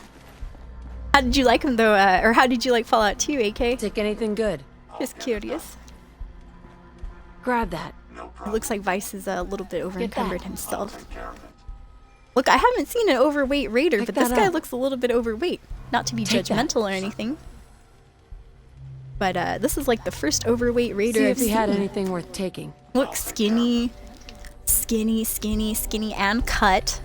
[SPEAKER 1] How did you like them though, or how did you like Fallout 2, AK?
[SPEAKER 2] Take anything good.
[SPEAKER 1] Just curious.
[SPEAKER 2] Grab that.
[SPEAKER 3] No
[SPEAKER 1] It
[SPEAKER 3] problem.
[SPEAKER 1] looks like Vice is a little bit over encumbered
[SPEAKER 2] that.
[SPEAKER 3] I'll
[SPEAKER 1] himself.
[SPEAKER 3] take care of it.
[SPEAKER 1] Look, I haven't seen an overweight raider,
[SPEAKER 2] Pick
[SPEAKER 1] but this
[SPEAKER 2] that
[SPEAKER 1] guy
[SPEAKER 2] up.
[SPEAKER 1] looks a little bit overweight. Not to be
[SPEAKER 2] Take that.
[SPEAKER 1] judgmental or anything. But this is like the first overweight raider
[SPEAKER 2] See
[SPEAKER 1] I've
[SPEAKER 2] if he
[SPEAKER 1] seen.
[SPEAKER 2] had anything worth taking.
[SPEAKER 1] Look, skinny, skinny, and cut.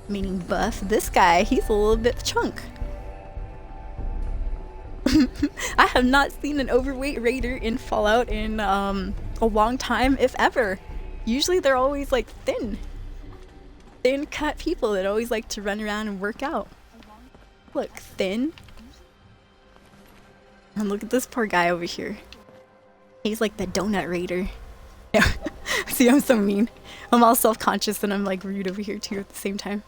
[SPEAKER 1] Meaning buff. This guy, he's a little bit chunk. I have not seen an overweight raider in Fallout in a long time, if ever. Usually they're always like thin cut people that always like to run around and work out. Look, thin. And look at this poor guy over here. He's like the donut raider. See, I'm so mean. I'm all self-conscious and I'm like rude over here too at the same time.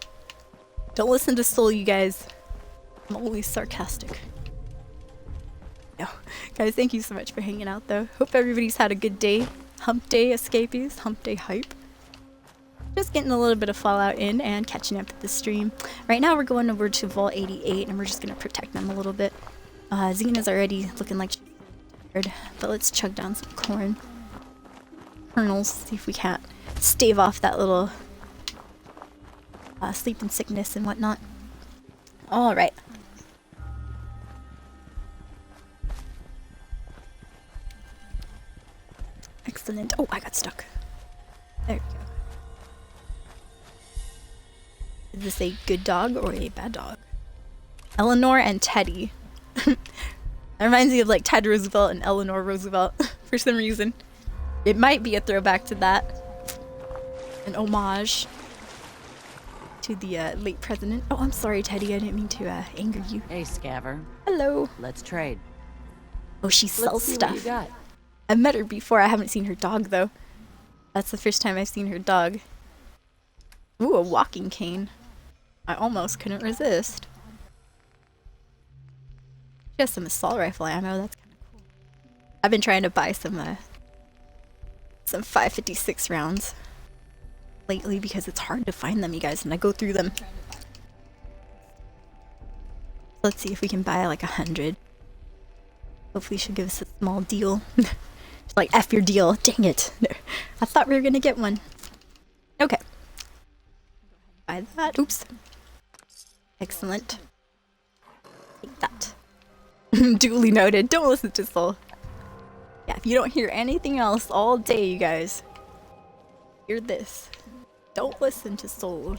[SPEAKER 1] Don't listen to Soul, you guys. I'm always sarcastic. No. Guys, thank you so much for hanging out though. Hope everybody's had a good day. Hump day escapees, hump day hype. Just getting a little bit of Fallout in and catching up with the stream. Right now we're going over to Vault 88 and we're just going to protect them a little bit. Xena's already looking like she's tired, but let's chug down some corn. Kernels, see if we can't stave off that little sleep and sickness and whatnot. Alright. Excellent. Oh, I got stuck. There we go. Is this a good dog or a bad dog? Eleanor and Teddy. That reminds me of like Ted Roosevelt and Eleanor Roosevelt for some reason. It might be a throwback to that. An homage to the late president. Oh, I'm sorry, Teddy. I didn't mean to anger you.
[SPEAKER 5] Hey, Scaver.
[SPEAKER 1] Hello.
[SPEAKER 5] Let's trade.
[SPEAKER 1] Oh, she sells
[SPEAKER 5] Let's see
[SPEAKER 1] stuff.
[SPEAKER 5] what you got.
[SPEAKER 1] I've met her before. I haven't seen her dog though. That's the first time I've seen her dog. Ooh, a walking cane. I almost couldn't resist. She has some assault rifle ammo. That's kind of cool. I've been trying to buy some 5.56 rounds lately because it's hard to find them, you guys, and I go through them. Let's see if we can buy like 100. Hopefully she'll give us a small deal. She's like, F your deal. Dang it. I thought we were gonna get one. Okay. Buy that. Oops. Excellent. Take that. Duly noted. Don't listen to Soul. Yeah, if you don't hear anything else all day, you guys, hear this. Don't listen to Soul.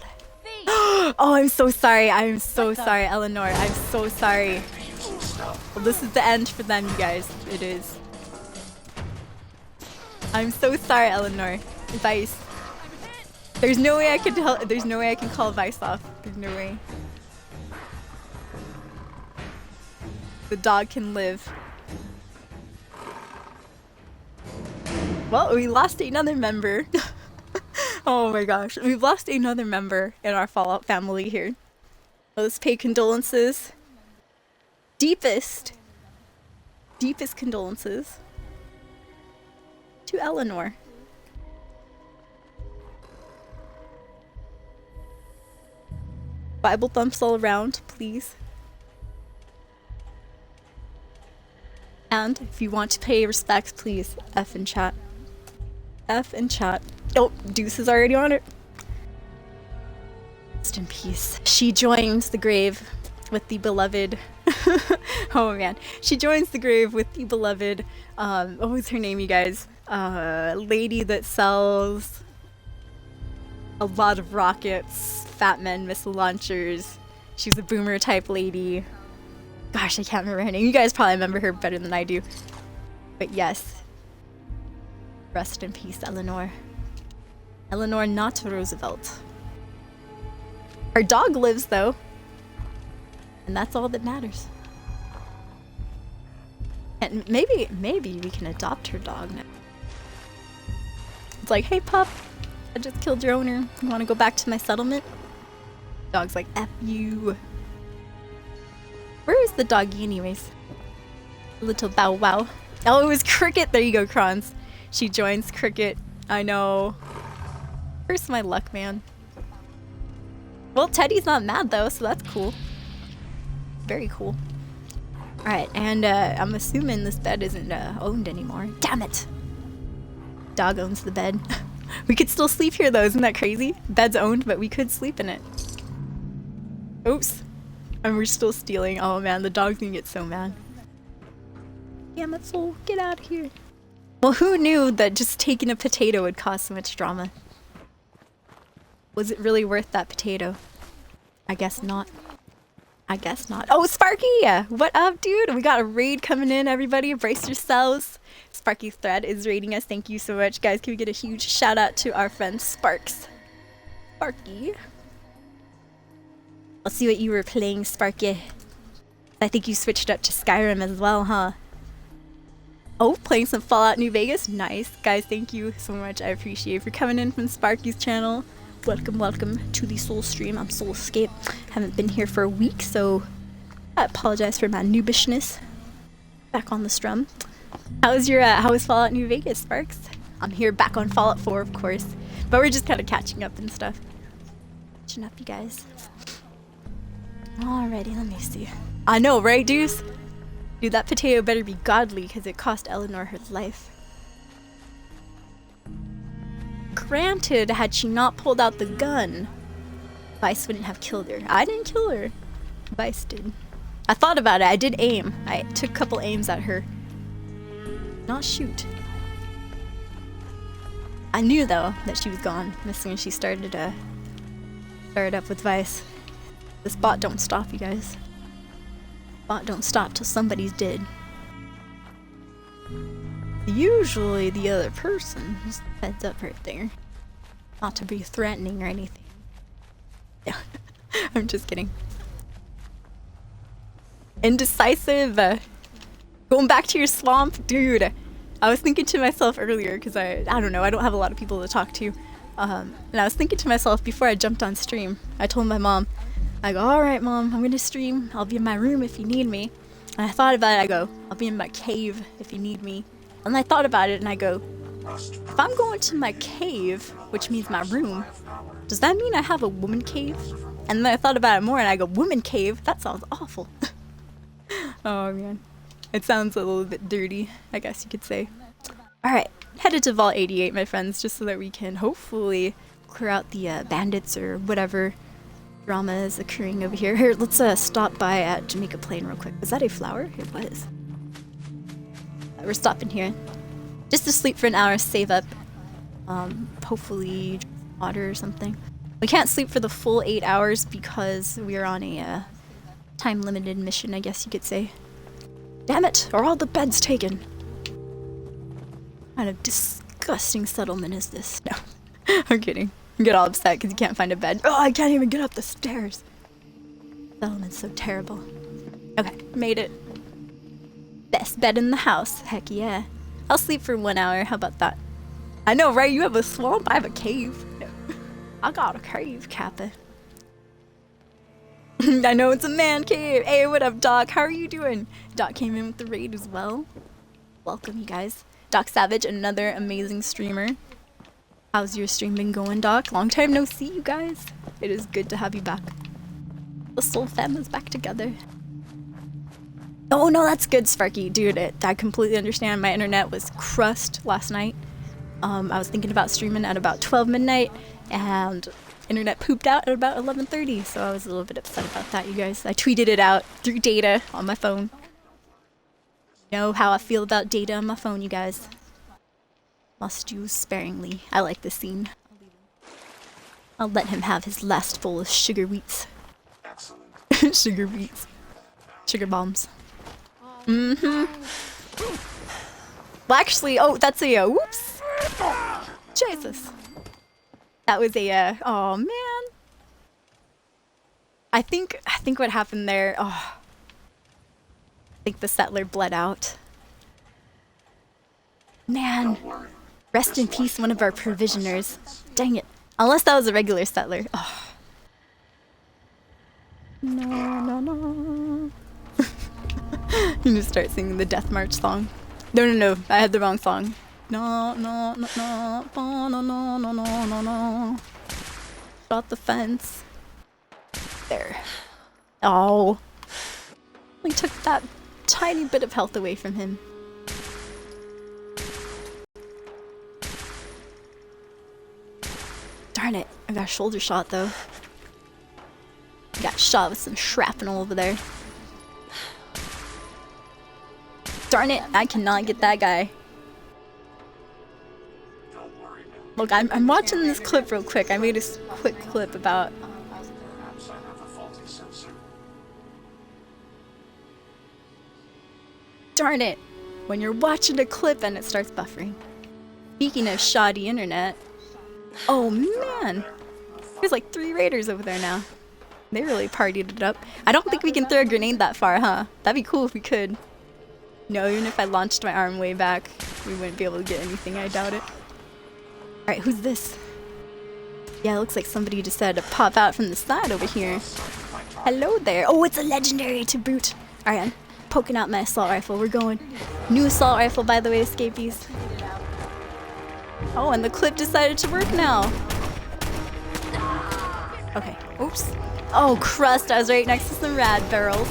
[SPEAKER 1] Oh, I'm so sorry. I'm so sorry, Eleanor. I'm so sorry. Well, this is the end for them, you guys. It is. I'm so sorry, Eleanor. Vice. There's no way I can tell. There's no way I can call Vice off. There's no way. the dog can live. Well, we lost another member. Oh my gosh, we've lost another member in our Fallout family here. Let's pay condolences. Deepest condolences to Eleanor. Bible thumps all around, please. And if you want to pay respects, please F in chat. F in chat. Oh, Deuce is already on it. Rest in peace. She joins the grave with the beloved. Oh man, she joins the grave with the beloved. What was her name, you guys? Lady that sells a lot of rockets, Fat Men missile launchers. She's a boomer type lady. Gosh, I can't remember her name. You guys probably remember her better than I do. But yes. Rest in peace, Eleanor. Eleanor, not Roosevelt. Her dog lives, though. And that's all that matters. And maybe we can adopt her dog now. It's like, hey pup, I just killed your owner. You want to go back to my settlement? Dog's like, F you. Where is the doggy anyways? Little Bow Wow. Oh, it was Cricket. There you go, Kronz. She joins Cricket. I know. Where's my luck, man? Well, Teddy's not mad though, so that's cool. Very cool. Alright, and I'm assuming this bed isn't owned anymore. Damn it! Dog owns the bed. We could still sleep here though, isn't that crazy? Bed's owned, but we could sleep in it. Oops. And we're still stealing. Oh man, the dog's gonna get so mad. Damn it, Soul, get out of here. Well, who knew that just taking a potato would cause so much drama? Was it really worth that potato? I guess not. I guess not. Oh, Sparky! What up, dude? We got a raid coming in, everybody. Brace yourselves. Sparky Thread is raiding us. Thank you so much. Guys, can we get a huge shout out to our friend Sparks? Sparky. Let's see what you were playing, Sparky. I think you switched up to Skyrim as well, huh? Oh, playing some Fallout New Vegas. Nice. Guys, thank you so much. I appreciate it for coming in from Sparky's channel. Welcome to the Soul stream. I'm Soul Escape. Haven't been here for a week, so I apologize for my noobishness. Back on the strum. How was Fallout New Vegas, Sparks? I'm here back on Fallout 4, of course, but we're just kind of catching up and stuff. Catching up, you guys. Alrighty, let me see. I know, right, Deuce? Dude, that potato better be godly, because it cost Eleanor her life. Granted, had she not pulled out the gun, Vice wouldn't have killed her. I didn't kill her. Vice did. I thought about it. I did aim. I took a couple aims at her. Not shoot. I knew, though, that she was gone as soon as she started up with Vice. This bot don't stop, you guys. Bot don't stop till somebody's dead. Usually the other person just heads up right there. Not to be threatening or anything. Yeah, I'm just kidding. Indecisive. Going back to your swamp, dude. I was thinking to myself earlier, because I don't know, I don't have a lot of people to talk to. And I was thinking to myself before I jumped on stream, I told my mom, I go, alright mom, I'm gonna stream. I'll be in my room if you need me. And I thought about it, I go, I'll be in my cave if you need me. And I thought about it and I go, if I'm going to my cave, which means my room, does that mean I have a woman cave? And then I thought about it more and I go, woman cave? That sounds awful. Oh man. It sounds a little bit dirty, I guess you could say. Alright, headed to Vault 88, my friends, just so that we can hopefully clear out the bandits or whatever drama is occurring over here. Here, let's stop by at Jamaica Plain real quick. Was that a flower? It was. We're stopping here. Just to sleep for an hour, save up. Hopefully water or something. We can't sleep for the full 8 hours because we're on a time-limited mission, I guess you could say. Damn it! Are all the beds taken? What kind of disgusting settlement is this? No. I'm kidding. You get all upset because you can't find a bed. Oh, I can't even get up the stairs. Settlement's so terrible. Okay, made it. Best bed in the house. Heck yeah. I'll sleep for 1 hour. How about that? I know, right? You have a swamp. I have a cave. I got a cave, Kappa. I know it's a man cave. Hey, what up, Doc? How are you doing? Doc came in with the raid as well. Welcome, you guys. Doc Savage, another amazing streamer. How's your stream been going, Doc? Long time no see, you guys. It is good to have you back. The Soul Fam is back together. Oh no, that's good, Sparky. Dude, I completely understand. My internet was crushed last night. I was thinking about streaming at about 12 midnight, and internet pooped out at about 11:30, so I was a little bit upset about that, you guys. I tweeted it out through data on my phone. You know how I feel about data on my phone, you guys. Must use sparingly. I like this scene. I'll let him have his last bowl of sugar wheats.
[SPEAKER 3] Excellent.
[SPEAKER 1] Sugar wheats. Sugar bombs. Mm-hmm. Well, actually, oh, that's a, whoops. Jesus. That was a, oh man. I think what happened there, oh. I think the settler bled out. Man. Rest in peace, one of our provisioners. Dang it. Unless that was a regular settler. Oh. No. You just start singing the Death March song. No. I had the wrong song. No. Shot the fence. There. Oh. We took that tiny bit of health away from him. Darn it. I got a shoulder shot though. Got shot with some shrapnel over there. Darn it, I cannot get that guy. Look, I'm watching this clip real quick. I made a quick clip about...
[SPEAKER 3] Perhaps I have a faulty sensor.
[SPEAKER 1] Darn it! When you're watching a clip and it starts buffering. Speaking of shoddy internet... Oh man! There's like 3 raiders over there now. They really partied it up. I don't think we can throw a grenade that far, huh? That'd be cool if we could. No, even if I launched my arm way back, we wouldn't be able to get anything, I doubt it. Alright, who's this? Yeah, it looks like somebody decided to pop out from the side over here. Hello there. Oh, it's a legendary to boot. Alright, I'm poking out my assault rifle. We're going. New assault rifle, by the way, escapees. Oh, and the clip decided to work now. Okay, oops. Oh, crust, I was right next to some rad barrels.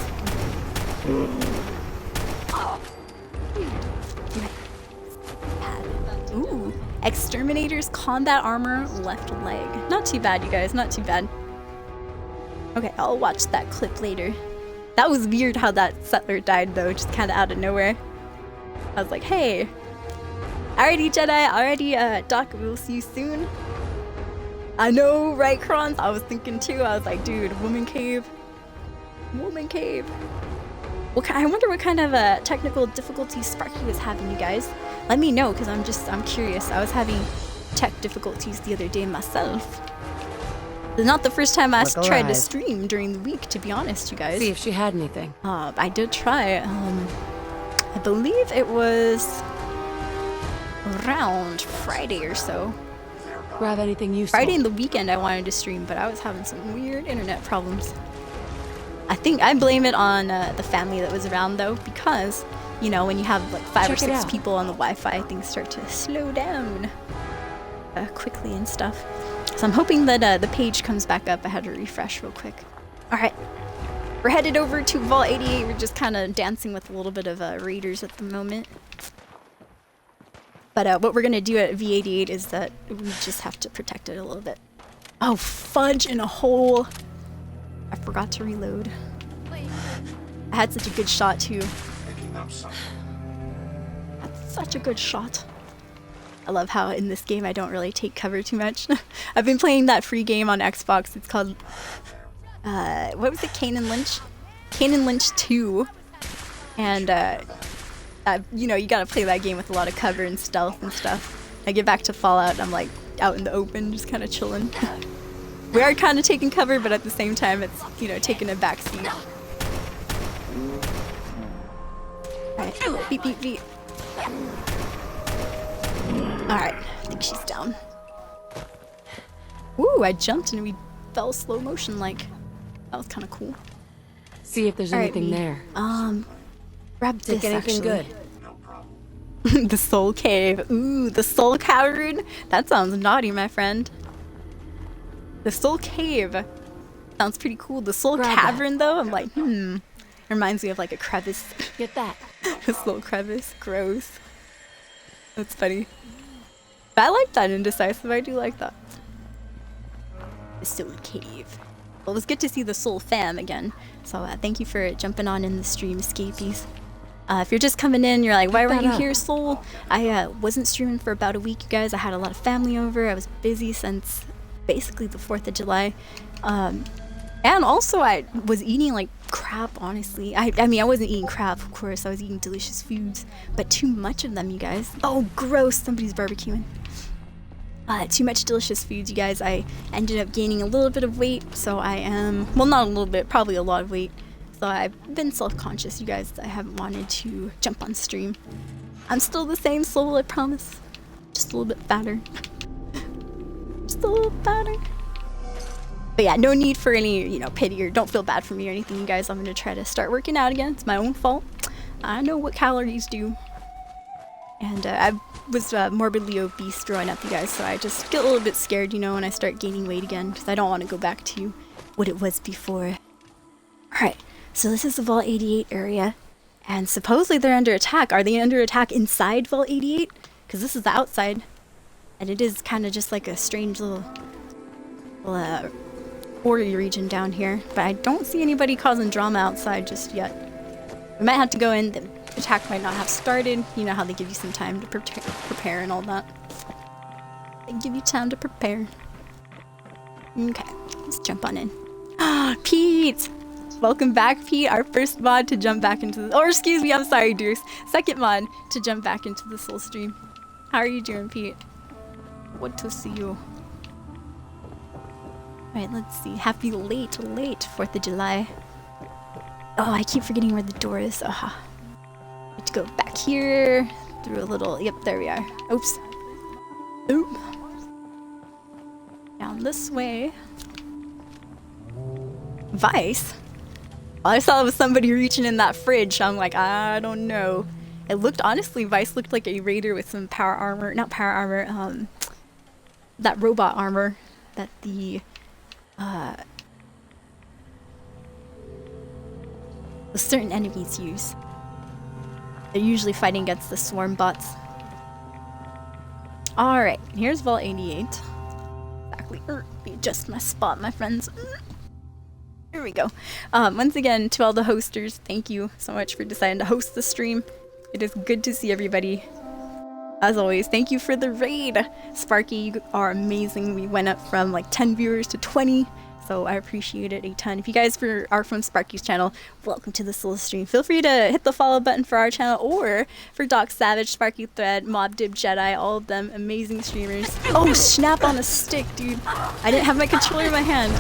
[SPEAKER 1] Ooh, Exterminator's combat armor, left leg. Not too bad, you guys, not too bad. Okay, I'll watch that clip later. That was weird how that settler died though, just kind of out of nowhere. I was like, hey. Alrighty, Jedi, alrighty, Doc, we'll see you soon. I know, right, Krons? I was thinking too, I was like, dude, woman cave. Woman cave. I wonder what kind of technical difficulties Sparky was having, you guys. Let me know, because I'm curious. I was having tech difficulties the other day myself. It's not the first time I tried to stream during the week, to be honest, you guys.
[SPEAKER 2] See if she had anything.
[SPEAKER 1] I did try. I believe it was around Friday or so.
[SPEAKER 2] Grab anything useful.
[SPEAKER 1] Friday in the weekend I wanted to stream, but I was having some weird internet problems. I blame it on the family that was around though, because, you know, when you have like 5 or 6 people on the Wi-Fi, things start to slow down quickly and stuff. So I'm hoping that the page comes back up. I had to refresh real quick. Alright, we're headed over to Vault 88. We're just kind of dancing with a little bit of raiders at the moment. But what we're going to do at V88 is that we just have to protect it a little bit. Oh, fudge in a hole. I forgot to reload. I had such a good shot too. That's such a good shot. I love how in this game I don't really take cover too much. I've been playing that free game on Xbox. It's called, what was it, Kane and Lynch? Kane and Lynch 2. And, you know, you gotta play that game with a lot of cover and stealth and stuff. I get back to Fallout and I'm like out in the open, just kind of chilling. We are kind of taking cover, but at the same time it's, you know, taking a backseat. Alright, beat, beat, beat. Alright, I think she's down. Ooh, I jumped and we fell slow motion like. That was kind of cool.
[SPEAKER 2] See if there's
[SPEAKER 1] Alright,
[SPEAKER 2] anything there.
[SPEAKER 1] Grab this,
[SPEAKER 2] Anything
[SPEAKER 1] actually.
[SPEAKER 2] good?
[SPEAKER 3] No problem.
[SPEAKER 1] The soul cave. Ooh, the soul cavern. That sounds naughty, my friend. The soul cave. Sounds pretty cool. The soul
[SPEAKER 2] Grab
[SPEAKER 1] cavern, though, I'm like, Reminds me of like a crevice.
[SPEAKER 2] Get that.
[SPEAKER 1] A soul crevice. Gross. That's funny. But I like that indecisive. I do like that. The soul cave. Well, it was good to see the soul fam again. So thank you for jumping on in the stream, escapees. If you're just coming in, you're like, why weren't you here, Soul? I wasn't streaming for about a week, you guys. I had a lot of family over. I was busy since basically the 4th of July. And also I was eating like crap, honestly. I mean, I wasn't eating crap, of course. I was eating delicious foods, but too much of them, you guys. Oh, gross. Somebody's barbecuing. Too much delicious foods, you guys. I ended up gaining a little bit of weight, so I am, well, not a little bit, probably a lot of weight. So I've been self-conscious, you guys. I haven't wanted to jump on stream. I'm still the same Soul, I promise. Just a little bit fatter. Just a little fatter. But yeah, no need for any, you know, pity or don't feel bad for me or anything, you guys. I'm gonna try to start working out again. It's my own fault. I know what calories do. And I was morbidly obese growing up, you guys, so I just get a little bit scared, you know, when I start gaining weight again, because I don't want to go back to what it was before. Alright, so this is the Vault 88 area, and supposedly they're under attack. Are they under attack inside Vault 88? Because this is the outside, and it is kind of just like a strange little border region down here, but I don't see anybody causing drama outside just yet. We might have to go in. The attack might not have started. You know how they give you some time to prepare and all that. They give you time to prepare. Okay, let's jump on in. Ah, Pete! Welcome back, Pete. Our first mod to jump back into the... Or excuse me, I'm sorry, Deuce. Second mod to jump back into the Soul stream. How are you doing, Pete? Good to see you. Alright, let's see. Happy late 4th of July. Oh, I keep forgetting where the door is. Aha. Need to go back here. Through a little... Yep, there we are. Oops. Oop. Down this way. Vice? All I saw was somebody reaching in that fridge. I'm like, I don't know. It looked... Honestly, Vice looked like a raider with some power armor. Not power armor. That robot armor that the certain enemies use. They're usually fighting against the swarm bots. Alright, here's Vault 88. Exactly. Let me adjust my spot, my friends. Here we go. Once again, to all the hosters, thank you so much for deciding to host the stream. It is good to see everybody. As always, thank you for the raid. Sparky, you are amazing. We went up from like 10 viewers to 20. So I appreciate it a ton. If you guys are from Sparky's channel, welcome to the Soul stream. Feel free to hit the follow button for our channel or for Doc Savage, Sparky Thread, Mob Dib Jedi, all of them amazing streamers. Oh, snap on a stick, dude. I didn't have my controller in my hand.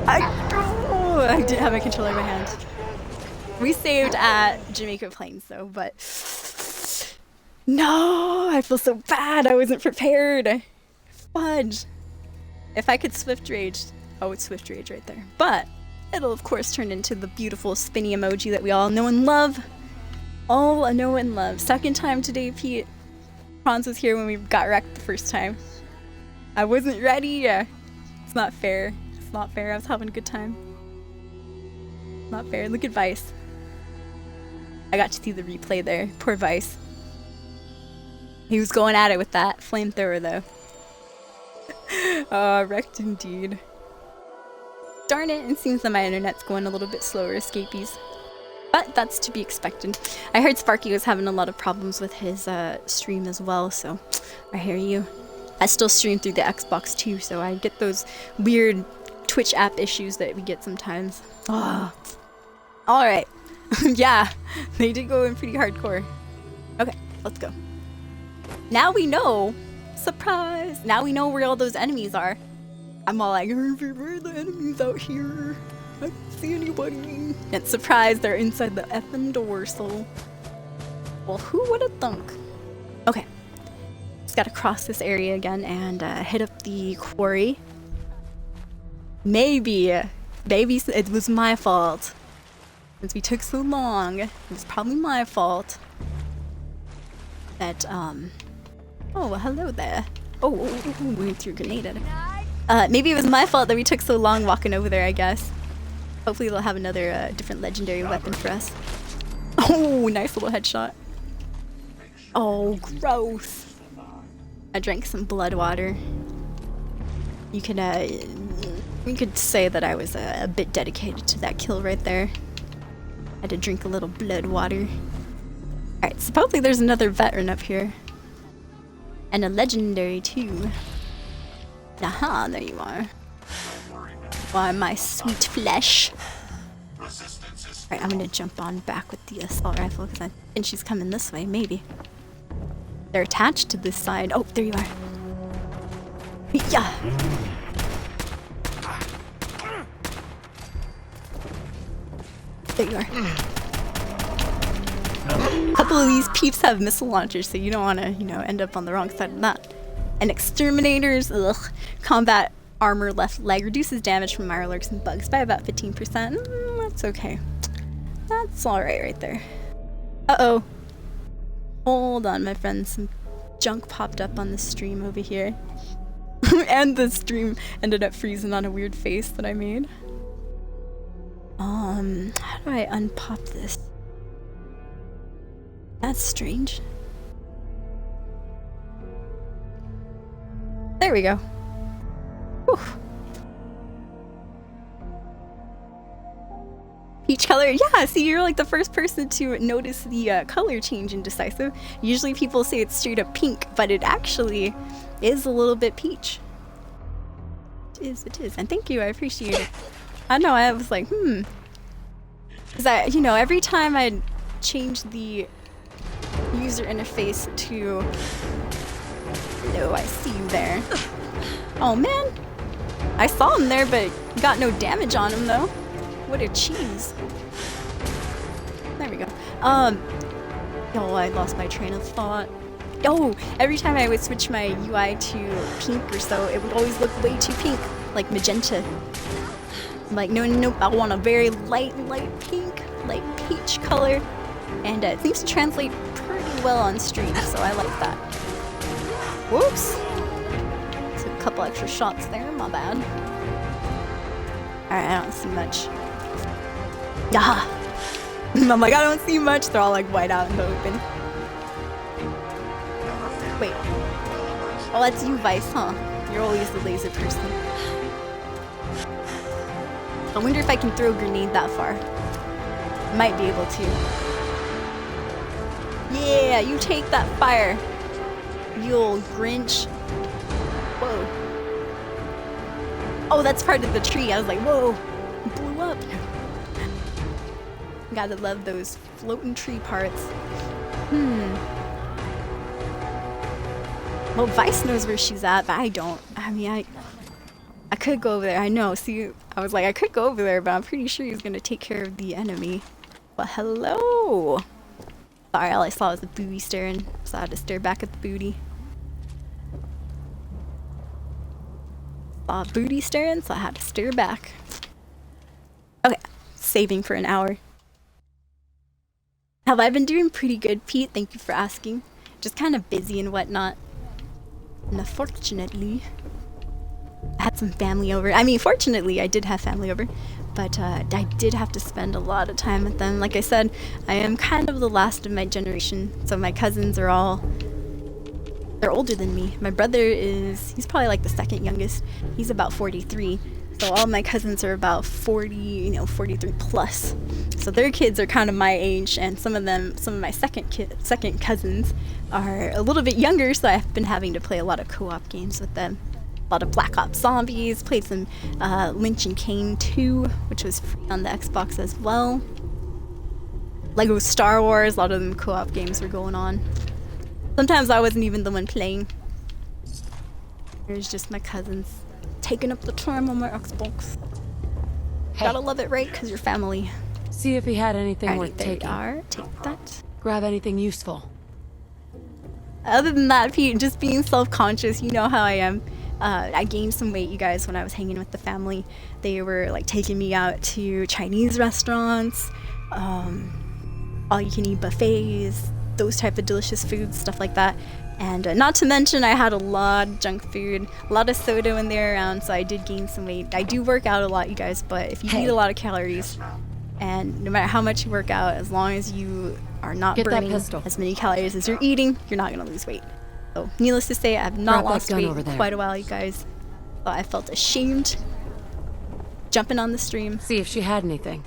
[SPEAKER 1] I didn't have my controller in my hand. We saved at Jamaica Plains though, but no, I feel so bad. I wasn't prepared. Fudge. If I could Swift Rage, oh, it's Swift Rage right there. But it'll of course turn into the beautiful spinny emoji that we all know and love. All know and love. Second time today, Pete. Franz was here when we got wrecked the first time. I wasn't ready. It's not fair. It's not fair. I was having a good time. Not fair. Look at Vice. I got to see the replay there. Poor Vice. He was going at it with that flamethrower though. Wrecked indeed. Darn it, it seems that my internet's going a little bit slower, escapees. But that's to be expected. I heard Sparky was having a lot of problems with his stream as well, so I hear you. I still stream through the Xbox too, so I get those weird Twitch app issues that we get sometimes. Oh. Alright. Yeah, they did go in pretty hardcore. Okay, let's go. Now we know, surprise, now we know where all those enemies are. I'm all like, where are the enemies out here? I don't see anybody. And surprise, they're inside the effing door, so. Well, who would have thunk? Okay. Just gotta cross this area again and hit up the quarry. Maybe it was my fault. Since we took so long, it's probably my fault. That, oh, well, hello there. Oh, we threw a grenade at it. Maybe it was my fault that we took so long walking over there, I guess. Hopefully they'll have another different legendary weapon for us. Oh, nice little headshot. Oh, gross. I drank some blood water. You could say that I was a bit dedicated to that kill right there. I had to drink a little blood water. Alright, so hopefully there's another veteran up here. And a legendary too. Aha, there you are. Why, my sweet flesh. Alright, I'm gonna jump on back with the assault rifle because I think she's coming this way, maybe. They're attached to this side. Oh, there you are. Yeah. There you are. A couple of these peeps have missile launchers, so you don't want to, end up on the wrong side of that. And exterminators, ugh. Combat armor left leg reduces damage from mirelurks and bugs by about 15%. That's okay. That's alright right there. Uh-oh. Hold on, my friends. Some junk popped up on the stream over here. And the stream ended up freezing on a weird face that I made. How do I unpop this? That's strange. There we go. Whew. Peach color? Yeah, see, you're like the first person to notice the color change in Decisive. Usually people say it's straight up pink, but it actually is a little bit peach. It is. And thank you, I appreciate it. I know, I was like, Because every time I change the user interface to... Hello, I see you there. Oh man! I saw him there, but got no damage on him though. What a cheese. There we go. Oh, I lost my train of thought. Oh, every time I would switch my UI to pink or so, it would always look way too pink, like magenta. I'm like, no, I want a very light pink, light peach color. And it seems to translate pretty well on stream, so I like that. Whoops! Took a couple extra shots there, my bad. Alright, I don't see much. Ah! I'm like, I don't see much. They're all like white out in the open. Wait. Oh, that's you, Vice, huh? You're always the laser person. I wonder if I can throw a grenade that far. Might be able to. Yeah, you take that fire. You old Grinch. Whoa. Oh, that's part of the tree. I was like, whoa. It blew up. Gotta love those floating tree parts. Well, Vice knows where she's at, but I don't. I mean, I could go over there. I know. See, I was like, I could go over there, but I'm pretty sure he's gonna take care of the enemy. Well, hello. Sorry, all I saw was the booty staring, so I had to stare back at the booty. Saw a booty staring, so I had to stare back. Okay, saving for an hour. Have I been doing pretty good, Pete? Thank you for asking. Just kind of busy and whatnot. And unfortunately, I had some family over. I mean, fortunately, I did have family over, but I did have to spend a lot of time with them. Like I said, I am kind of the last of my generation, so my cousins are all... They're older than me. My brother he's probably like the second youngest. He's about 43. So all my cousins are about 40, 43 plus. So their kids are kind of my age, and some of my second cousins are a little bit younger, so I've been having to play a lot of co-op games with them. A lot of Black Ops Zombies, played some Lynch and Kane 2, which was free on the Xbox as well. Lego Star Wars, a lot of them co-op games were going on. Sometimes I wasn't even the one playing. It was just my cousins taking up the time on my Xbox. Gotta love it, right? Because you're family.
[SPEAKER 2] See if he had anything
[SPEAKER 1] Alrighty,
[SPEAKER 2] worth
[SPEAKER 1] there you
[SPEAKER 2] taking.
[SPEAKER 1] are. Take that.
[SPEAKER 2] Grab anything useful.
[SPEAKER 1] Other than that, Pete, just being self-conscious, you know how I am. I gained some weight, you guys, when I was hanging with the family. They were like taking me out to Chinese restaurants, all-you-can-eat buffets, those type of delicious foods, stuff like that. And not to mention, I had a lot of junk food, a lot of soda when they were around, so I did gain some weight. I do work out a lot, you guys, but if you eat a lot of calories, and no matter how much you work out, as long as you are not burning as many calories as you're eating, you're not going to lose weight. So, needless to say, I have not lost weight in quite a while, you guys. So I felt ashamed jumping on the stream.
[SPEAKER 2] See if she had anything.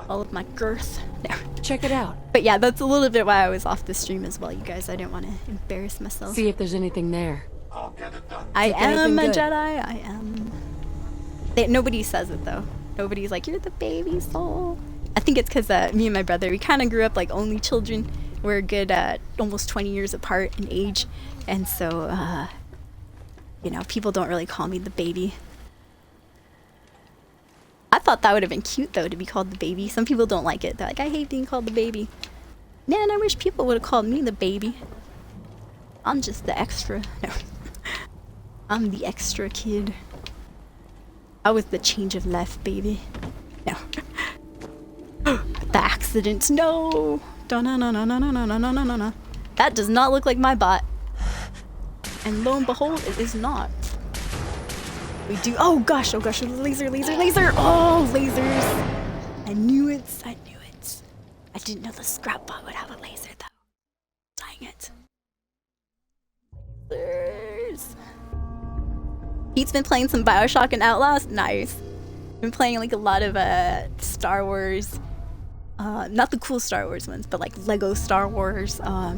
[SPEAKER 1] All of my girth. No.
[SPEAKER 2] Check it out.
[SPEAKER 1] But yeah, that's a little bit why I was off the stream as well, you guys. I didn't want to embarrass myself.
[SPEAKER 2] See if there's anything there.
[SPEAKER 1] I am a Jedi. I am. Nobody says it though. Nobody's like, you're the baby soul. I think it's because me and my brother, we kind of grew up like only children. We're a good almost 20 years apart in age. And so, you know, people don't really call me the baby. I thought that would have been cute though, to be called the baby. Some people don't like it. They're like, I hate being called the baby. Man, I wish people would have called me the baby. I'm just the extra. No. I'm the extra kid. I was the change of life baby. No. The accident. No. No. That does not look like my bot. And lo and behold, it is not. We do. Oh gosh, laser. Oh, lasers. I knew it. I didn't know the scrap bot would have a laser though. Dang it. Lasers. Pete's been playing some Bioshock and Outlast. Nice. Been playing like a lot of Star Wars. Not the cool Star Wars ones, but like Lego Star Wars, Star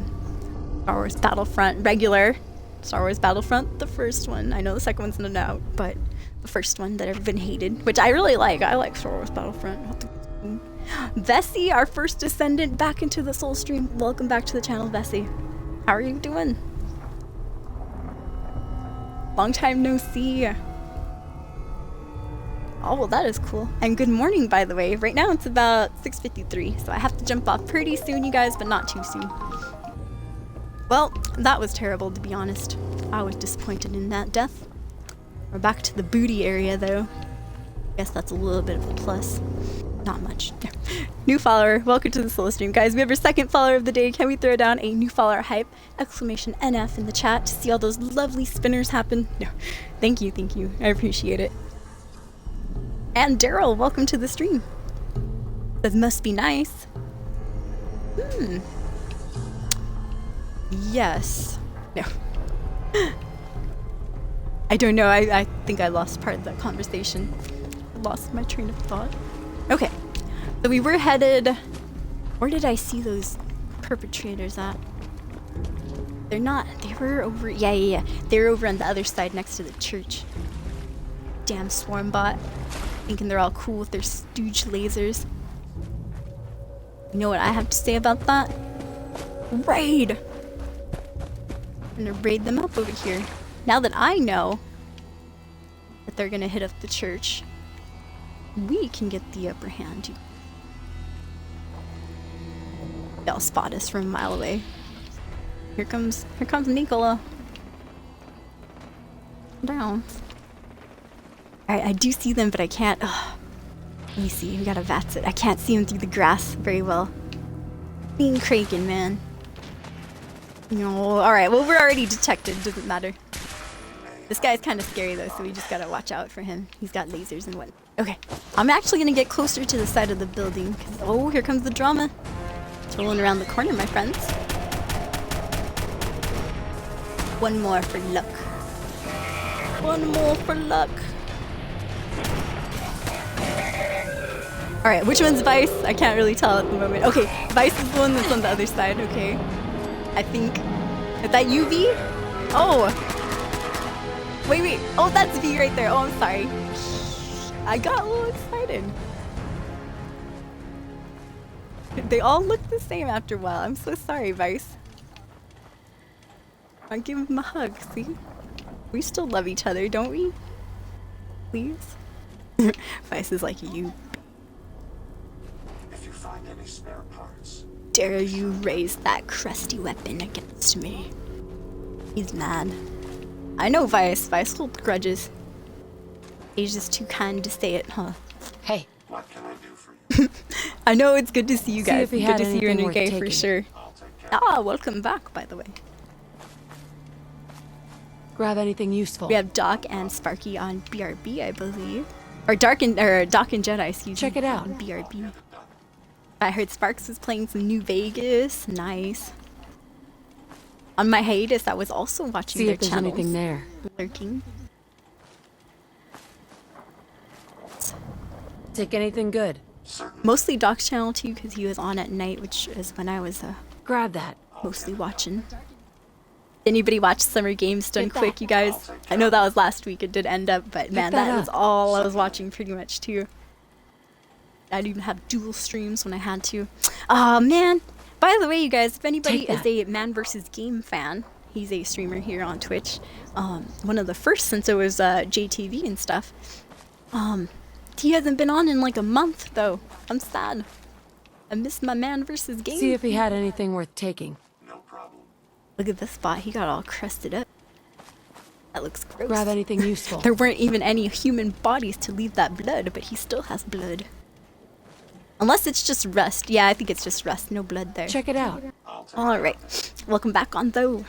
[SPEAKER 1] Wars Battlefront, regular Star Wars Battlefront, the first one. I know the second one's not out, but the first one that everyone hated, which I really like. I like Star Wars Battlefront. Vessi, our first descendant back into the Soul Stream. Welcome back to the channel, Vessi. How are you doing? Long time no see. Oh, well, that is cool. And good morning, by the way. Right now it's about 6:53, so I have to jump off pretty soon, you guys, but not too soon. Well, that was terrible, to be honest. I was disappointed in that death. We're back to the booty area, though. Guess that's a little bit of a plus. Not much. New follower, welcome to the Soul Stream. Guys, we have our second follower of the day. Can we throw down a new follower hype? Exclamation NF in the chat to see all those lovely spinners happen. No, thank you. I appreciate it. And Daryl, welcome to the stream. That must be nice. Yes. No. I don't know. I think I lost part of that conversation. I lost my train of thought. Okay. So we were headed... Where did I see those perpetrators at? They're not... They were over... Yeah. They were over on the other side next to the church. Damn swarm bot. Thinking they're all cool with their stooge lasers. You know what I have to say about that? Raid! I'm gonna raid them up over here. Now that I know that they're gonna hit up the church, we can get the upper hand. They'll spot us from a mile away. Here comes Nicola. Down. Alright, I do see them, but I can't. Let me see. We gotta VATS it. I can't see them through the grass very well. Being Kraken, man. No. Alright, well, we're already detected. Doesn't matter. This guy's kind of scary, though, so we just gotta watch out for him. He's got lasers and what. Okay. I'm actually gonna get closer to the side of the building. Oh, here comes the drama. It's rolling around the corner, my friends. One more for luck. One more for luck. Alright, which one's Vice? I can't really tell at the moment. Okay, Vice is the one that's on the other side, okay. I think. Is that you, V? Oh! Wait. Oh, that's V right there. Oh, I'm sorry. I got a little excited. They all look the same after a while. I'm so sorry, Vice. I'll give him a hug, see? We still love each other, don't we? Please? Vice is like, you
[SPEAKER 3] If you find any spare parts,
[SPEAKER 1] dare you raise that crusty weapon against me. He's mad. I know Vice. Vice holds grudges. He's just too kind to say it, huh?
[SPEAKER 2] Hey,
[SPEAKER 3] what can I do for you?
[SPEAKER 1] I know it's good to see you
[SPEAKER 2] See
[SPEAKER 1] guys.
[SPEAKER 2] if he
[SPEAKER 1] Good
[SPEAKER 2] had
[SPEAKER 1] to see you in
[SPEAKER 2] anything
[SPEAKER 1] your
[SPEAKER 2] worth
[SPEAKER 1] gay for
[SPEAKER 2] taking.
[SPEAKER 1] sure.
[SPEAKER 3] I'll take care.
[SPEAKER 1] Ah, welcome back, by the way.
[SPEAKER 2] grab anything useful.
[SPEAKER 1] We have Doc and Sparky on BRB, I believe. Or Doc and Jedi, excuse me.
[SPEAKER 2] Check it out.
[SPEAKER 1] On BRB. I heard Sparks was playing some New Vegas. Nice. On my hiatus, I was also watching
[SPEAKER 2] See
[SPEAKER 1] their
[SPEAKER 2] if there's
[SPEAKER 1] channels.
[SPEAKER 2] anything there.
[SPEAKER 1] Lurking.
[SPEAKER 2] Take anything good.
[SPEAKER 3] Certainly.
[SPEAKER 1] Mostly Doc's channel too, because he was on at night, which is when I was
[SPEAKER 2] Grab that.
[SPEAKER 1] mostly watching. Anybody watch Summer Games Done
[SPEAKER 2] Get that.
[SPEAKER 1] Quick, you guys? I know that was last week. It did end up, but man,
[SPEAKER 2] that
[SPEAKER 1] that was
[SPEAKER 2] up.
[SPEAKER 1] all I was watching pretty much too. I'd even have dual streams when I had to. Oh man! By the way, you guys, if anybody
[SPEAKER 2] Take
[SPEAKER 1] is
[SPEAKER 2] that.
[SPEAKER 1] a Man vs. Game fan, he's a streamer here on Twitch. One of the first since it was JTV and stuff. He hasn't been on in like a month though. I'm sad. I missed my Man vs. Game.
[SPEAKER 2] See if he had anything worth taking.
[SPEAKER 3] No problem.
[SPEAKER 1] Look at this spot. He got all crusted up. That looks gross.
[SPEAKER 2] Grab anything useful.
[SPEAKER 1] There weren't even any human bodies to leave that blood, but he still has blood. Unless it's just rust. Yeah, I think it's just rust. No blood there.
[SPEAKER 2] Check it out.
[SPEAKER 3] I'll take
[SPEAKER 1] Alright. Welcome back on though.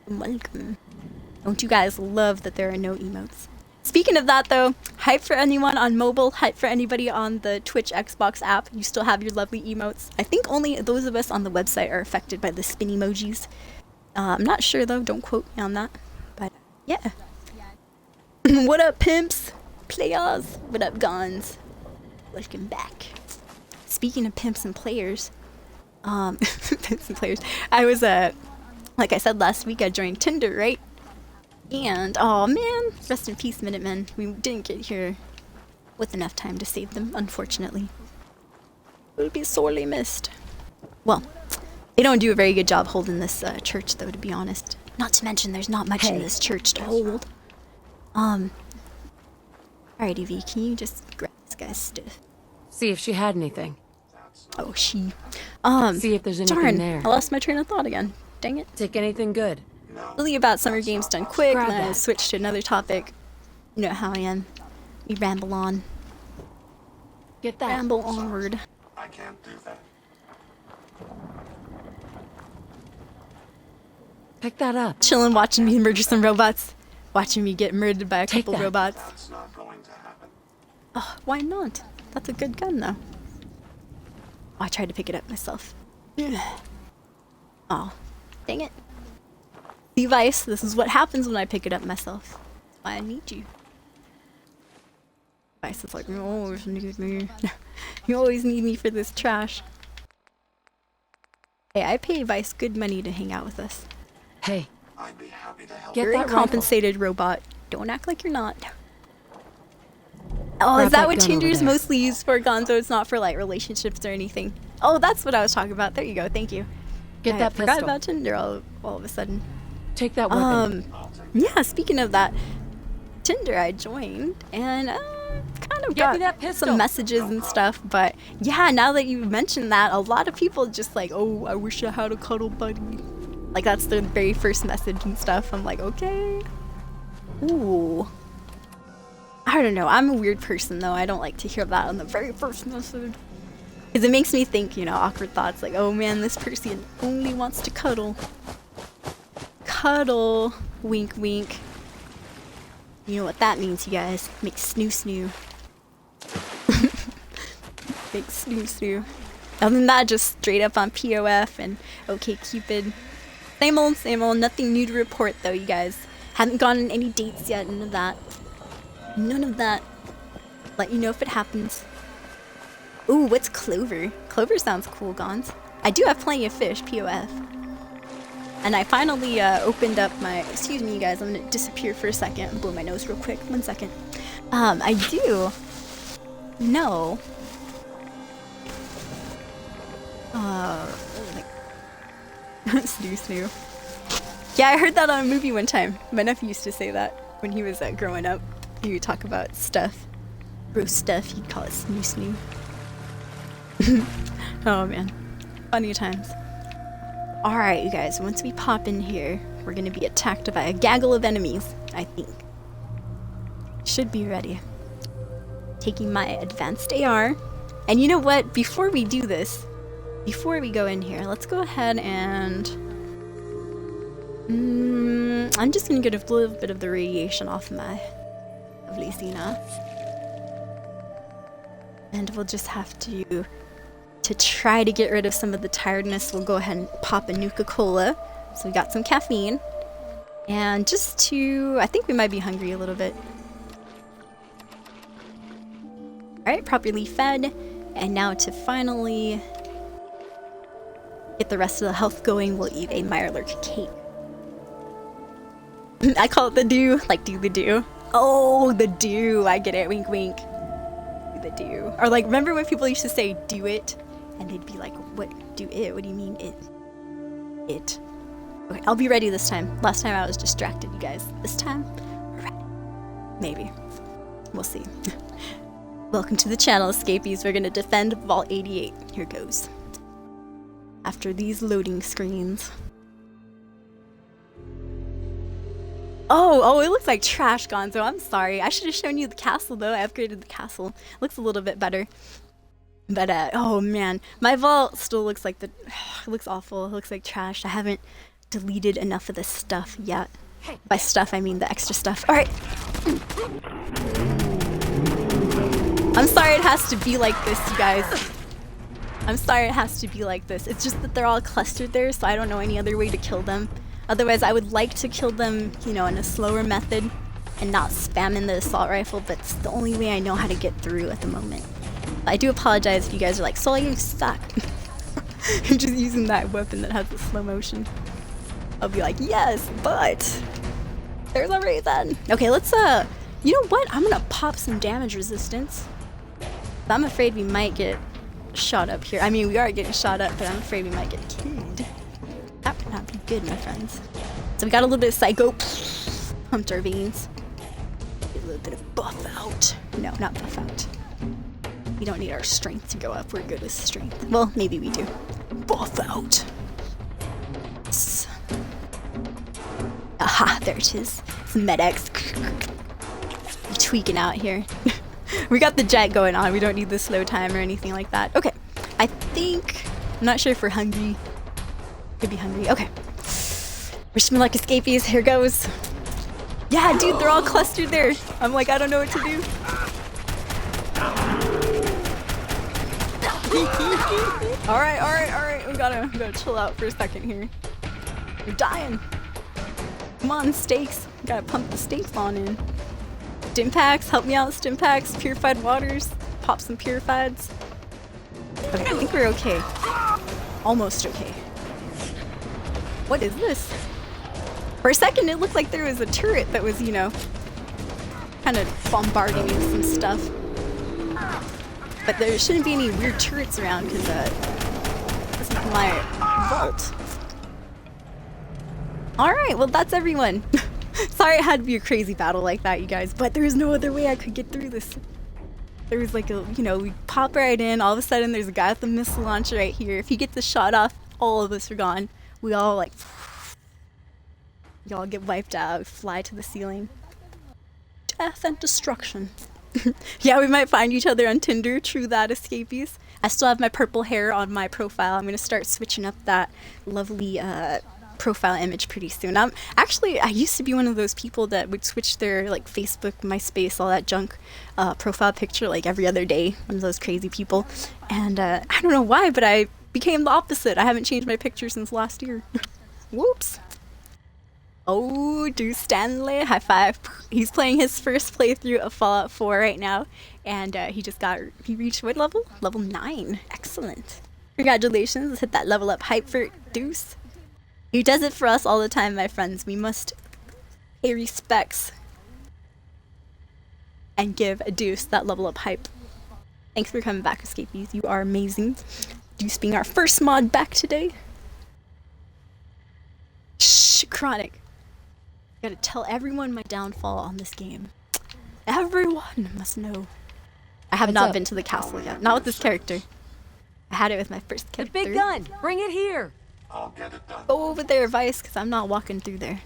[SPEAKER 1] Welcome. Don't you guys love that there are no emotes? Speaking of that though, hype for anyone on mobile, hype for anybody on the Twitch Xbox app. You still have your lovely emotes. I think only those of us on the website are affected by the spin emojis. I'm not sure though, don't quote me on that. But yeah. What up pimps? Players. What up guns? Welcome back. Speaking of pimps and players, pimps and players, I was like I said last week, I joined Tinder, right? And oh man, rest in peace, Minutemen. We didn't get here with enough time to save them, unfortunately. Will be sorely missed. Well, they don't do a very good job holding this church, though, to be honest. Not to mention, there's not much in this church to hold. Alrighty, V, can you just grab this guy's stuff?
[SPEAKER 2] See if she had anything.
[SPEAKER 1] Oh, she.
[SPEAKER 2] See if there's anything
[SPEAKER 1] Darn,
[SPEAKER 2] there.
[SPEAKER 1] I lost my train of thought again. Dang it.
[SPEAKER 2] Take anything good.
[SPEAKER 1] Really about Summer Games Done Quick,
[SPEAKER 2] Grab
[SPEAKER 1] then I
[SPEAKER 2] that.
[SPEAKER 1] switched to another topic. You know how I am. We ramble on.
[SPEAKER 2] Get that.
[SPEAKER 1] Ramble onward.
[SPEAKER 3] I can't do that.
[SPEAKER 2] Pick that up.
[SPEAKER 1] Chillin' watching me murder some robots. Watching me get murdered by a
[SPEAKER 2] Take
[SPEAKER 1] couple
[SPEAKER 2] that.
[SPEAKER 1] robots.
[SPEAKER 3] That's not going to happen.
[SPEAKER 1] Oh, why not? That's a good gun, though. Oh, I tried to pick it up myself. Oh, dang it. Levi's, this is what happens when I pick it up myself. That's why I need you. Vice is like, you always need me. You always need me for this trash. Hey, I pay Vice good money to hang out with us.
[SPEAKER 2] Hey,
[SPEAKER 3] I'd be happy to help.
[SPEAKER 2] Get
[SPEAKER 1] You're a
[SPEAKER 2] that rifle.
[SPEAKER 1] compensated robot. Don't act like you're not. Oh,
[SPEAKER 2] Grab
[SPEAKER 1] is that
[SPEAKER 2] that
[SPEAKER 1] what
[SPEAKER 2] gun over
[SPEAKER 1] Tinder's
[SPEAKER 2] there.
[SPEAKER 1] mostly used for, Gonzo? It's not for like relationships or anything. Oh, that's what I was talking about. There you go. Thank you.
[SPEAKER 2] get
[SPEAKER 1] I
[SPEAKER 2] that
[SPEAKER 1] forgot
[SPEAKER 2] pistol.
[SPEAKER 1] about Tinder all of a sudden.
[SPEAKER 2] Take that weapon.
[SPEAKER 1] Yeah, speaking of that, Tinder I joined and kind of
[SPEAKER 2] Get me
[SPEAKER 1] got
[SPEAKER 2] that pistol.
[SPEAKER 1] some messages and stuff. But yeah, now that you mentioned that, a lot of people just like, oh, I wish I had a cuddle buddy. Like that's their very first message and stuff. I'm like, okay. Ooh. I don't know. I'm a weird person though. I don't like to hear that on the very first message. Because it makes me think, you know, awkward thoughts like, oh man, this person only wants to cuddle. Cuddle. Wink, wink. You know what that means, you guys. Make snoo snoo. Make snoo snoo. Other than that, just straight up on POF and OkCupid. Same old, nothing new to report though, you guys. Haven't gone on any dates yet, none of that. None of that. Let you know if it happens. Ooh, what's Clover? Clover sounds cool, Gons. I do have plenty of fish, POF. And I finally opened up my... Excuse me, you guys. I'm gonna disappear for a second and blow my nose real quick. 1 second. I do know... Snoo snoo. Yeah, I heard that on a movie one time. My nephew used to say that when he was growing up. He would talk about stuff. gross stuff. You'd call it snoo. Oh man, funny times. Alright, you guys, once we pop in here, we're gonna be attacked by a gaggle of enemies, I think. Should be ready. Taking my advanced AR. And you know what? Before we do this, before we go in here, let's go ahead and... I'm just gonna get a little bit of the radiation off my lovely Xena. And we'll just have to try to get rid of some of the tiredness, we'll go ahead and pop a Nuka-Cola. So we got some caffeine. And just to... I think we might be hungry a little bit. Alright, properly fed. And now to finally get the rest of the health going, we'll eat a Mirelurk cake. I call it the dew, like do the dew. Oh, the dew, I get it, wink wink. Do the dew. Or like, remember when people used to say do it? And they'd be like, what, do it? What do you mean it? It. Okay, I'll be ready this time. Last time I was distracted, you guys. This time, we're ready. Maybe. We'll see. Welcome to the channel, escapees. We're gonna defend Vault 88. Here goes. After these loading screens. Oh, it looks like trash, Gonzo. I'm sorry. I should have shown you the castle, though. I upgraded the castle. Looks a little bit better. But, oh man. My vault still looks like it looks awful. It looks like trash. I haven't deleted enough of this stuff yet. By stuff, I mean the extra stuff. Alright. I'm sorry it has to be like this, you guys. I'm sorry it has to be like this. It's just that they're all clustered there, so I don't know any other way to kill them. Otherwise, I would like to kill them, you know, in a slower method and not spamming the assault rifle, but it's the only way I know how to get through at the moment. I do apologize if you guys are like, Soul, you suck. I'm just using that weapon that has the slow motion. I'll be like, yes, but there's a reason. Okay, let's, you know what? I'm gonna pop some damage resistance. I'm afraid we might get shot up here. I mean, we are getting shot up, but I'm afraid we might get killed. That would not be good, my friends. So we got a little bit of psycho. Pumped our veins. Get a little bit of buff out. No, not buff out. We don't need our strength to go up. We're good with strength. Well, maybe we do. Buff out. Yes. Aha, there it is. It's Med-X. Tweaking out here. We got the jet going on. We don't need the slow time or anything like that. Okay. I think... I'm not sure if we're hungry. Could be hungry. Okay. Wish me luck, escapees. Here goes. Yeah, dude, they're all clustered there. I'm like, I don't know what to do. Alright. We gotta chill out for a second here. We're dying. Come on, steaks. Gotta pump the steaks on in. Stim packs, help me out, stim packs. Purified waters. Pop some purifieds. Okay, I think we're okay. Almost okay. What is this? For a second, it looked like there was a turret that was, you know, kind of bombarding me with some stuff. But there shouldn't be any weird turrets around because this is my vault. Alright, well that's everyone. Sorry it had to be a crazy battle like that, you guys, but there was no other way I could get through this. There was like a, you know, we pop right in, all of a sudden there's a guy with a missile launcher right here. If he gets the shot off, all of us are gone. We all like, y'all get wiped out, fly to the ceiling. Death and destruction. Yeah, we might find each other on Tinder, true that, escapees. I still have my purple hair on my profile. I'm gonna start switching up that lovely profile image pretty soon. I used to be one of those people that would switch their like Facebook, MySpace, all that junk profile picture like every other day. One of those crazy people. And I don't know why, but I became the opposite. I haven't changed my picture since last year. Whoops. Oh, Deuce Stanley, high five. He's playing his first playthrough of Fallout 4 right now, and he reached what level? Level 9. Excellent. Congratulations, let's hit that level up hype for Deuce. He does it for us all the time, my friends. We must pay respects and give a Deuce that level up hype. Thanks for coming back, escapees. You are amazing. Deuce being our first mod back today. Shh, Chronic. Gotta tell everyone my downfall on this game. Everyone must know I have
[SPEAKER 2] Heads
[SPEAKER 1] not
[SPEAKER 2] up.
[SPEAKER 1] been to the castle yet. Not with this character. I had it with my first
[SPEAKER 2] The
[SPEAKER 1] character.
[SPEAKER 2] big gun! Bring it here!
[SPEAKER 3] I'll get it done.
[SPEAKER 1] Go over there, Vice, because I'm not walking through there.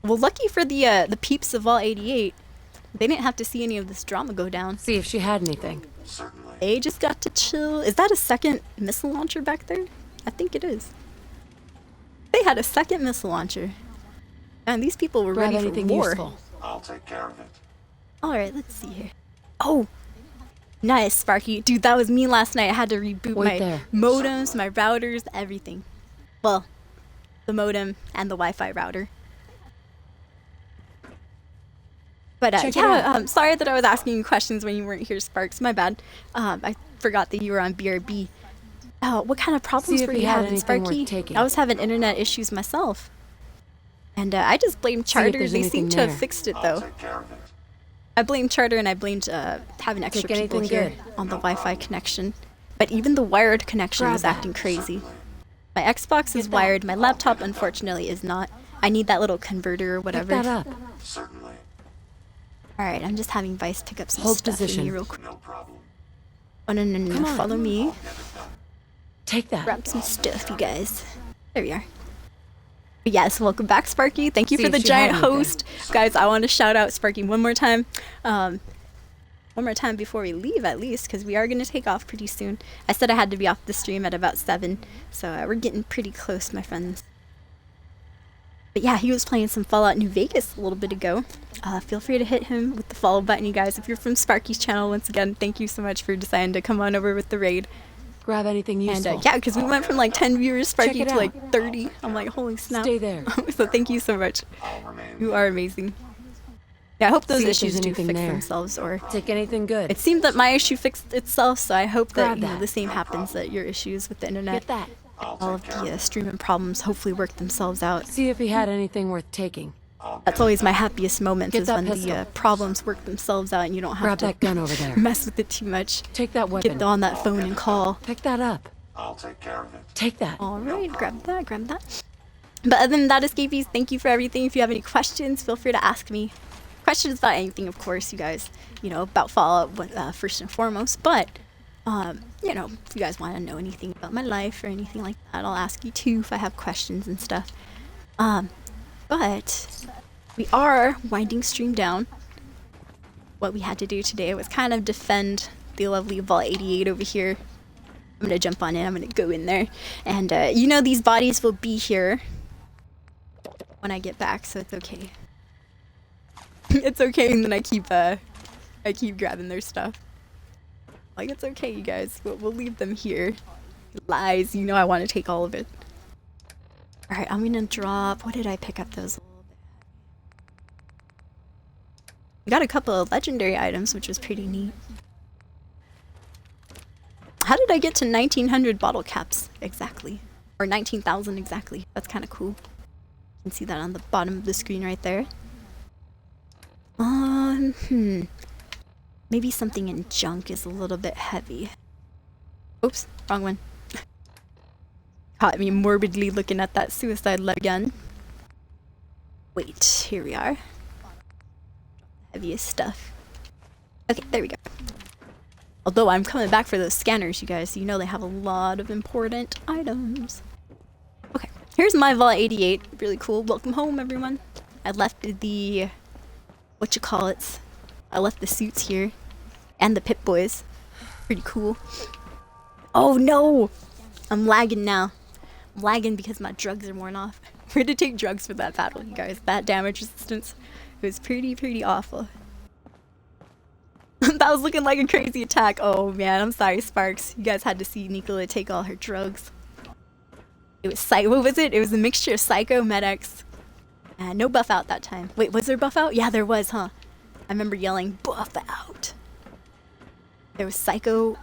[SPEAKER 1] Well, lucky for the peeps of all 88, they didn't have to see any of this drama go down.
[SPEAKER 2] See if she had anything.
[SPEAKER 3] Certainly.
[SPEAKER 1] They just got to chill. Is that a second missile launcher back there? I think it is. They had a second missile launcher. And these people were
[SPEAKER 2] Grab
[SPEAKER 1] ready for
[SPEAKER 2] anything
[SPEAKER 1] war.
[SPEAKER 2] useful.
[SPEAKER 3] I'll take care of it.
[SPEAKER 1] Alright, let's see here. Oh! Nice, Sparky. Dude, that was me last night. I had to reboot
[SPEAKER 2] Wait
[SPEAKER 1] my
[SPEAKER 2] there.
[SPEAKER 1] modems, my routers, everything. Well, the modem and the Wi-Fi router. But
[SPEAKER 2] Check it
[SPEAKER 1] yeah,
[SPEAKER 2] out.
[SPEAKER 1] sorry that I was asking you questions when you weren't here, Sparks. My bad. I forgot that you were on BRB. What kind of problems
[SPEAKER 2] See if
[SPEAKER 1] were
[SPEAKER 2] he
[SPEAKER 1] you
[SPEAKER 2] had
[SPEAKER 1] having,
[SPEAKER 2] anything worth
[SPEAKER 1] Sparky?
[SPEAKER 2] taking.
[SPEAKER 1] I was having internet issues myself. And I just blamed
[SPEAKER 2] See if
[SPEAKER 1] Charter.
[SPEAKER 2] there's
[SPEAKER 1] They seem
[SPEAKER 2] anything
[SPEAKER 1] to have
[SPEAKER 2] there.
[SPEAKER 1] fixed it,
[SPEAKER 3] I'll
[SPEAKER 1] though.
[SPEAKER 3] take care of it.
[SPEAKER 1] I blamed Charter and I blamed having extra
[SPEAKER 2] Take
[SPEAKER 1] people
[SPEAKER 2] anything
[SPEAKER 1] here
[SPEAKER 2] good.
[SPEAKER 1] on the Wi-Fi connection. But even the wired connection
[SPEAKER 2] Grab
[SPEAKER 1] was
[SPEAKER 2] that.
[SPEAKER 1] acting crazy. My Xbox is wired. My laptop, unfortunately, is not. I need that little converter or
[SPEAKER 2] Pick
[SPEAKER 1] whatever.
[SPEAKER 2] that up.
[SPEAKER 3] Certainly.
[SPEAKER 1] Alright, I'm just having Vice pick up some
[SPEAKER 2] Hold
[SPEAKER 1] stuff for me
[SPEAKER 2] position.
[SPEAKER 1] real quick.
[SPEAKER 3] No problem.
[SPEAKER 1] Oh, no, no, no,
[SPEAKER 2] Come
[SPEAKER 1] no.
[SPEAKER 2] on.
[SPEAKER 1] Follow me.
[SPEAKER 3] Get it done.
[SPEAKER 2] Take that.
[SPEAKER 1] Grab some stuff, you guys. There we are. But yes, welcome back, Sparky. Thank you
[SPEAKER 2] See
[SPEAKER 1] for
[SPEAKER 2] if
[SPEAKER 1] the
[SPEAKER 2] she
[SPEAKER 1] giant
[SPEAKER 2] had anything.
[SPEAKER 1] host. Guys, I want to shout out Sparky one more time. One more time before we leave, at least, because we are going to take off pretty soon. I said I had to be off the stream at about 7, so we're getting pretty close, my friends. But yeah, he was playing some Fallout New Vegas a little bit ago. Feel free to hit him with the follow button, you guys. If you're from Sparky's channel, once again, thank you so much for deciding to come on over with the raid.
[SPEAKER 2] Grab anything
[SPEAKER 1] And
[SPEAKER 2] useful.
[SPEAKER 1] yeah, because we went from like 10 viewers, Sparky,
[SPEAKER 2] Check it
[SPEAKER 1] to
[SPEAKER 2] out.
[SPEAKER 1] like 30. I'm like, holy snap.
[SPEAKER 2] Stay there.
[SPEAKER 1] So thank you so much.
[SPEAKER 3] I'll remain.
[SPEAKER 1] You are amazing. Yeah, I hope those
[SPEAKER 2] See if
[SPEAKER 1] issues
[SPEAKER 2] there's
[SPEAKER 1] do
[SPEAKER 2] anything
[SPEAKER 1] fix
[SPEAKER 2] there.
[SPEAKER 1] themselves, or
[SPEAKER 2] Take anything good.
[SPEAKER 1] it seemed that my issue fixed itself, so I hope that,
[SPEAKER 2] Grab
[SPEAKER 1] you know,
[SPEAKER 2] that.
[SPEAKER 1] the same happens, that your issues with the internet,
[SPEAKER 2] Get that.
[SPEAKER 3] I'll
[SPEAKER 1] all
[SPEAKER 3] take
[SPEAKER 1] of
[SPEAKER 3] care of
[SPEAKER 1] the
[SPEAKER 3] it.
[SPEAKER 1] streaming problems hopefully work themselves out.
[SPEAKER 2] See if he had anything worth taking.
[SPEAKER 3] I'll get
[SPEAKER 1] That's
[SPEAKER 3] it
[SPEAKER 1] always my
[SPEAKER 3] done.
[SPEAKER 1] happiest moments,
[SPEAKER 2] Get
[SPEAKER 1] is
[SPEAKER 2] that
[SPEAKER 1] when the
[SPEAKER 2] pistol.
[SPEAKER 1] problems work themselves out and you don't have
[SPEAKER 2] Grab
[SPEAKER 1] to
[SPEAKER 2] that gun over there.
[SPEAKER 1] mess with it too much.
[SPEAKER 2] Take that weapon.
[SPEAKER 1] Get on that phone and call.
[SPEAKER 2] Pick that up.
[SPEAKER 3] I'll take care of it.
[SPEAKER 2] Take that.
[SPEAKER 1] Alright, grab that, grab that. But other than that, escapees, thank you for everything. If you have any questions, feel free to ask me. Questions about anything, of course, you guys, you know, about Fallout first and foremost. But, you know, if you guys want to know anything about my life or anything like that, I'll ask you too if I have questions and stuff. But we are winding stream down. What we had to do today was kind of defend the lovely Vault 88 over here. I'm gonna jump on in, I'm gonna go in there. And, you know, these bodies will be here when I get back, so it's okay. It's okay, and then I keep grabbing their stuff. Like, it's okay, you guys. We'll leave them here. Lies, you know I want to take all of it. Alright, I'm gonna drop... What did I pick up those? We got a couple of legendary items, which was pretty neat. How did I get to 1900 bottle caps exactly? Or 19,000 exactly? That's kind of cool. You can see that on the bottom of the screen right there. Maybe something in junk is a little bit heavy. Oops, wrong one. Caught me morbidly looking at that suicide lead gun. Wait, here we are. Heaviest stuff. Okay, there we go. Although I'm coming back for those scanners, you guys. You know they have a lot of important items. Okay, here's my Vault 88. Really cool. Welcome home, everyone. I left the... whatchamacallits. I left the suits here. And the Pip Boys. Pretty cool. Oh no! I'm lagging now. I'm lagging because my drugs are worn off. We had to take drugs for that battle, you guys. That damage resistance. It was pretty awful. That was looking like a crazy attack. Oh man, I'm sorry, Sparks. You guys had to see Nicola take all her drugs. It was what was it? It was a mixture of Psycho, Med-X. No buff out that time. Wait, was there buff out? Yeah, there was, huh? I remember yelling, buff out. There was Psycho,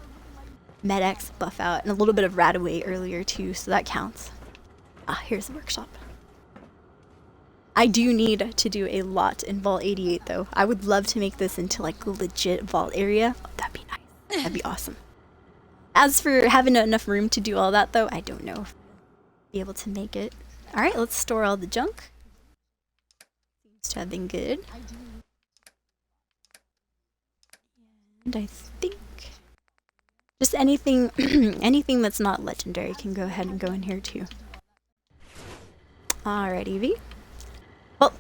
[SPEAKER 1] Med-X, buff out, and a little bit of Radaway earlier too, so that counts. Ah, here's the workshop. I do need to do a lot in Vault 88 though. I would love to make this into like a legit vault area. Oh, that'd be nice. That'd be awesome. As for having enough room to do all that though, I don't know if I'll be able to make it. Alright, let's store all the junk. Seems to have been good. And I think just anything anything that's not legendary can go ahead and go in here too. Alrighty, V. Well,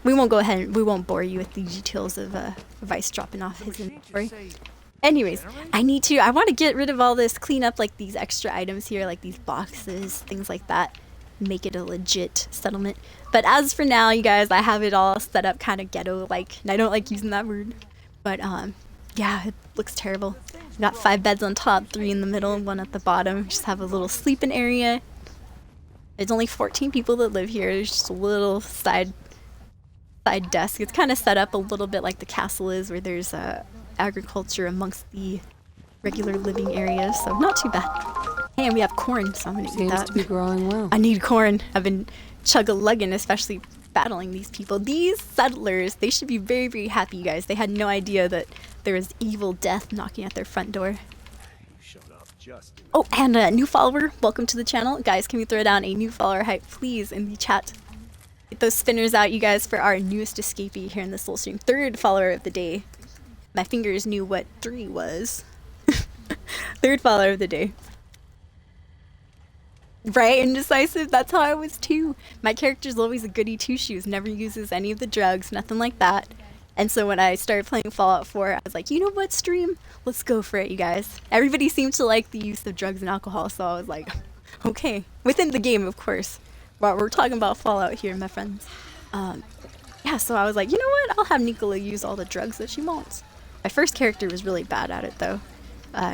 [SPEAKER 1] we won't go ahead and we won't bore you with the details of Vice dropping off his inventory. Anyways, I want to get rid of all this, clean up like these extra items here, like these boxes, things like that. Make it a legit settlement. But as for now, you guys, I have it all set up kind of ghetto-like, and I don't like using that word. But yeah, it looks terrible. Got 5 beds on top, 3 in the middle, and 1 at the bottom. Just have a little sleeping area. There's only 14 people that live here. There's just a little side desk. It's kind of set up a little bit like the castle is, where there's agriculture amongst the regular living areas, so not too bad. Hey, and we have corn, so I'm gonna eat that.
[SPEAKER 2] Seems to be growing well.
[SPEAKER 1] I need corn. I've been chug-a-lugging, especially battling these people. These settlers, they should be very, very happy, you guys. They had no idea that there was evil death knocking at their front door. Oh, and a new follower, welcome to the channel. Guys, can we throw down a new follower hype, please, in the chat? Get those spinners out, you guys, for our newest escapee here in the Soul Stream. 3rd follower of the day. My fingers knew what 3 was. 3rd follower of the day. Right, indecisive, that's how I was too. My character's always a goody two-shoes, never uses any of the drugs, nothing like that. And so when I started playing Fallout 4, I was like, you know what, stream? Let's go for it, you guys. Everybody seemed to like the use of drugs and alcohol, so I was like, okay. Within the game, of course. But we're talking about Fallout here, my friends. Yeah, so I was like, you know what? I'll have Nicola use all the drugs that she wants. My first character was really bad at it, though.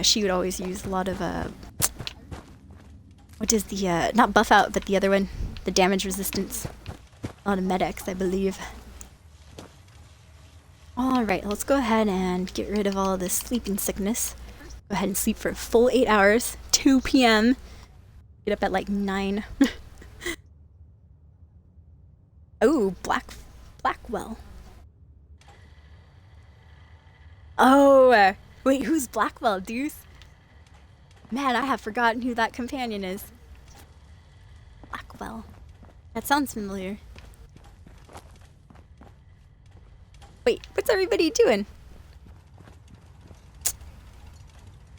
[SPEAKER 1] She would always use a lot of, what is the, not buff out, but the other one, the damage resistance. A lot of medics, I believe. Alright, let's go ahead and get rid of all of this sleeping sickness. Go ahead and sleep for a full 8 hours, 2 p.m. Get up at like 9. Oh, Blackwell. Oh, wait, who's Blackwell, Deuce? Man, I have forgotten who that companion is. Blackwell. That sounds familiar. Wait, what's everybody doing?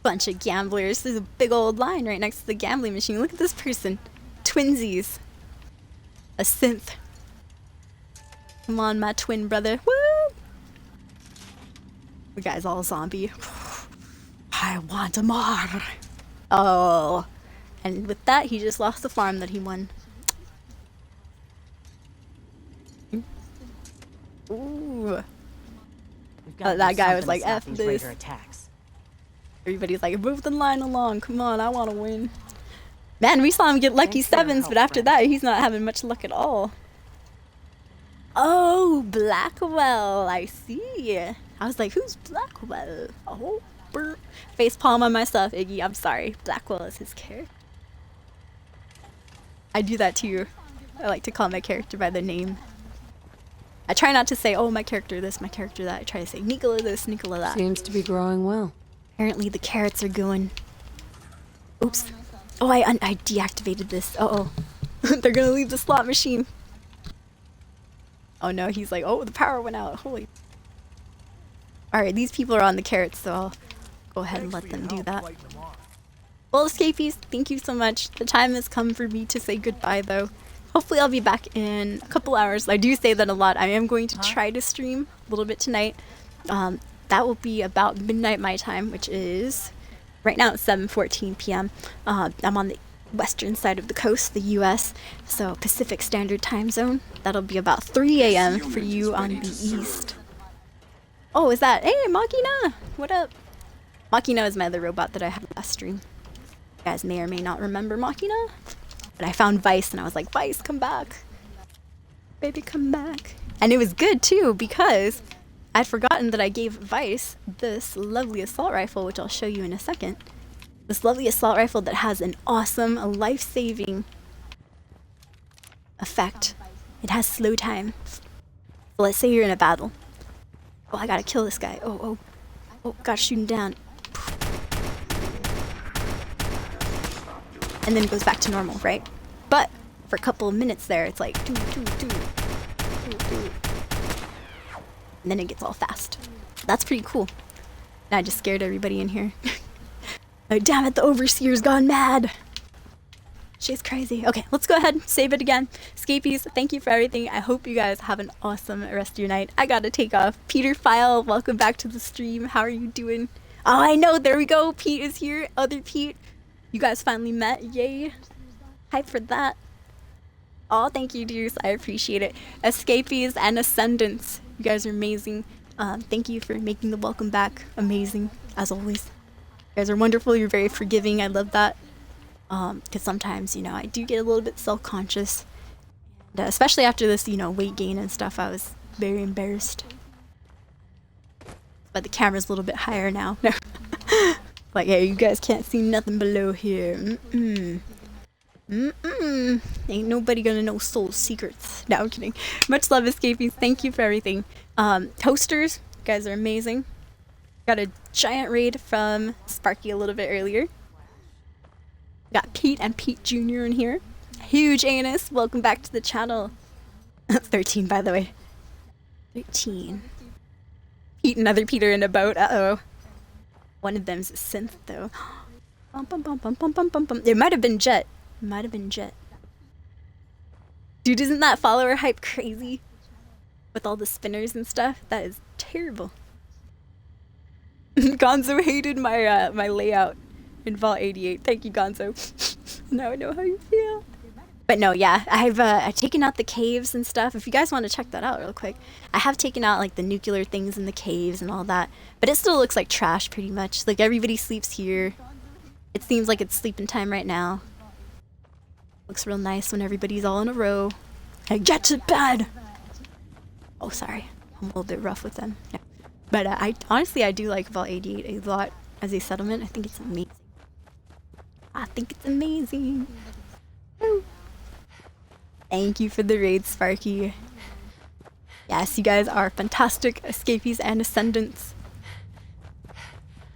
[SPEAKER 1] Bunch of gamblers. There's a big old line right next to the gambling machine. Look at this person. Twinsies. A synth. Come on, my twin brother. Woo! The guy's all zombie. I want more. Oh. And with that, he just lost the farm that he won. Ooh. That guy was like, F this. Everybody's like, move the line along. Come on, I want to win. Man, we saw him get lucky 7s, but after that, he's not having much luck at all. Oh, Blackwell. I see. I was like, who's Blackwell? Oh, face palm on myself, Iggy. I'm sorry. Blackwell is his character. I do that too. I like to call my character by the name. I try not to say, oh, my character this, my character that. I try to say, Nicola this, Nicola that.
[SPEAKER 2] Seems to be growing well.
[SPEAKER 1] Apparently the carrots are going. Oops. Oh, I deactivated this. Uh-oh. They're gonna leave the slot machine. Oh no, he's like, oh, the power went out. Holy. Alright, these people are on the carrots, so I'll go ahead and let them do that. Well, escapees, thank you so much. The time has come for me to say goodbye, though. Hopefully I'll be back in a couple hours. I do say that a lot. I am going to try to stream a little bit tonight. That will be about midnight my time, which is right now it's 7:14 p.m. I'm on the western side of the coast, the US, so Pacific Standard Time Zone. That'll be about 3 a.m. for you on the east. Oh, is that? Hey, Machina! What up? Machina is my other robot that I had last stream. You guys may or may not remember Machina. But I found Vice and I was like, Vice, come back. Baby, come back. And it was good too, because I'd forgotten that I gave Vice this lovely assault rifle, which I'll show you in a second. This lovely assault rifle that has an awesome, life-saving effect. It has slow time. So let's say you're in a battle. Oh, I gotta kill this guy. Oh, gotta shoot him down. And then it goes back to normal, right? But for a couple of minutes there, it's like doo, doo, doo, doo, doo. And then it gets all fast. That's pretty cool. And I just scared everybody in here. Oh, damn it, the overseer's gone mad. She's crazy. Okay, let's go ahead and save it again. Scapies, thank you for everything. I hope you guys have an awesome rest of your night. I gotta take off. Peter File, welcome back to the stream. How are you doing? Oh, I know. There we go. Pete is here. Other Pete. You guys finally met. Yay. Hype for that. Oh, thank you, dears. I appreciate it. Escapees and Ascendants. You guys are amazing. Thank you for making the welcome back amazing, as always. You guys are wonderful. You're very forgiving. I love that. Because sometimes, you know, I do get a little bit self-conscious. And, especially after this, you know, weight gain and stuff, I was very embarrassed. But the camera's a little bit higher now. No. Like, yeah, you guys can't see nothing below here. Ain't nobody gonna know soul secrets. No, I'm kidding. Much love, Escapees. Thank you for everything. Toasters, you guys are amazing. Got a giant raid from Sparky a little bit earlier. Got Pete and Pete Jr. in here. Huge anus, welcome back to the channel. 13, by the way. 13. Pete and other Peter in a boat. Uh-oh. One of them's a synth, though. Bum, bum, bum, bum, bum, bum, bum, bum. It might have been Jet. Might have been Jet. Dude, isn't that follower hype crazy? With all the spinners and stuff? That is terrible. Gonzo hated my my layout in Vault 88. Thank you, Gonzo. Now I know how you feel. But no, yeah, I've taken out the caves and stuff. If you guys want to check that out real quick. I have taken out like the nuclear things in the caves and all that. But it still looks like trash pretty much. Like everybody sleeps here. It seems like it's sleeping time right now. Looks real nice when everybody's all in a row. Hey, get to bed! Oh, sorry. I'm a little bit rough with them. No. But I honestly, I do like Vault 88 a lot as a settlement. I think it's amazing. I think it's amazing. Woo. Thank you for the raid, Sparky. Yes, you guys are fantastic escapees and ascendants.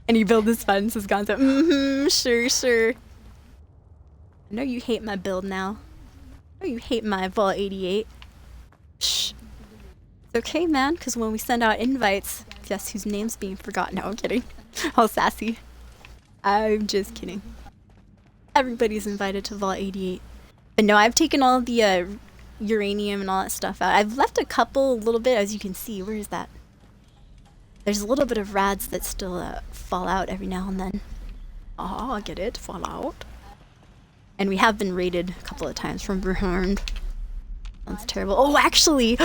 [SPEAKER 1] Any build is fun, says Gonzo. Sure, sure. I know you hate my build now. I know you hate my Vault 88. Shh. It's okay, man, because when we send out invites, guess whose name's being forgotten? No, I'm kidding. All sassy. I'm just kidding. Everybody's invited to Vault 88. But no, I've taken all the uranium and all that stuff out. I've left a couple, a little bit, as you can see. Where is that? There's a little bit of rads that still fall out every now and then. Oh, I get it. Fall out. And we have been raided a couple of times from behind. That's terrible. Oh, actually,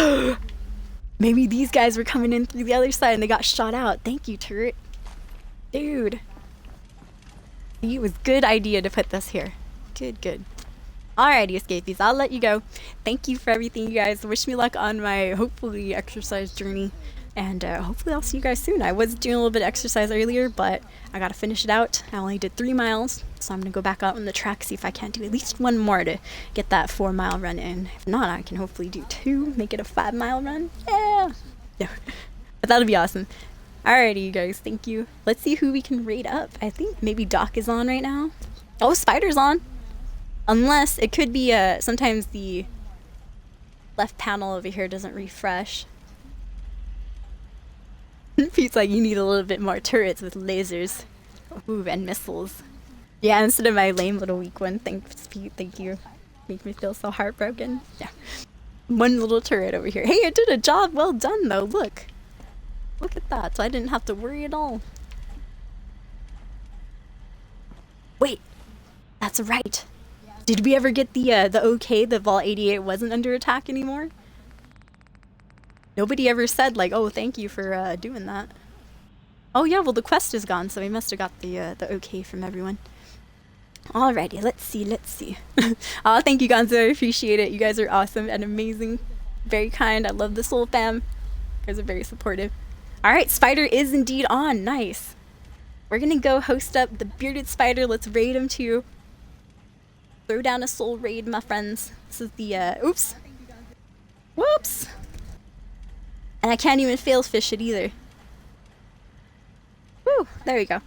[SPEAKER 1] maybe these guys were coming in through the other side and they got shot out. Thank you, turret. Dude. It was a good idea to put this here. Good, good. Alrighty, escapees, I'll let you go. Thank you for everything, you guys. Wish me luck on my, hopefully, exercise journey. And hopefully I'll see you guys soon. I was doing a little bit of exercise earlier, but I gotta finish it out. I only did 3 miles, so I'm gonna go back out on the track, see if I can't do at least one more to get that 4-mile run in. If not, I can hopefully do 2, make it a 5-mile run. Yeah! Yeah. But that'll be awesome. Alrighty, you guys, thank you. Let's see who we can raid up. I think maybe Doc is on right now. Oh, Spider's on! Unless, it could be, sometimes the left panel over here doesn't refresh. Pete's like, you need a little bit more turrets with lasers. Ooh, and missiles. Yeah, instead of my lame little weak one. Thanks, Pete, thank you. Make me feel so heartbroken. Yeah. One little turret over here. Hey, it did a job well done, though, look. Look at that, so I didn't have to worry at all. Wait, that's right. Did we ever get the okay that Vault 88 wasn't under attack anymore? Nobody ever said, like, oh, thank you for doing that. Oh yeah, well the quest is gone, so we must have got the okay from everyone. Alrighty, let's see, let's see. Oh, thank you, Gonzo, I appreciate it. You guys are awesome and amazing. Very kind, I love the Soul Fam. You guys are very supportive. Alright, Spider is indeed on, nice. We're gonna go host up the Bearded Spider, let's raid him too. Throw down a soul raid, my friends. This is the, oops. Whoops! And I can't even fail fish it either. Woo! There we go.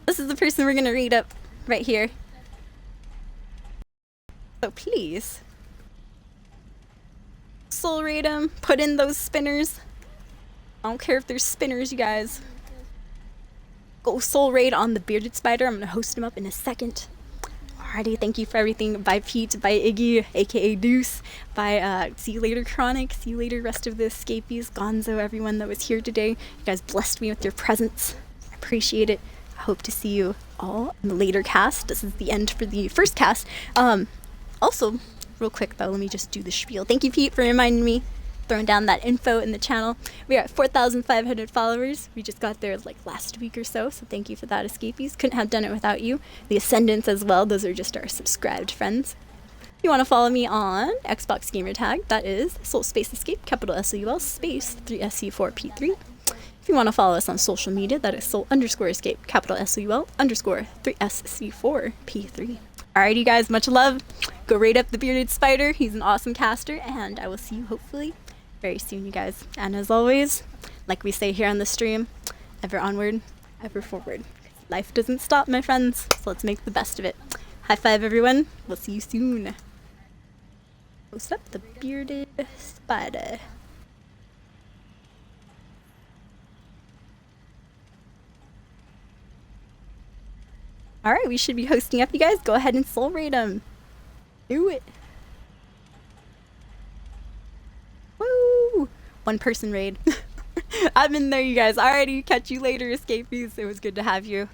[SPEAKER 1] This is the person we're gonna raid up right here. So please. Soul raid him. Put in those spinners. I don't care if there's spinners, you guys. go soul raid on the bearded spider. I'm gonna host him up in a second. Alrighty, thank you for everything. Bye Pete, bye Iggy, aka Deuce, bye see you later Chronic, see you later rest of the escapees, Gonzo, everyone that was here today. You guys blessed me with your presence. I appreciate it. I hope to see you all in the later cast. This is the end for the first cast. Also, real quick though, let me just do the spiel. Thank you Pete for reminding me, throwing down that info in the channel. We are at 4,500 followers. We just got there like last week or so, so thank you for that, escapees. Couldn't have done it without you. The Ascendants as well, those are just our subscribed friends. If you want to follow me on Xbox gamertag, that is Soul Space Escape, capital SOUL space 3SC4P3. If you want to follow us on social media, that is Soul_Escape, capital SOUL _ 3SC4P3. Alrighty guys, much love. Go raid up the bearded spider. He's an awesome caster, and I will see you hopefully very soon, you guys. And as always, like we say here on the stream, ever onward, ever forward. Life doesn't stop, my friends, so let's make the best of it. High five, everyone. We'll see you soon. Post up the bearded spider. Alright, we should be hosting up, you guys. Go ahead and soul raid them. Do it. Woo! One person raid. I'm in there, you guys. Alrighty, catch you later, escapees. It was good to have you.